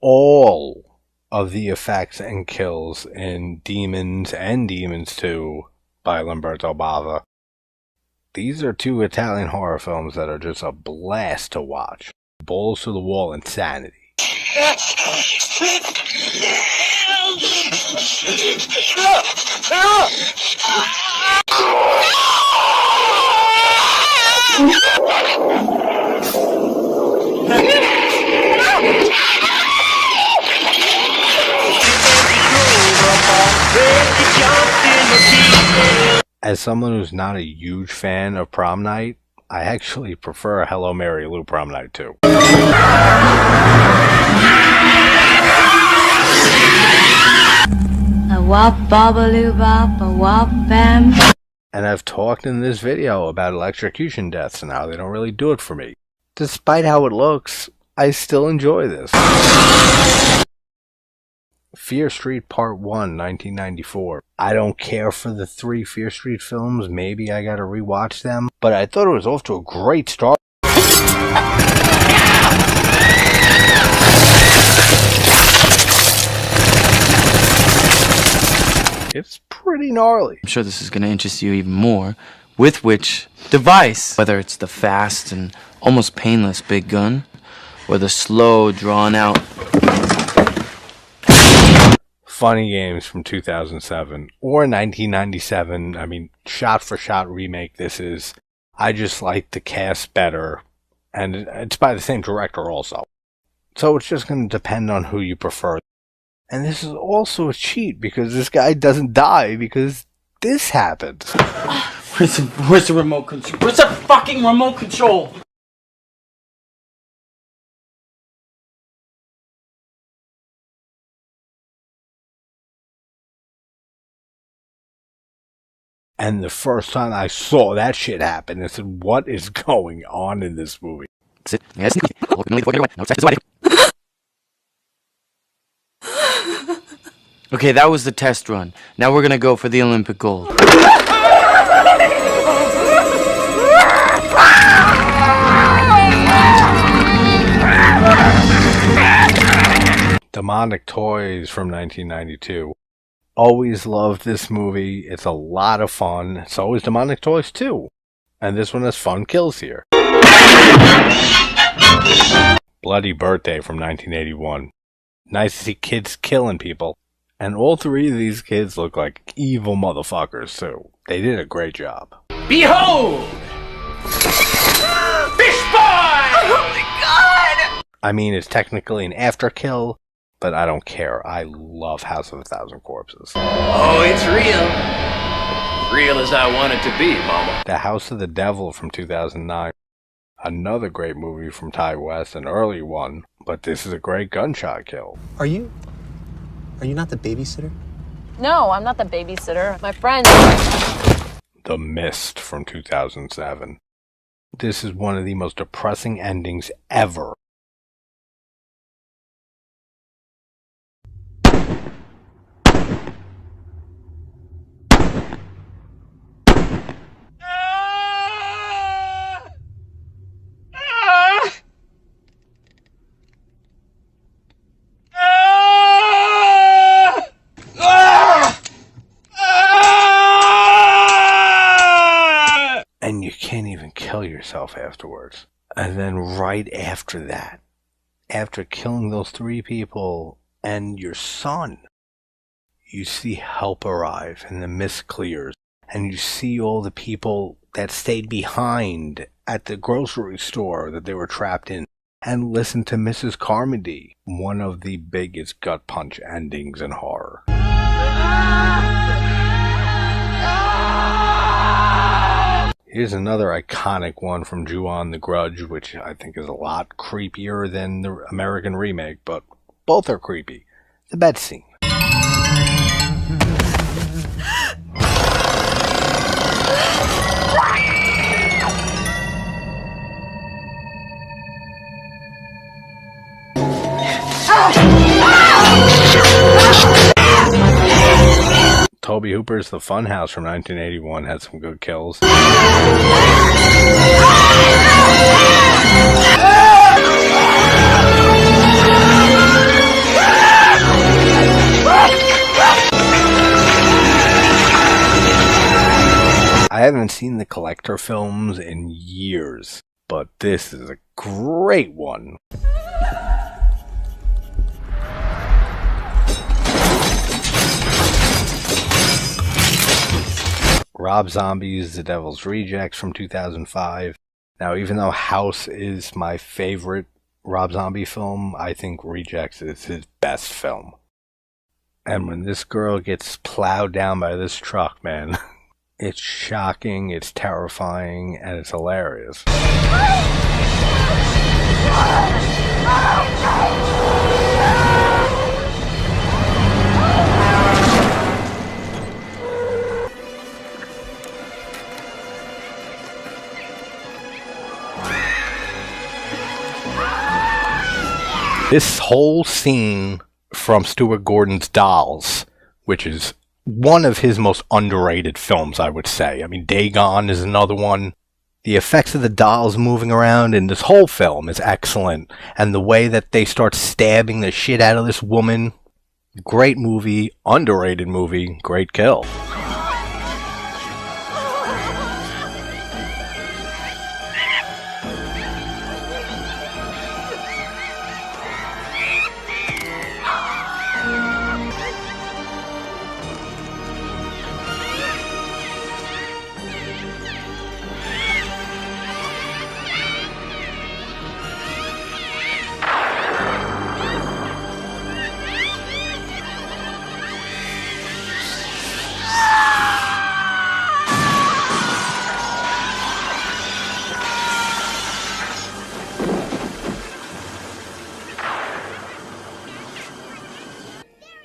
All of the effects and kills in Demons and Demons 2 by Lamberto Bava. These are two Italian horror films that are just a blast to watch. Balls to the wall insanity. As someone who's not a huge fan of Prom Night, I actually prefer Hello Mary Lou Prom Night too. A wop bobbaloo bop, a wop bam. And I've talked in this video about electrocution deaths and how they don't really do it for me. Despite how it looks, I still enjoy this. Fear Street Part 1, 1994. I don't care for the 3 Fear Street films, maybe I gotta rewatch them, but I thought it was off to a great start. It's pretty gnarly. I'm sure this is going to interest you even more. With which device, whether it's the fast and almost painless big gun, or the slow, drawn-out Funny Games from 2007 or 1997. I mean, shot-for-shot remake this is. I just like the cast better, and it's by the same director also. So it's just going to depend on who you prefer. And this is also a cheat because this guy doesn't die because this happened. Where's the remote control? Where's the fucking remote control? And the first time I saw that shit happen, I said, what is going on in this movie? Okay, that was the test run. Now we're gonna go for the Olympic gold. Demonic Toys from 1992. Always loved this movie. It's a lot of fun. It's always Demonic Toys too. And this one has fun kills here. Bloody Birthday from 1981. Nice to see kids killing people. And all 3 of these kids look like evil motherfuckers too. They did a great job. Behold! Fish boy! Oh my god! I mean, it's technically an after kill, But I don't care. I love House of a Thousand Corpses. Oh, it's real. Real as I want it to be, Mama. The House of the Devil from 2009. Another great movie from Ty West, an early one. But this is a great gunshot kill. Are you not the babysitter? No, I'm not the babysitter. My friend. The Mist from 2007. This is one of the most depressing endings ever. And you can't even kill yourself afterwards. And then right after that, after killing those 3 people and your son, you see help arrive and the mist clears. And you see all the people that stayed behind at the grocery store that they were trapped in. And listen to Mrs. Carmody, one of the biggest gut punch endings in horror. Here's another iconic one from Ju-on the Grudge, which I think is a lot creepier than the American remake, but both are creepy. The bed scene. Toby Hooper's The Funhouse from 1981 had some good kills. I haven't seen the collector films in years, but this is a great one. Rob Zombie's The Devil's Rejects from 2005. Now, even though House is my favorite Rob Zombie film, I think Rejects is his best film. And when this girl gets plowed down by this truck, man, it's shocking, it's terrifying, and it's hilarious. This whole scene from Stuart Gordon's Dolls, which is one of his most underrated films, I would say. I mean, Dagon is another one. The effects of the dolls moving around in this whole film is excellent. And the way that they start stabbing the shit out of this woman, great movie, underrated movie, great kill.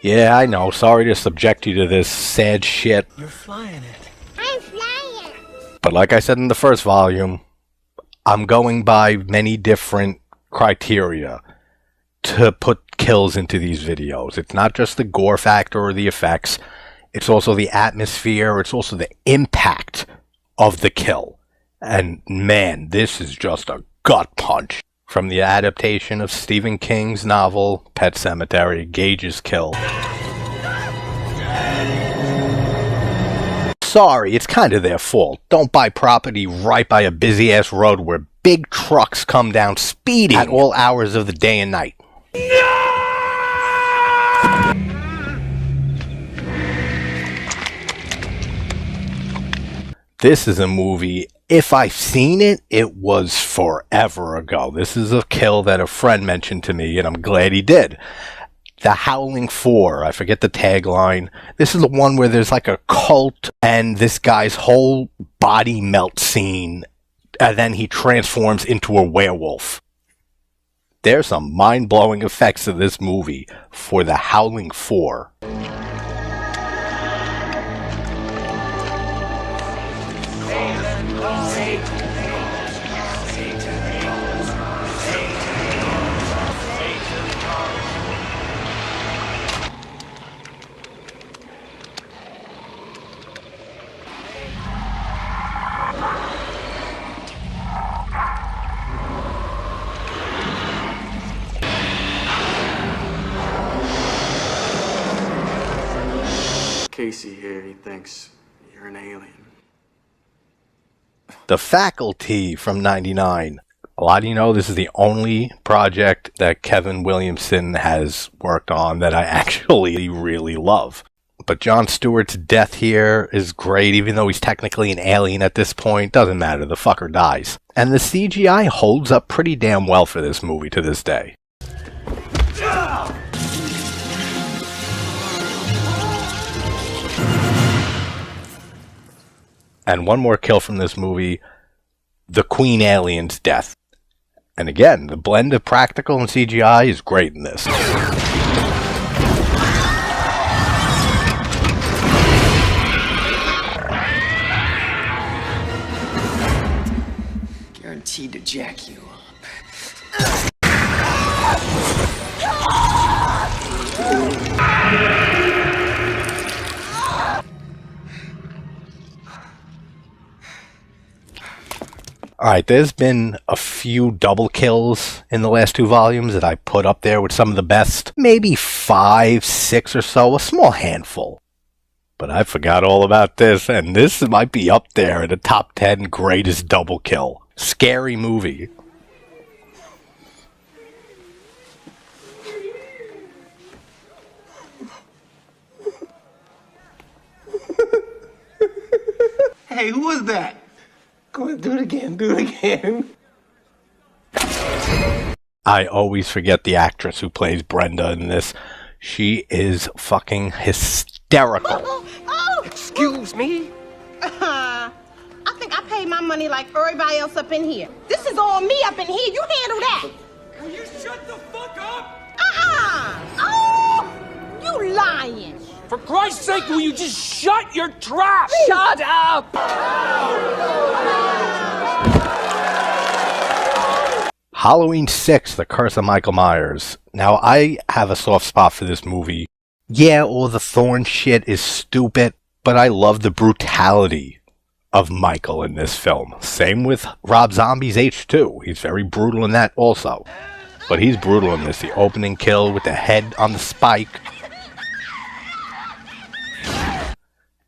Yeah, I know. Sorry to subject you to this sad shit. You're flying it. I'm flying. But like I said in the first volume, I'm going by many different criteria to put kills into these videos. It's not just the gore factor or the effects. It's also the atmosphere. It's also the impact of the kill. And man, this is just a gut punch. From the adaptation of Stephen King's novel, Pet Sematary, Gage's kill. Sorry, it's kind of their fault. Don't buy property right by a busy-ass road where big trucks come down speeding at all hours of the day and night. This is a movie, if I've seen it, it was forever ago. This is a kill that a friend mentioned to me, and I'm glad he did. The Howling Four, I forget the tagline. This is the one where there's like a cult and this guy's whole body melts scene, and then he transforms into a werewolf. There's some mind-blowing effects in this movie for The Howling Four. Casey here, he thinks you're an alien. The Faculty from '99. A lot of you know this is the only project that Kevin Williamson has worked on that I actually really love. But Jon Stewart's death here is great, even though he's technically an alien at this point. Doesn't matter, the fucker dies. And the CGI holds up pretty damn well for this movie to this day. And one more kill from this movie, the Queen Alien's death. And again, the blend of practical and CGI is great in this. Guaranteed to jack you up. Alright, there's been a few double kills in the last two volumes that I put up there with some of the best. Maybe 5, 6 or so, a small handful. But I forgot all about this, and this might be up there in the top 10 greatest double kill. Scary movie. Hey, who was that? Go ahead, do it again, do it again. I always forget the actress who plays Brenda in this. She is fucking hysterical. Excuse me? I think I paid my money like everybody else up in here. This is all me up in here. You handle that. Will you shut the fuck up? Oh, you lying. For Christ's sake, will you just shut your trap? Shut up! Halloween 6, The Curse of Michael Myers. Now, I have a soft spot for this movie. Yeah, all the Thorn shit is stupid, but I love the brutality of Michael in this film. Same with Rob Zombie's H2. He's very brutal in that also. But he's brutal in this. The opening kill with the head on the spike.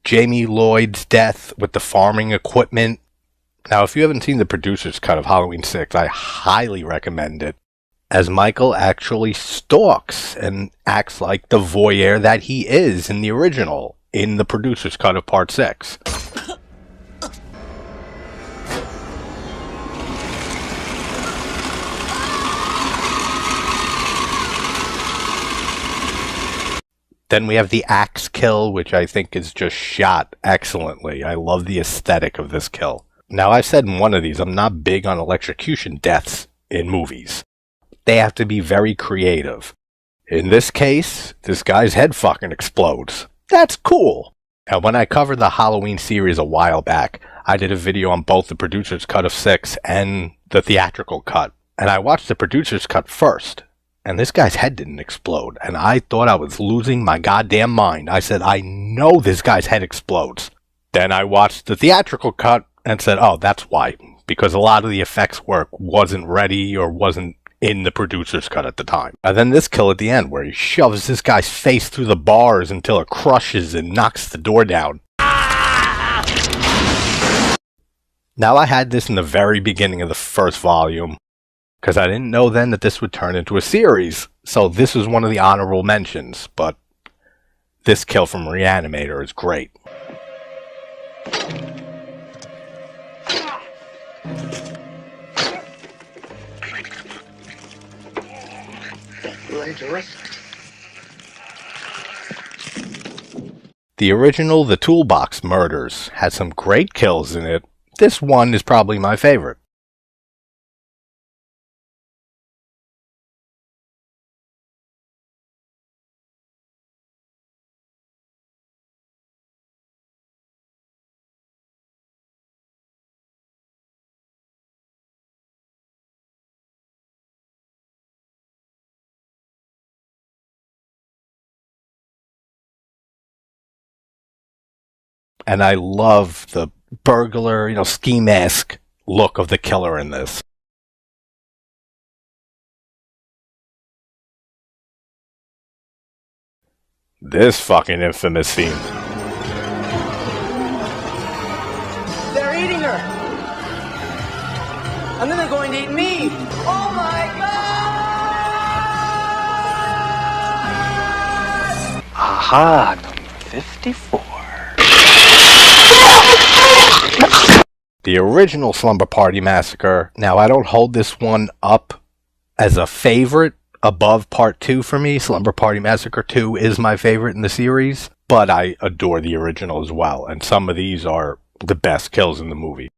Jamie Lloyd's death with the farming equipment. Now, if you haven't seen the producer's cut of Halloween 6, I highly recommend it, as Michael actually stalks and acts like the voyeur that he is in the original, in the producer's cut of Part 6. Then we have the axe kill, which I think is just shot excellently. I love the aesthetic of this kill. Now, I've said in one of these, I'm not big on electrocution deaths in movies. They have to be very creative. In this case, this guy's head fucking explodes. That's cool. Now, when I covered the Halloween series a while back, I did a video on both the producer's cut of 6 and the theatrical cut. And I watched the producer's cut first. And this guy's head didn't explode. And I thought I was losing my goddamn mind. I said, I know this guy's head explodes. Then I watched the theatrical cut and said, oh, that's why. Because a lot of the effects work wasn't ready or wasn't in the producer's cut at the time. And then this kill at the end where he shoves this guy's face through the bars until it crushes and knocks the door down. Now, I had this in the very beginning of the first volume, because I didn't know then that this would turn into a series. So this is one of the honorable mentions, but this kill from Reanimator is great. Dangerous. The original The Toolbox Murders had some great kills in it. This one is probably my favorite. And I love the burglar, ski mask look of the killer in this. This fucking infamous scene. They're eating her! And then they're going to eat me! Oh my god! Aha, number 54. The original Slumber Party Massacre. Now, I don't hold this one up as a favorite above Part 2 for me. Slumber Party Massacre 2 is my favorite in the series, but I adore the original as well, and some of these are the best kills in the movie.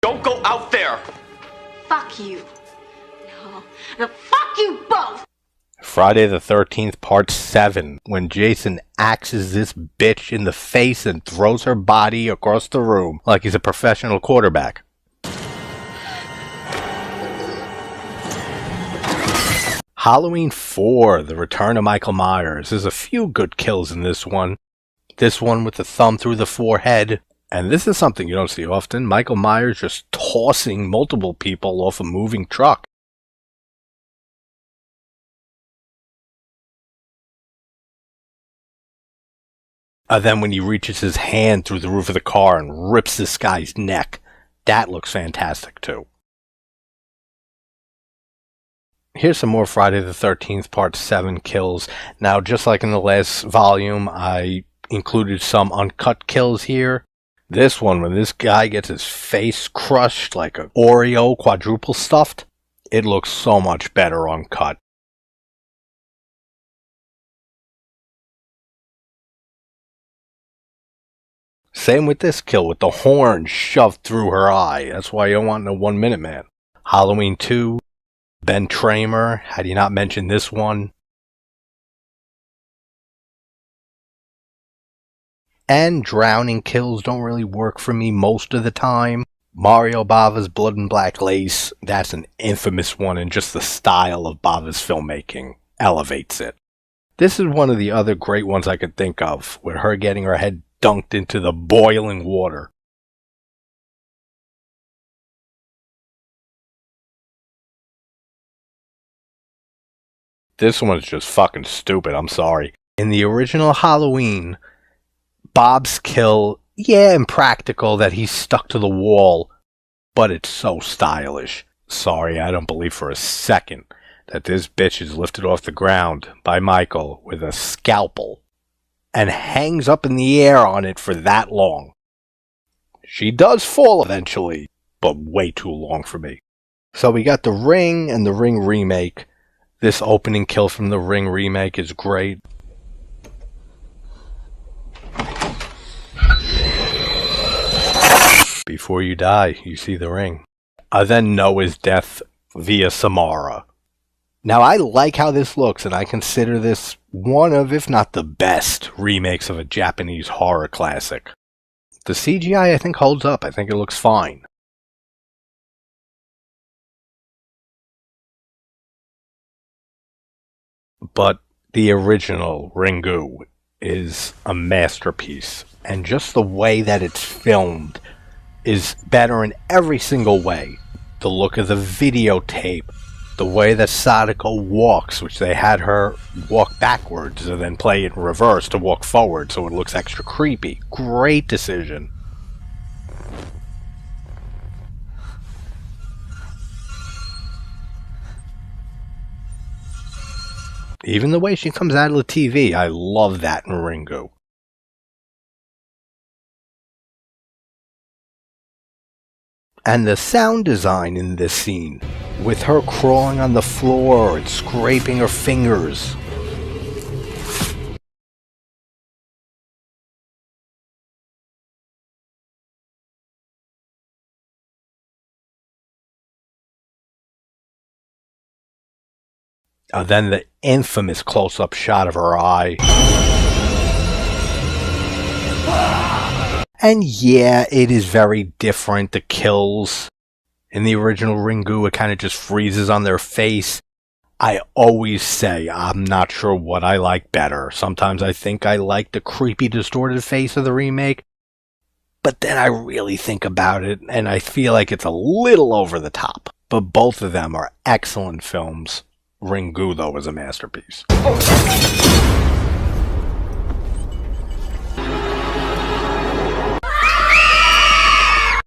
Don't go out there! Fuck you. No, fuck you both! Friday the 13th Part 7, when Jason axes this bitch in the face and throws her body across the room like he's a professional quarterback. Halloween 4, The Return of Michael Myers. There's a few good kills in this one. This one with the thumb through the forehead. And this is something you don't see often. Michael Myers just tossing multiple people off a moving truck. Then when he reaches his hand through the roof of the car and rips this guy's neck. That looks fantastic too. Here's some more Friday the 13th Part 7 kills. Now, just like in the last volume, I included some uncut kills here. This one, when this guy gets his face crushed like an Oreo quadruple stuffed, it looks so much better uncut. Same with this kill, with the horn shoved through her eye. That's why you don't want no 1 Minute Man. Halloween 2, Ben Tramer. Had you not mentioned this one? And drowning kills don't really work for me most of the time. Mario Bava's Blood and Black Lace. That's an infamous one, and just the style of Bava's filmmaking elevates it. This is one of the other great ones I could think of, with her getting her head dunked into the boiling water. This one's just fucking stupid, I'm sorry. In the original Halloween, Bob's kill, yeah, impractical that he's stuck to the wall, but it's so stylish. Sorry, I don't believe for a second that this bitch is lifted off the ground by Michael with a scalpel and hangs up in the air on it for that long. She does fall eventually, but way too long for me. So we got The Ring and The Ring remake. This opening kill from The Ring remake is great. Before you die, you see the ring. Then Noah's death via Samara. Now, I like how this looks, and I consider this one of, if not the best, remakes of a Japanese horror classic. The CGI, I think, holds up. I think it looks fine. But the original Ringu is a masterpiece, and just the way that it's filmed is better in every single way. The look of the videotape, the way that Sadako walks, which they had her walk backwards and then play it in reverse to walk forward so it looks extra creepy. Great decision. Even the way she comes out of the TV, I love that in Ringu. And the sound design in this scene, with her crawling on the floor and scraping her fingers Then the infamous close-up shot of her eye. And yeah, it is very different, the kills. In the original Ringu, it kind of just freezes on their face. I always say I'm not sure what I like better. Sometimes I think I like the creepy, distorted face of the remake. But then I really think about it, and I feel like it's a little over the top. But both of them are excellent films. Ringu, though, is a masterpiece.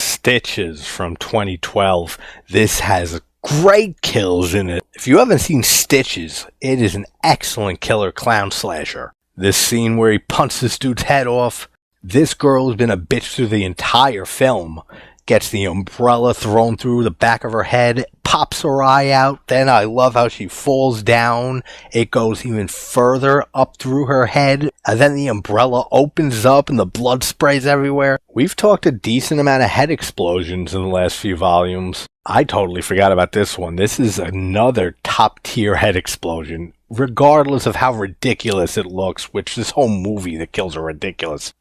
Stitches from 2012. This has great kills in it. If you haven't seen Stitches, it is an excellent killer clown slasher. This scene where he punts this dude's head off. This girl has been a bitch through the entire film. Gets the umbrella thrown through the back of her head, pops her eye out. Then I love how she falls down. It goes even further up through her head. And then the umbrella opens up and the blood sprays everywhere. We've talked a decent amount of head explosions in the last few volumes. I totally forgot about this one. This is another top tier head explosion. Regardless of how ridiculous it looks, which this whole movie, the kills are ridiculous.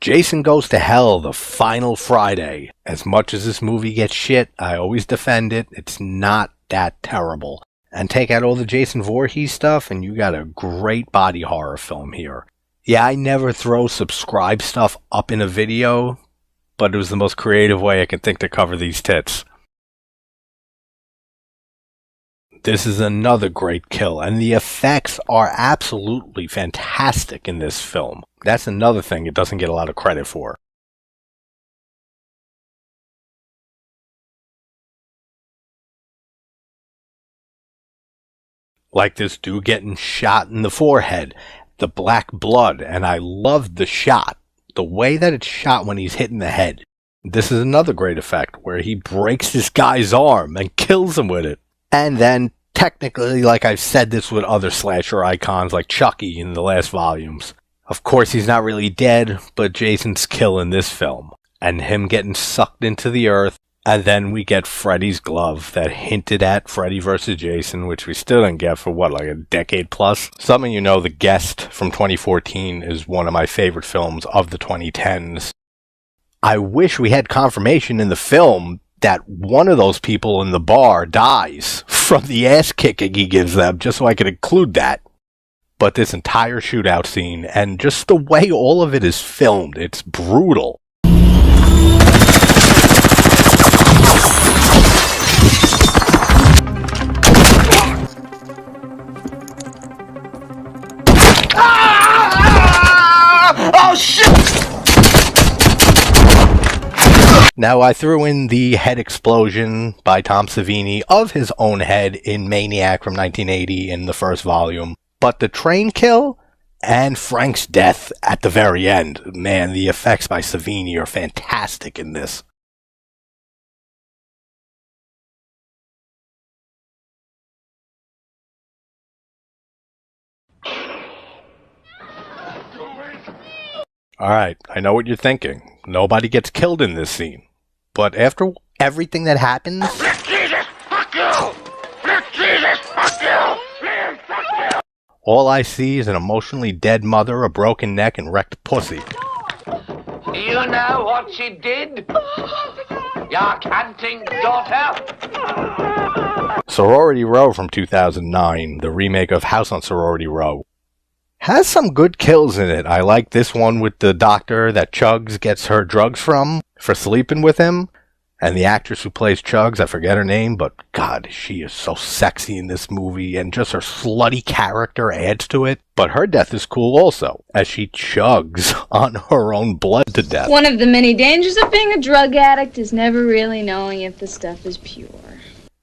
Jason Goes to Hell, the final Friday. As much as this movie gets shit, I always defend it. It's not that terrible. And take out all the Jason Voorhees stuff, and you got a great body horror film here. Yeah, I never throw subscribe stuff up in a video, but it was the most creative way I could think to cover these tits. This is another great kill, and the effects are absolutely fantastic in this film. That's another thing it doesn't get a lot of credit for. Like this dude getting shot in the forehead, the black blood, and I loved the shot. The way that it's shot when he's hitting the head. This is another great effect, where he breaks this guy's arm and kills him with it. And then, technically, like I've said this with other slasher icons like Chucky in the last volumes. Of course, he's not really dead, but Jason's kill in this film. And him getting sucked into the earth. And then we get Freddy's glove that hinted at Freddy vs. Jason, which we still didn't get for what, like a decade plus? Something you know, The Guest from 2014 is one of my favorite films of the 2010s. I wish we had confirmation in the film that one of those people in the bar dies from the ass kicking he gives them, just so I could include that. But this entire shootout scene, and just the way all of it is filmed, it's brutal. Oh shit! Now, I threw in the head explosion by Tom Savini of his own head in Maniac from 1980 in the first volume. But the train kill and Frank's death at the very end, man, the effects by Savini are fantastic in this. Alright, I know what you're thinking. Nobody gets killed in this scene. But after everything that happens... Jesus, fuck you! Jesus, fuck you! Please, fuck you! All I see is an emotionally dead mother, a broken neck, and wrecked pussy. You know what she did? Your canting daughter? Sorority Row from 2009, the remake of House on Sorority Row. Has some good kills in it. I like this one with the doctor that Chugs gets her drugs from for sleeping with him. And the actress who plays Chugs, I forget her name, but God, she is so sexy in this movie, and just her slutty character adds to it. But her death is cool also, as she chugs on her own blood to death. One of the many dangers of being a drug addict is never really knowing if the stuff is pure.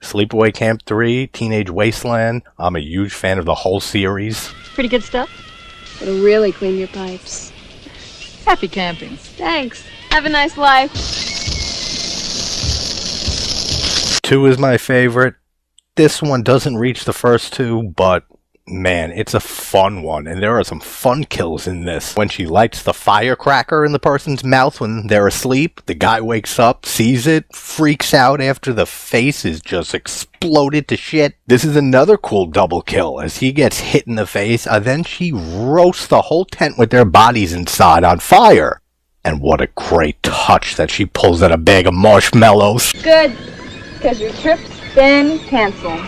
Sleepaway Camp 3, Teenage Wasteland. I'm a huge fan of the whole series. Pretty good stuff. It'll really clean your pipes. Happy camping. Thanks. Have a nice life. 2 is my favorite. This one doesn't reach the first two, but Man, it's a fun one, and there are some fun kills in this. When she lights the firecracker in the person's mouth when they're asleep, the guy wakes up, sees it, freaks out after the face is just exploded to shit. This is another cool double kill as he gets hit in the face, and then she roasts the whole tent with their bodies inside on fire. And what a great touch that she pulls out a bag of marshmallows. Good, because your trip's been canceled.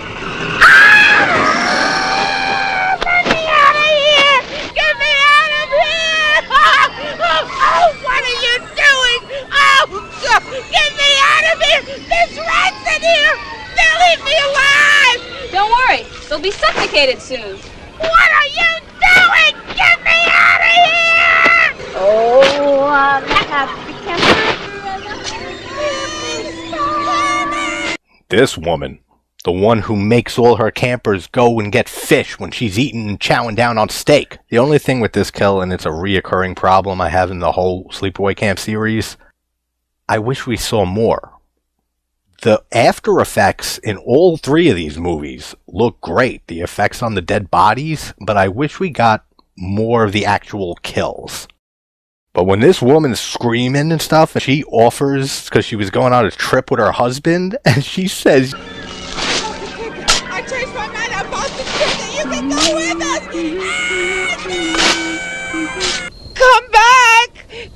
Oh, what are you doing? Oh, God, get me out of here! There's rats in here! They'll eat me alive! Don't worry, they'll be suffocated soon. What are you doing? Get me out of here! Oh, I'm a happy camper. This woman, the one who makes all her campers go and get fish when she's eating and chowing down on steak. The only thing with this kill, and it's a reoccurring problem I have in the whole Sleepaway Camp series, I wish we saw more. The after effects in all three of these movies look great. The effects on the dead bodies, but I wish we got more of the actual kills. But when this woman's screaming and stuff, and she offers, because she was going on a trip with her husband, and she says, I changed my mind about the trip that you can go with us! Come back!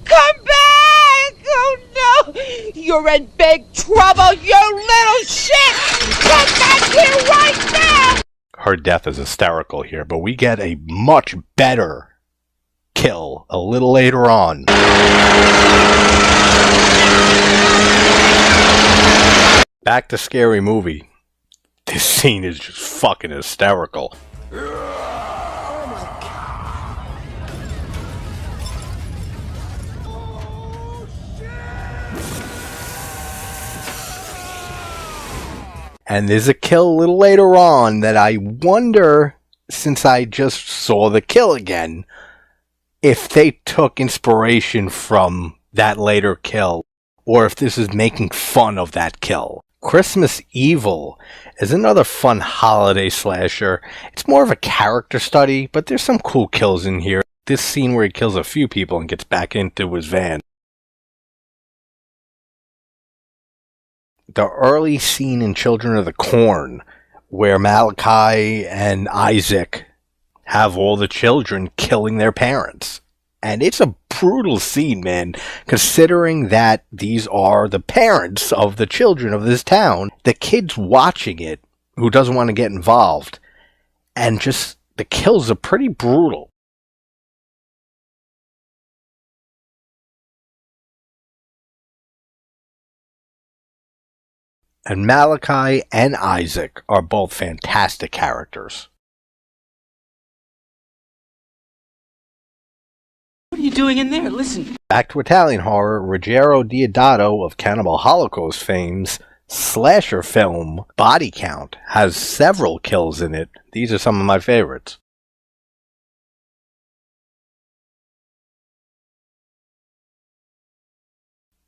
Come back! Oh no! You're in big trouble, you little shit! Come back here right now! her death is hysterical here, but we get a much better kill a little later on. Back to Scary Movie. This scene is just fucking hysterical. And there's a kill a little later on that I wonder, since I just saw the kill again, if they took inspiration from that later kill, or if this is making fun of that kill. Christmas Evil is another fun holiday slasher. It's more of a character study, but there's some cool kills in here. This scene where he kills a few people and gets back into his van. The early scene in Children of the Corn, where Malachi and Isaac have all the children killing their parents. And it's a brutal scene, man, considering that these are the parents of the children of this town. The kid's watching it, who doesn't want to get involved, and just the kills are pretty brutal. And Malachi and Isaac are both fantastic characters. What are you doing in there? Listen. Back to Italian horror, Ruggero Deodato of Cannibal Holocaust fame's slasher film Body Count has several kills in it. These are some of my favorites.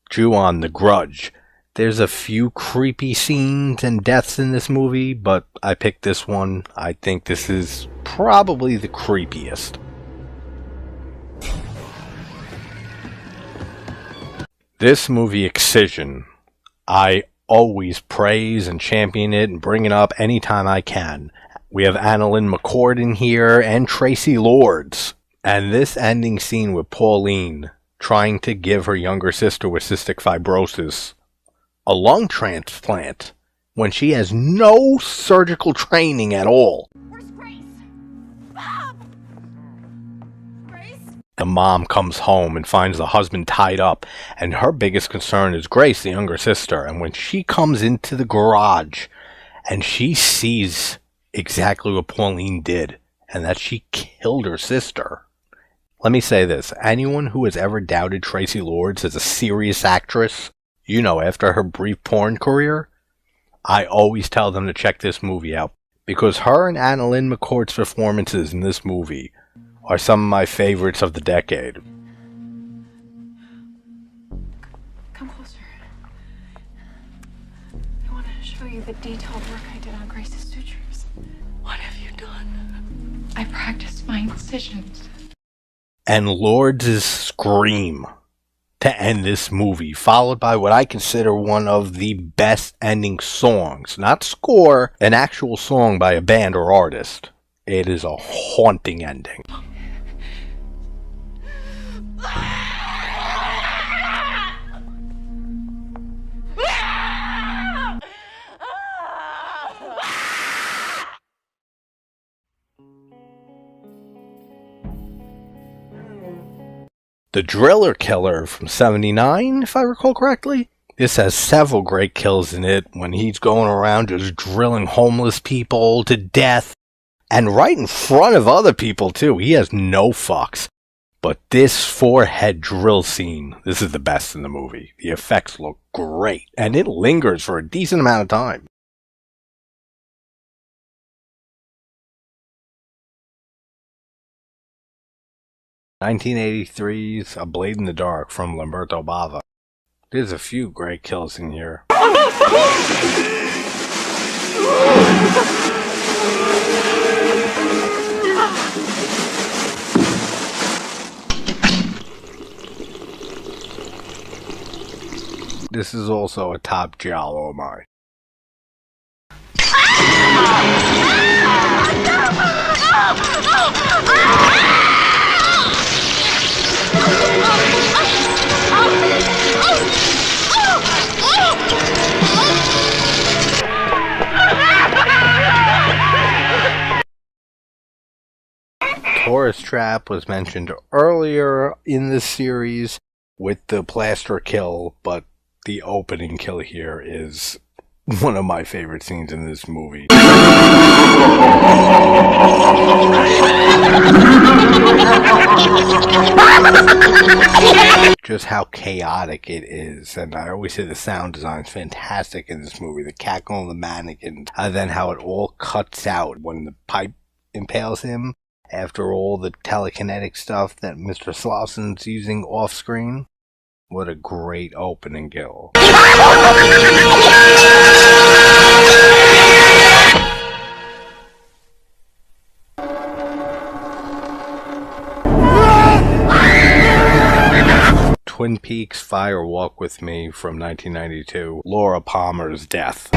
Ju-on The Grudge. There's a few creepy scenes and deaths in this movie, but I picked this one. I think this is probably the creepiest. This movie, Excision, I always praise and champion it and bring it up anytime I can. We have Annalyn McCord in here and Tracy Lords. And this ending scene with Pauline trying to give her younger sister with cystic fibrosis a lung transplant when she has no surgical training at all. Where's Grace? Bob! Grace? The mom comes home and finds the husband tied up, and her biggest concern is Grace, the younger sister. And when she comes into the garage and she sees exactly what Pauline did, and that she killed her sister. Let me say this, anyone who has ever doubted Tracy Lords as a serious actress, you know, after her brief porn career, I always tell them to check this movie out, because her and Annalyn McCord's performances in this movie are some of my favorites of the decade. Come closer. I want to show you the detailed work I did on Grace's sutures. What have you done? I practiced my incisions. And Lords' scream to end this movie, followed by what I consider one of the best ending songs. Not score, an actual song by a band or artist. It is a haunting ending. The Driller Killer from '79, if I recall correctly. This has several great kills in it when he's going around just drilling homeless people to death. And right in front of other people too. He has no fucks. But this forehead drill scene, this is the best in the movie. The effects look great. And it lingers for a decent amount of time. (1983's) A Blade in the Dark from Lamberto Bava. There's a few great kills in here. This is also a top giallo of mine. Tourist Trap was mentioned earlier in this series with the plaster kill, but the opening kill here is one of my favorite scenes in this movie. Just how chaotic it is, and I always say the sound design is fantastic in this movie. The cackle of the mannequin, and then how it all cuts out when the pipe impales him after all the telekinetic stuff that Mr. Slosson's using off screen. What a great opening kill. Twin Peaks Fire Walk With Me from 1992. Laura Palmer's death.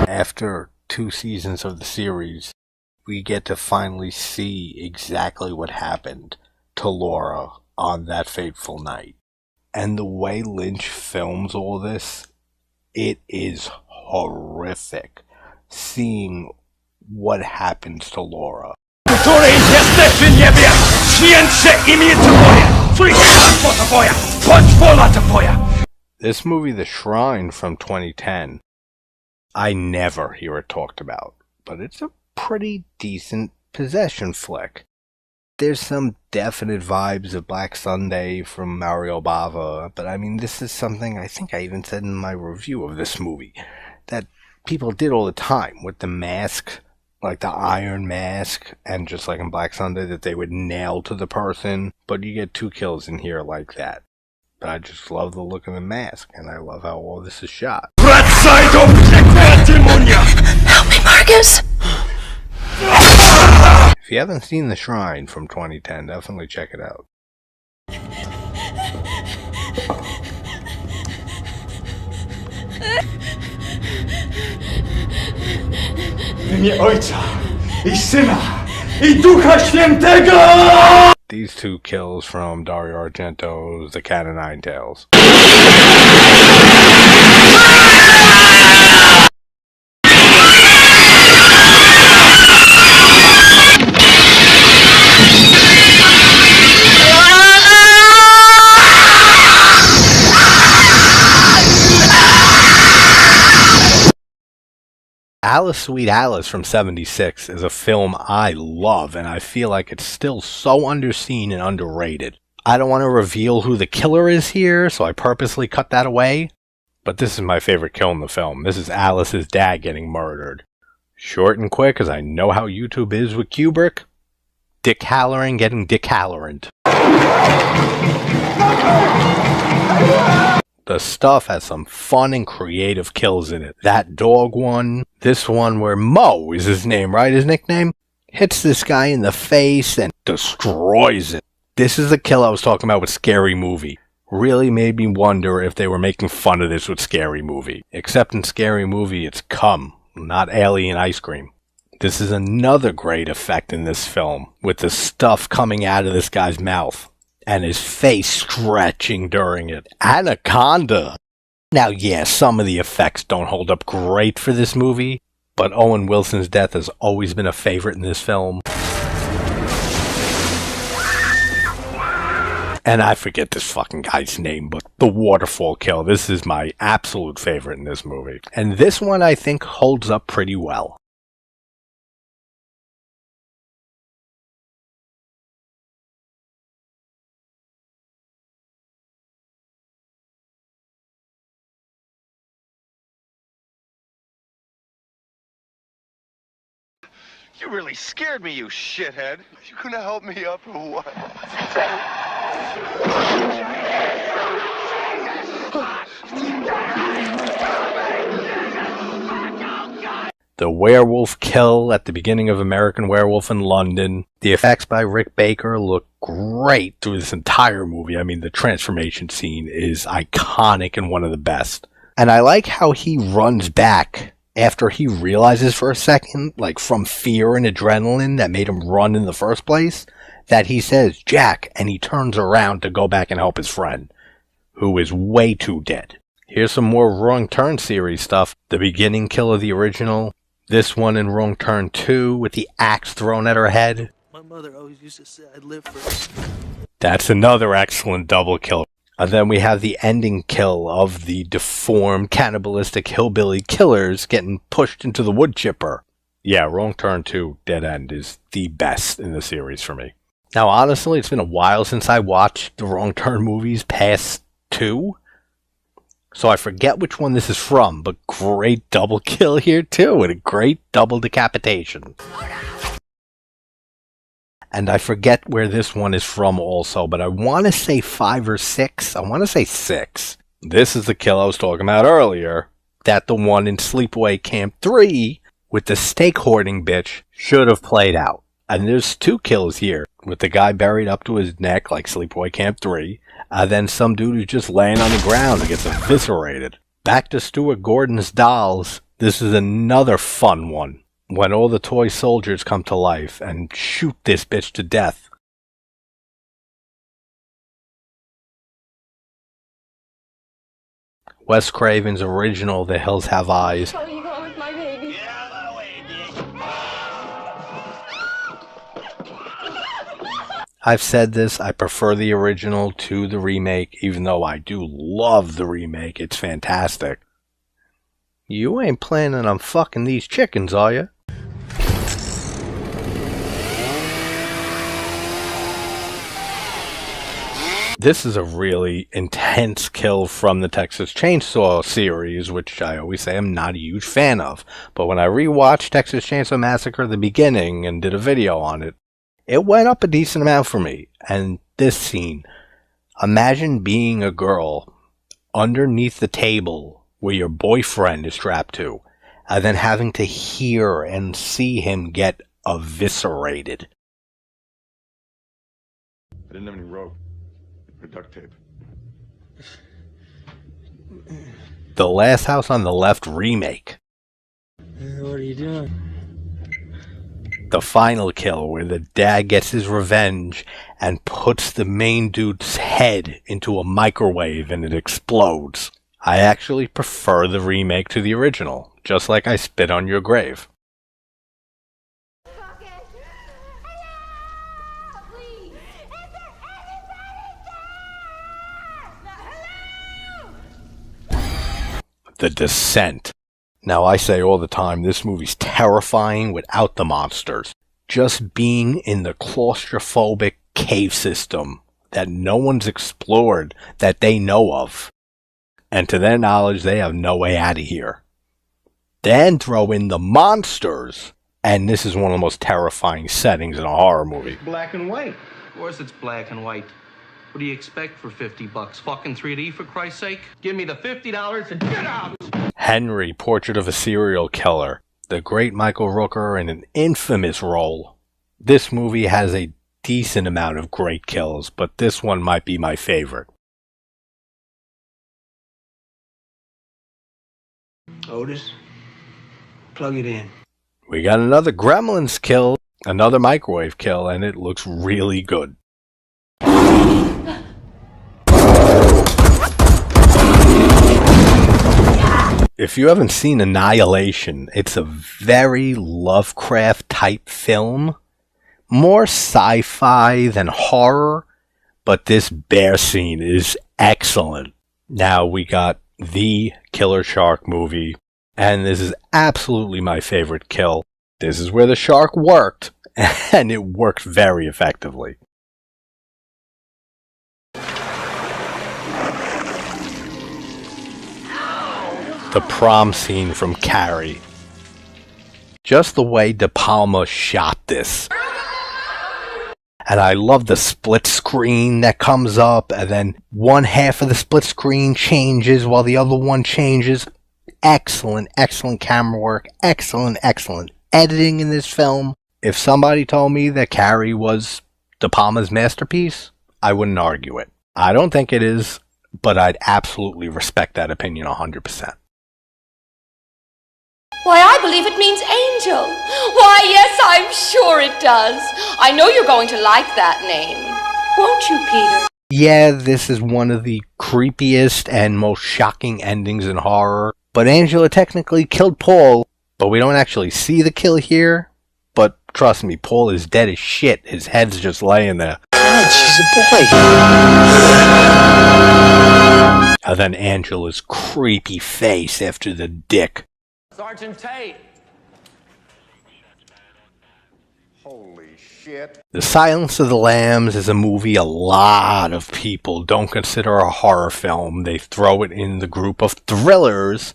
After 2 seasons of the series, we get to finally see exactly what happened to Laura on that fateful night. And the way Lynch films all this, it is horrific. Seeing what happens to Laura. This movie, The Shrine from 2010, I never hear it talked about, but it's a pretty decent possession flick. There's some definite vibes of Black Sunday from Mario Bava, but I mean, this is something I think I even said in my review of this movie, that people did all the time with the mask, like the iron mask, and just like in Black Sunday, that they would nail to the person, but you get 2 kills in here like that. But I just love the look of the mask, and I love how all this is shot. Help me, Marcus! If you haven't seen The Shrine from 2010, definitely check it out. These 2 kills from Dario Argento's The Cat o' Nine Tails. Alice Sweet Alice from '76 is a film I love, and I feel like it's still so underseen and underrated. I don't want to reveal who the killer is here, so I purposely cut that away. But this is my favorite kill in the film. This is Alice's dad getting murdered. Short and quick, as I know how YouTube is with Kubrick. Dick Halloran getting Dick Halloran. The stuff has some fun and creative kills in it. That dog one, this one where Mo is his name, right? His nickname? Hits this guy in the face and destroys it. This is the kill I was talking about with Scary Movie. Really made me wonder if they were making fun of this with Scary Movie. Except in Scary Movie, it's cum, not alien ice cream. This is another great effect in this film, with the stuff coming out of this guy's mouth, and his face stretching during it. Anaconda! Now yeah, some of the effects don't hold up great for this movie, but Owen Wilson's death has always been a favorite in this film. And I forget this fucking guy's name, but the waterfall kill, this is my absolute favorite in this movie. And this one I think holds up pretty well. You really scared me, you shithead. You gonna help me up or what? The werewolf kill at the beginning of American Werewolf in London. The effects by Rick Baker look great through this entire movie. I mean, the transformation scene is iconic and one of the best. And I like how he runs back after he realizes for a second, like from fear and adrenaline that made him run in the first place, that he says, Jack, and he turns around to go back and help his friend, who is way too dead. Here's some more Wrong Turn series stuff. The beginning kill of the original, this one in Wrong Turn 2 with the axe thrown at her head. My mother always used to say I'd live first. That's another excellent double kill. And then we have the ending kill of the deformed, cannibalistic hillbilly killers getting pushed into the wood chipper. Yeah, Wrong Turn 2, Dead End, is the best in the series for me. Now, honestly, it's been a while since I watched the Wrong Turn movies past 2. So I forget which one this is from, but great double kill here too, and a great double decapitation. And I forget where this one is from also, but I want to say 5 or 6. I want to say 6. This is the kill I was talking about earlier, that the one in Sleepaway Camp 3 with the steak hoarding bitch should have played out. And there's 2 kills here, with the guy buried up to his neck like Sleepaway Camp 3, and then some dude who's just laying on the ground and gets eviscerated. Back to Stuart Gordon's dolls, this is another fun one, when all the toy soldiers come to life and shoot this bitch to death. Wes Craven's original The Hills Have Eyes. Where are you going with my baby? I've said this, I prefer the original to the remake, even though I do love the remake. It's fantastic. You ain't planning on fucking these chickens, are you? This is a really intense kill from the Texas Chainsaw series, which I always say I'm not a huge fan of. But when I rewatched Texas Chainsaw Massacre the beginning and did a video on it, it went up a decent amount for me. And this scene, imagine being a girl underneath the table where your boyfriend is strapped to, and then having to hear and see him get eviscerated. I didn't have any rope or duct tape. The Last House on the Left remake. What are you doing? The final kill where the dad gets his revenge and puts the main dude's head into a microwave and it explodes. I actually prefer the remake to the original, just like I spit on your grave. The Descent. Now, I say all the time, this movie's terrifying without the monsters. Just being in the claustrophobic cave system that no one's explored that they know of. And to their knowledge, they have no way out of here. Then throw in the monsters, and this is one of the most terrifying settings in a horror movie. Black and white. Of course it's black and white. What do you expect for 50 bucks? Fucking 3D, for Christ's sake? Give me the $50 and get out! Henry, Portrait of a Serial Killer. The great Michael Rooker in an infamous role. This movie has a decent amount of great kills, but this one might be my favorite. Otis, plug it in. We got another Gremlins kill, another microwave kill, and it looks really good. If you haven't seen Annihilation, it's a very Lovecraft type film. More sci-fi than horror, but this bear scene is excellent. Now we got the Killer Shark movie, and this is absolutely my favorite kill. This is where the shark worked, and it worked very effectively. The prom scene from Carrie. Just the way De Palma shot this. And I love the split screen that comes up, and then one half of the split screen changes while the other one changes. Excellent, excellent camera work. Excellent, excellent editing in this film. If somebody told me that Carrie was De Palma's masterpiece, I wouldn't argue it. I don't think it is, but I'd absolutely respect that opinion 100%. Why, I believe it means angel. Why, yes, I'm sure it does. I know you're going to like that name. Won't you, Peter? Yeah, this is one of the creepiest and most shocking endings in horror. But Angela technically killed Paul, but we don't actually see the kill here. But trust me, Paul is dead as shit. His head's just laying there. God, she's a boy. And then Angela's creepy face after the dick. Sergeant Tate. Holy shit. The Silence of the Lambs is a movie a lot of people don't consider a horror film. They throw it in the group of thrillers,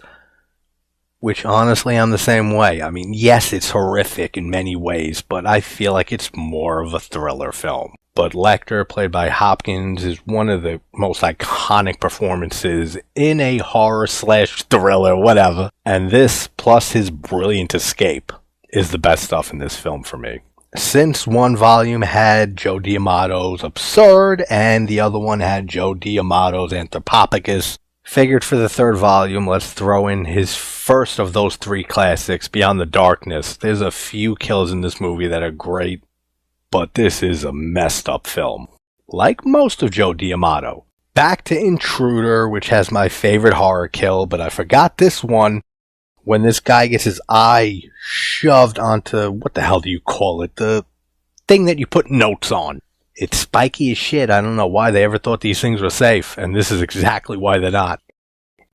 which honestly I'm the same way. I mean, yes, it's horrific in many ways, but I feel like it's more of a thriller film. But Lecter, played by Hopkins, is one of the most iconic performances in a horror/thriller, whatever. And this, plus his brilliant escape, is the best stuff in this film for me. Since one volume had Joe D'Amato's Absurd, and the other one had Joe D'Amato's Anthropophagus, figured for the third volume, let's throw in his first of those three classics, Beyond the Darkness. There's a few kills in this movie that are great, but this is a messed up film. Like most of Joe D'Amato. Back to Intruder, which has my favorite horror kill, but I forgot this one. When this guy gets his eye shoved onto, what the hell do you call it? The thing that you put notes on. It's spiky as shit. I don't know why they ever thought these things were safe, and this is exactly why they're not.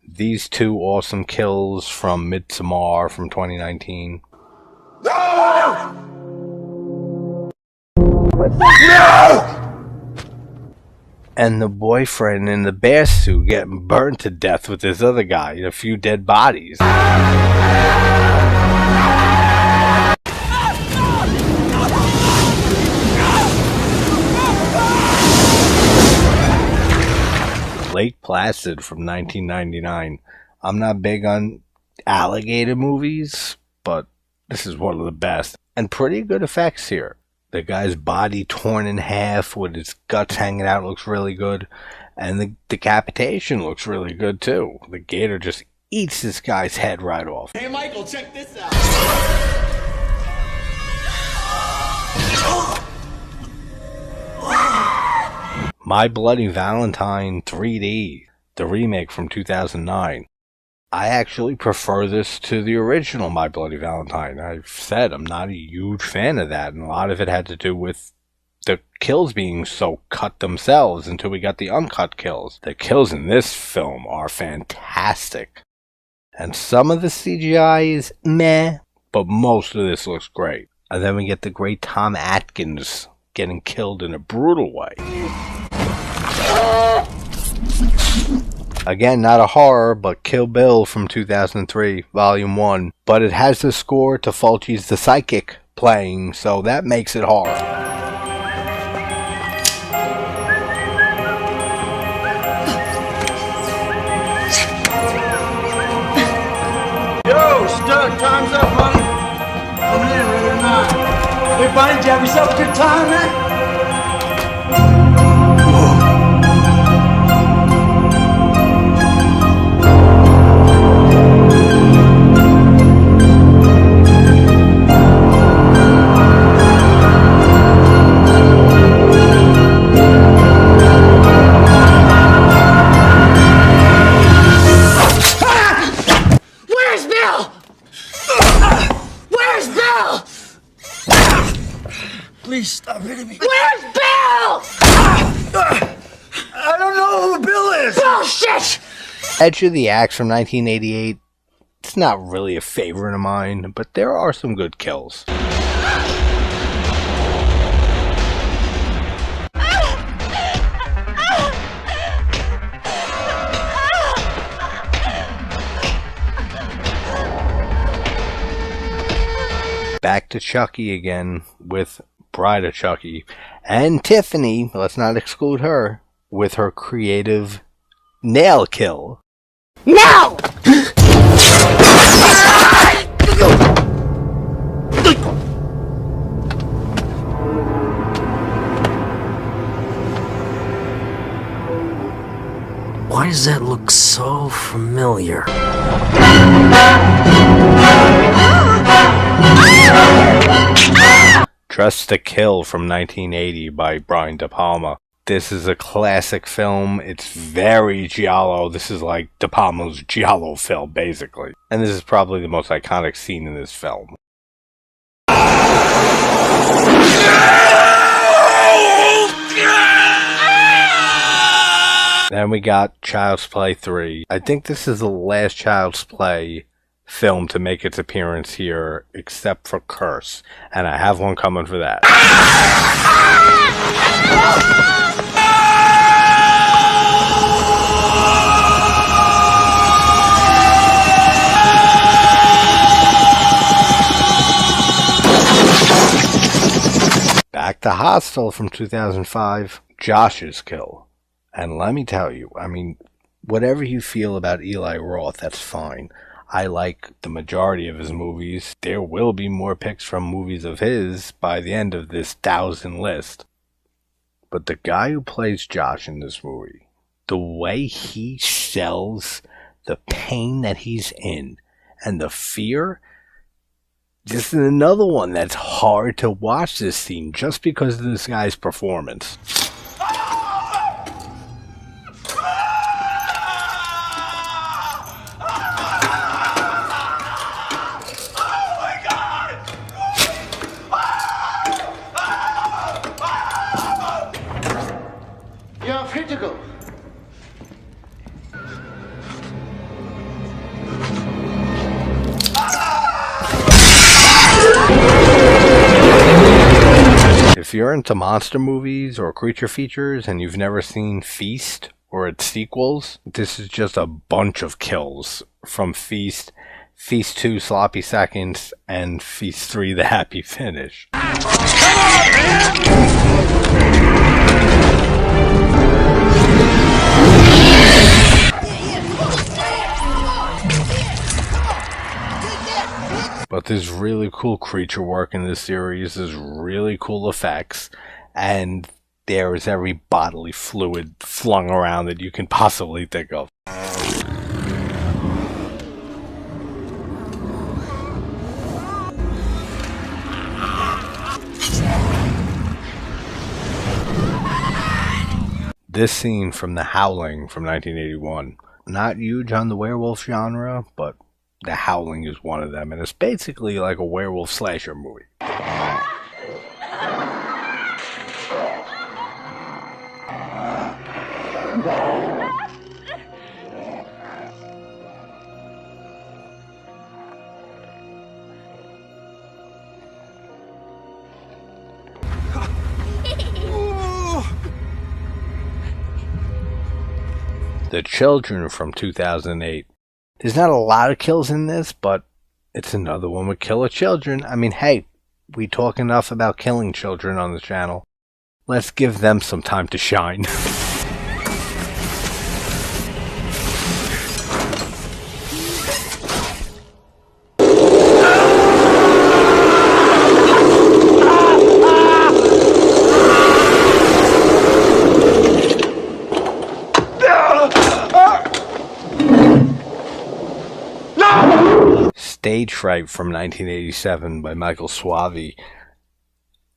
These two awesome kills from Midsommar from 2019. No! And the boyfriend in the bear suit getting burned to death with this other guy and a few dead bodies. Lake Placid from 1999. I'm not big on alligator movies, but this is one of the best. And pretty good effects here. The guy's body torn in half with his guts hanging out looks really good. And the decapitation looks really good too. The gator just eats this guy's head right off. Hey Michael, check this out. My Bloody Valentine 3D, the remake from 2009. I actually prefer this to the original My Bloody Valentine. I've said I'm not a huge fan of that, and a lot of it had to do with the kills being so cut themselves until we got the uncut kills. The kills in this film are fantastic. And some of the CGI is meh, but most of this looks great. And then we get the great Tom Atkins getting killed in a brutal way. Again, not a horror, but Kill Bill from 2003, Volume 1. But it has the score to Fulci's The Psychic playing, so that makes it horror. on, time's up, honey. Coming in, ready or not. Hey, buddy, did you have yourself a good time, man? Where's Bill? Where's Bill? Please stop hitting me. Where's Bill? I don't know who Bill is. Bullshit! Edge of the Axe from 1988. It's not really a favorite of mine, but there are some good kills. Back to Chucky again with Bride of Chucky. And Tiffany, let's not exclude her, with her creative nail kill. No! Why does that look so familiar? Dress to Kill from 1980 by Brian De Palma. This is a classic film. It's very giallo. This is like De Palma's giallo film, basically. And this is probably the most iconic scene in this film. Then we got Child's Play 3. I think this is the last Child's Play film to make its appearance here, except for Curse. And I have one coming for that. Back to Hostel from 2005. Josh's Kill. And let me tell you, I mean, whatever you feel about Eli Roth, that's fine. I like the majority of his movies. There will be more picks from movies of his by the end of this 1,000 list. But the guy who plays Josh in this movie, the way he sells the pain that he's in and the fear, this is another one that's hard to watch this scene just because of this guy's performance. You're free to go. If you're into monster movies or creature features and you've never seen Feast or its sequels, this is just a bunch of kills from Feast, Feast 2 Sloppy Seconds, and Feast 3 The Happy Finish. But there's really cool creature work in this series, there's really cool effects, and there is every bodily fluid flung around that you can possibly think of. This scene from The Howling from 1981. Not huge on the werewolf genre, but The Howling is one of them, and it's basically like a werewolf slasher movie. The Children from 2008. There's not a lot of kills in this, but it's another one with killer children. I mean, hey, we talk enough about killing children on the channel. Let's give them some time to shine. Stage Fright from 1987 by Michael Suavi.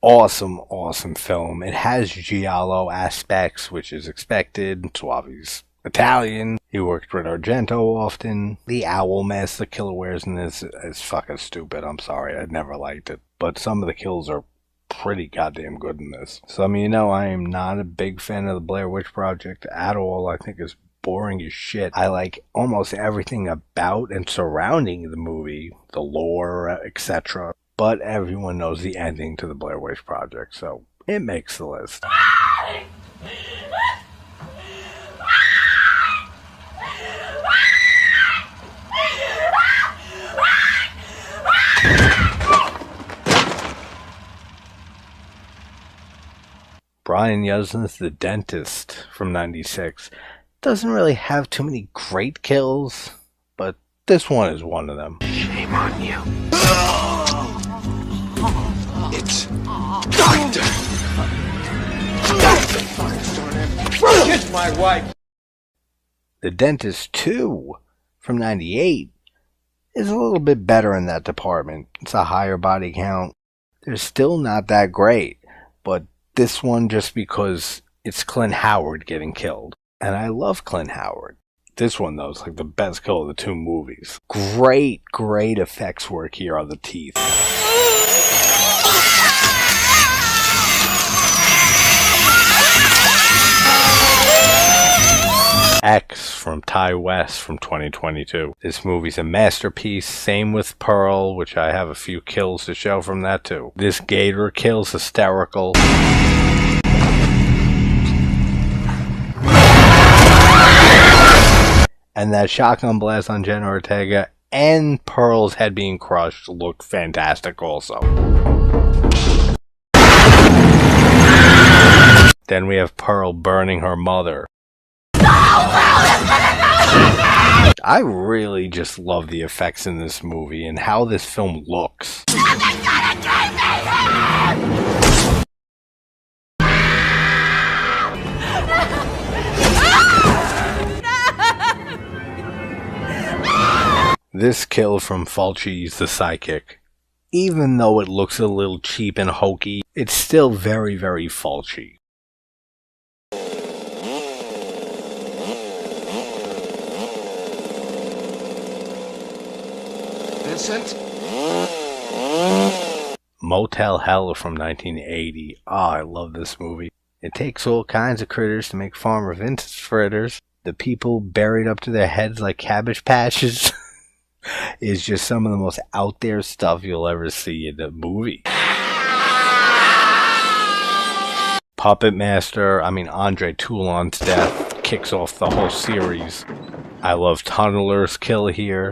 Awesome, awesome film. It has giallo aspects, which is expected. Suavi's Italian. He worked with Argento often. The owl mask the killer wears in this is fucking stupid. I'm sorry, I never liked it. But some of the kills are pretty goddamn good in this. Some of you know I am not a big fan of the Blair Witch Project at all. I think it's boring as shit. I like almost everything about and surrounding the movie, the lore, etc. But everyone knows the ending to the Blair Witch Project, so it makes the list. Brian Yuzna's The Dentist from 96 doesn't really have too many great kills, but this one is one of them. Shame on you. It's Doctor! Kiss my wife! The Dentist 2 from 98 is a little bit better in that department. It's a higher body count. They're still not that great, but this one just because it's Clint Howard getting killed. And I love Clint Howard. This one, though, is like the best kill of the two movies. Great, great effects work here on the teeth. X from Ty West from 2022. This movie's a masterpiece. Same with Pearl, which I have a few kills to show from that too. This gator kill's hysterical. And that shotgun blast on Jenna Ortega and Pearl's head being crushed looked fantastic also. Then we have Pearl burning her mother. I really just love the effects in this movie and how this film looks. This kill from Fulci's The Psychic, even though it looks a little cheap and hokey, it's still very, very Fulci. Vincent? Motel Hell from 1980. I love this movie. It takes all kinds of critters to make Farmer Vincent's fritters. The people buried up to their heads like cabbage patches is just some of the most out there stuff you'll ever see in a movie. Puppet Master, Andre Toulon's death kicks off the whole series. I love Tunneler's kill here.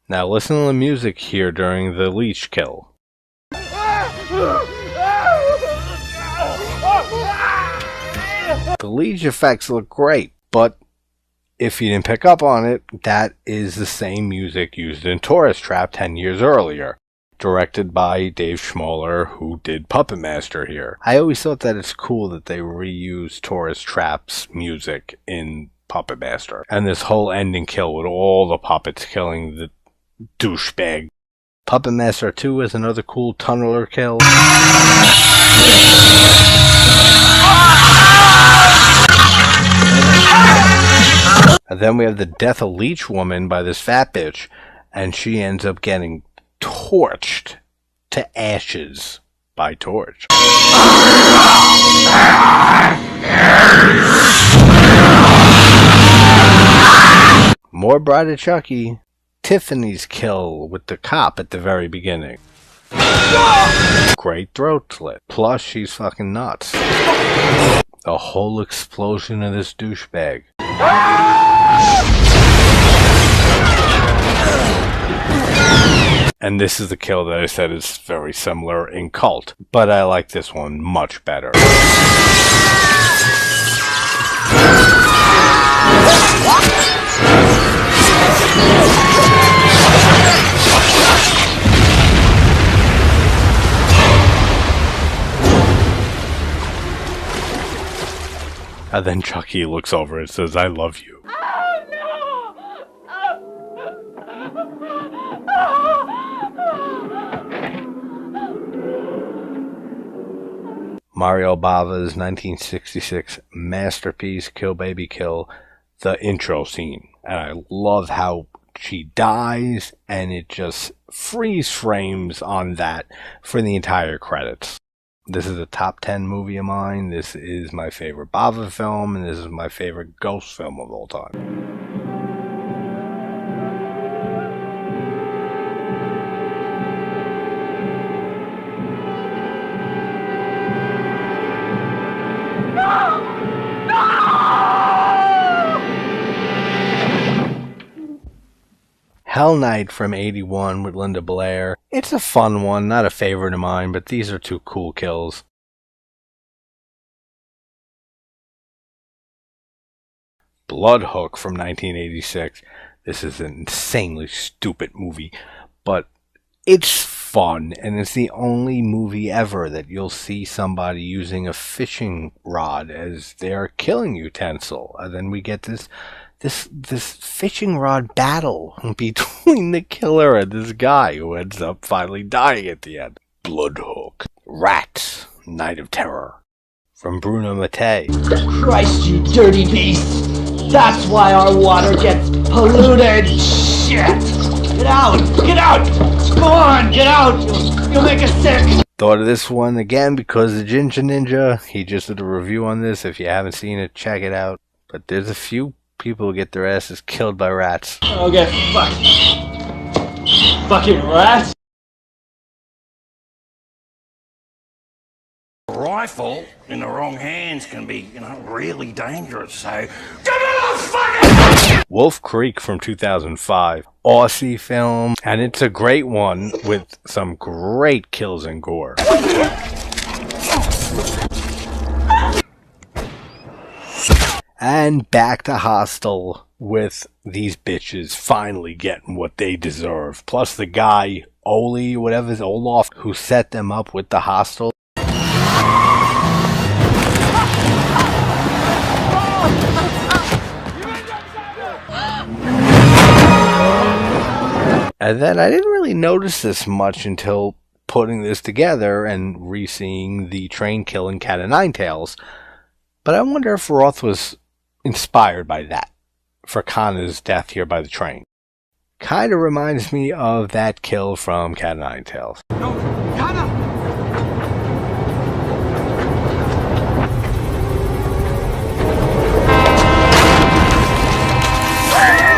Now listen to the music here during the leech kill. The leech effects look great, but if you didn't pick up on it, that is the same music used in Tourist Trap 10 years earlier, directed by Dave Schmoller, who did Puppet Master here. I always thought that it's cool that they reuse Tourist Trap's music in Puppet Master. And this whole ending kill with all the puppets killing the douchebag. Puppet Master 2 is another cool tunneler kill. And then we have the death of Leech Woman by this fat bitch, and she ends up getting torched to ashes by Torch. More Bride of Chucky. Tiffany's kill with the cop at the very beginning. Great throat slit. Plus, she's fucking nuts. The whole explosion of this douchebag. And this is the kill that I said is very similar in Cult, but I like this one much better. And then Chucky looks over and says, "I love you." Oh, Mario Bava's 1966 masterpiece, Kill Baby Kill, the intro scene. And I love how she dies and it just freeze frames on that for the entire credits. This is a top 10 movie of mine. This is my favorite Bava film, and this is my favorite ghost film of all time. Hell Night from 81 with Linda Blair. It's a fun one, not a favorite of mine, but these are two cool kills. Bloodhook from 1986. This is an insanely stupid movie, but it's fun, and it's the only movie ever that you'll see somebody using a fishing rod as their killing utensil. And then we get this fishing rod battle between the killer and this guy who ends up finally dying at the end. Bloodhook. Rats. Night of Terror. From Bruno Mattei. Christ, you dirty beast! That's why our water gets polluted! Shit! Get out! Get out! Go on, get out! You'll make us sick! Thought of this one again because the Ginger Ninja, he just did a review on this. If you haven't seen it, check it out. But there's a few people who get their asses killed by rats. Okay, fuck. Fucking rats! A rifle in the wrong hands can be, really dangerous, so... Give me the fucking... Wolf Creek from 2005. Aussie film, and it's a great one with some great kills and gore. And back to Hostel with these bitches finally getting what they deserve. Plus the guy, Oli, whatever his Olaf, who set them up with the Hostel. And then I didn't really notice this much until putting this together and re-seeing the train kill in Cat o' Nine Tails. But I wonder if Roth was inspired by that for Connor's death here by the train. Kind of reminds me of that kill from Cat o' Nine Tails. No, Connor!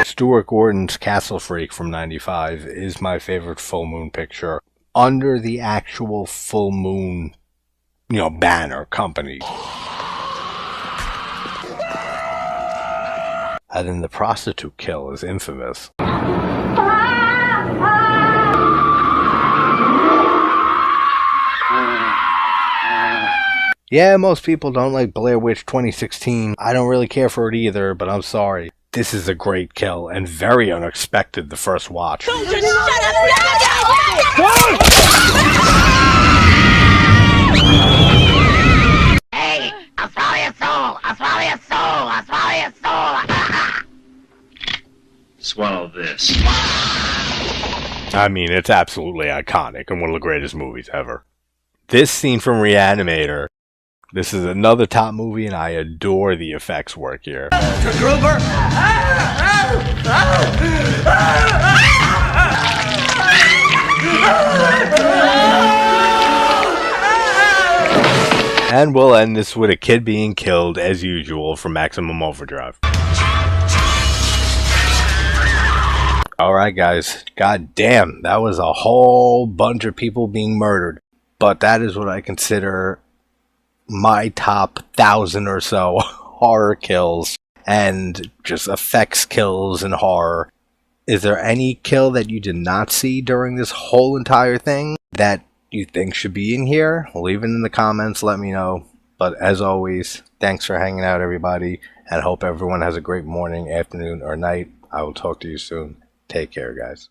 Stuart Gordon's Castle Freak from 95 is my favorite full moon picture. Under the actual full moon, banner company. And then the prostitute kill is infamous. Yeah, most people don't like Blair Witch 2016. I don't really care for it either, but I'm sorry. This is a great kill and very unexpected the first watch. Don't just shut up! Hey, I'll swallow your soul! I'll swallow your soul! I'll swallow your soul! Swallow this. I mean, it's absolutely iconic and one of the greatest movies ever. This scene from Reanimator. This is another top movie, and I adore the effects work here. Gruber! And we'll end this with a kid being killed, as usual, from Maximum Overdrive. Alright, guys. God damn, that was a whole bunch of people being murdered. But that is what I consider my top 1,000 or so horror kills and just effects kills and horror. Is there any kill that you did not see during this whole entire thing that you think should be in here? Leave it in the comments, let me know. But as always, thanks for hanging out, everybody, and hope everyone has a great morning, afternoon, or night. I will talk to you soon. Take care, guys.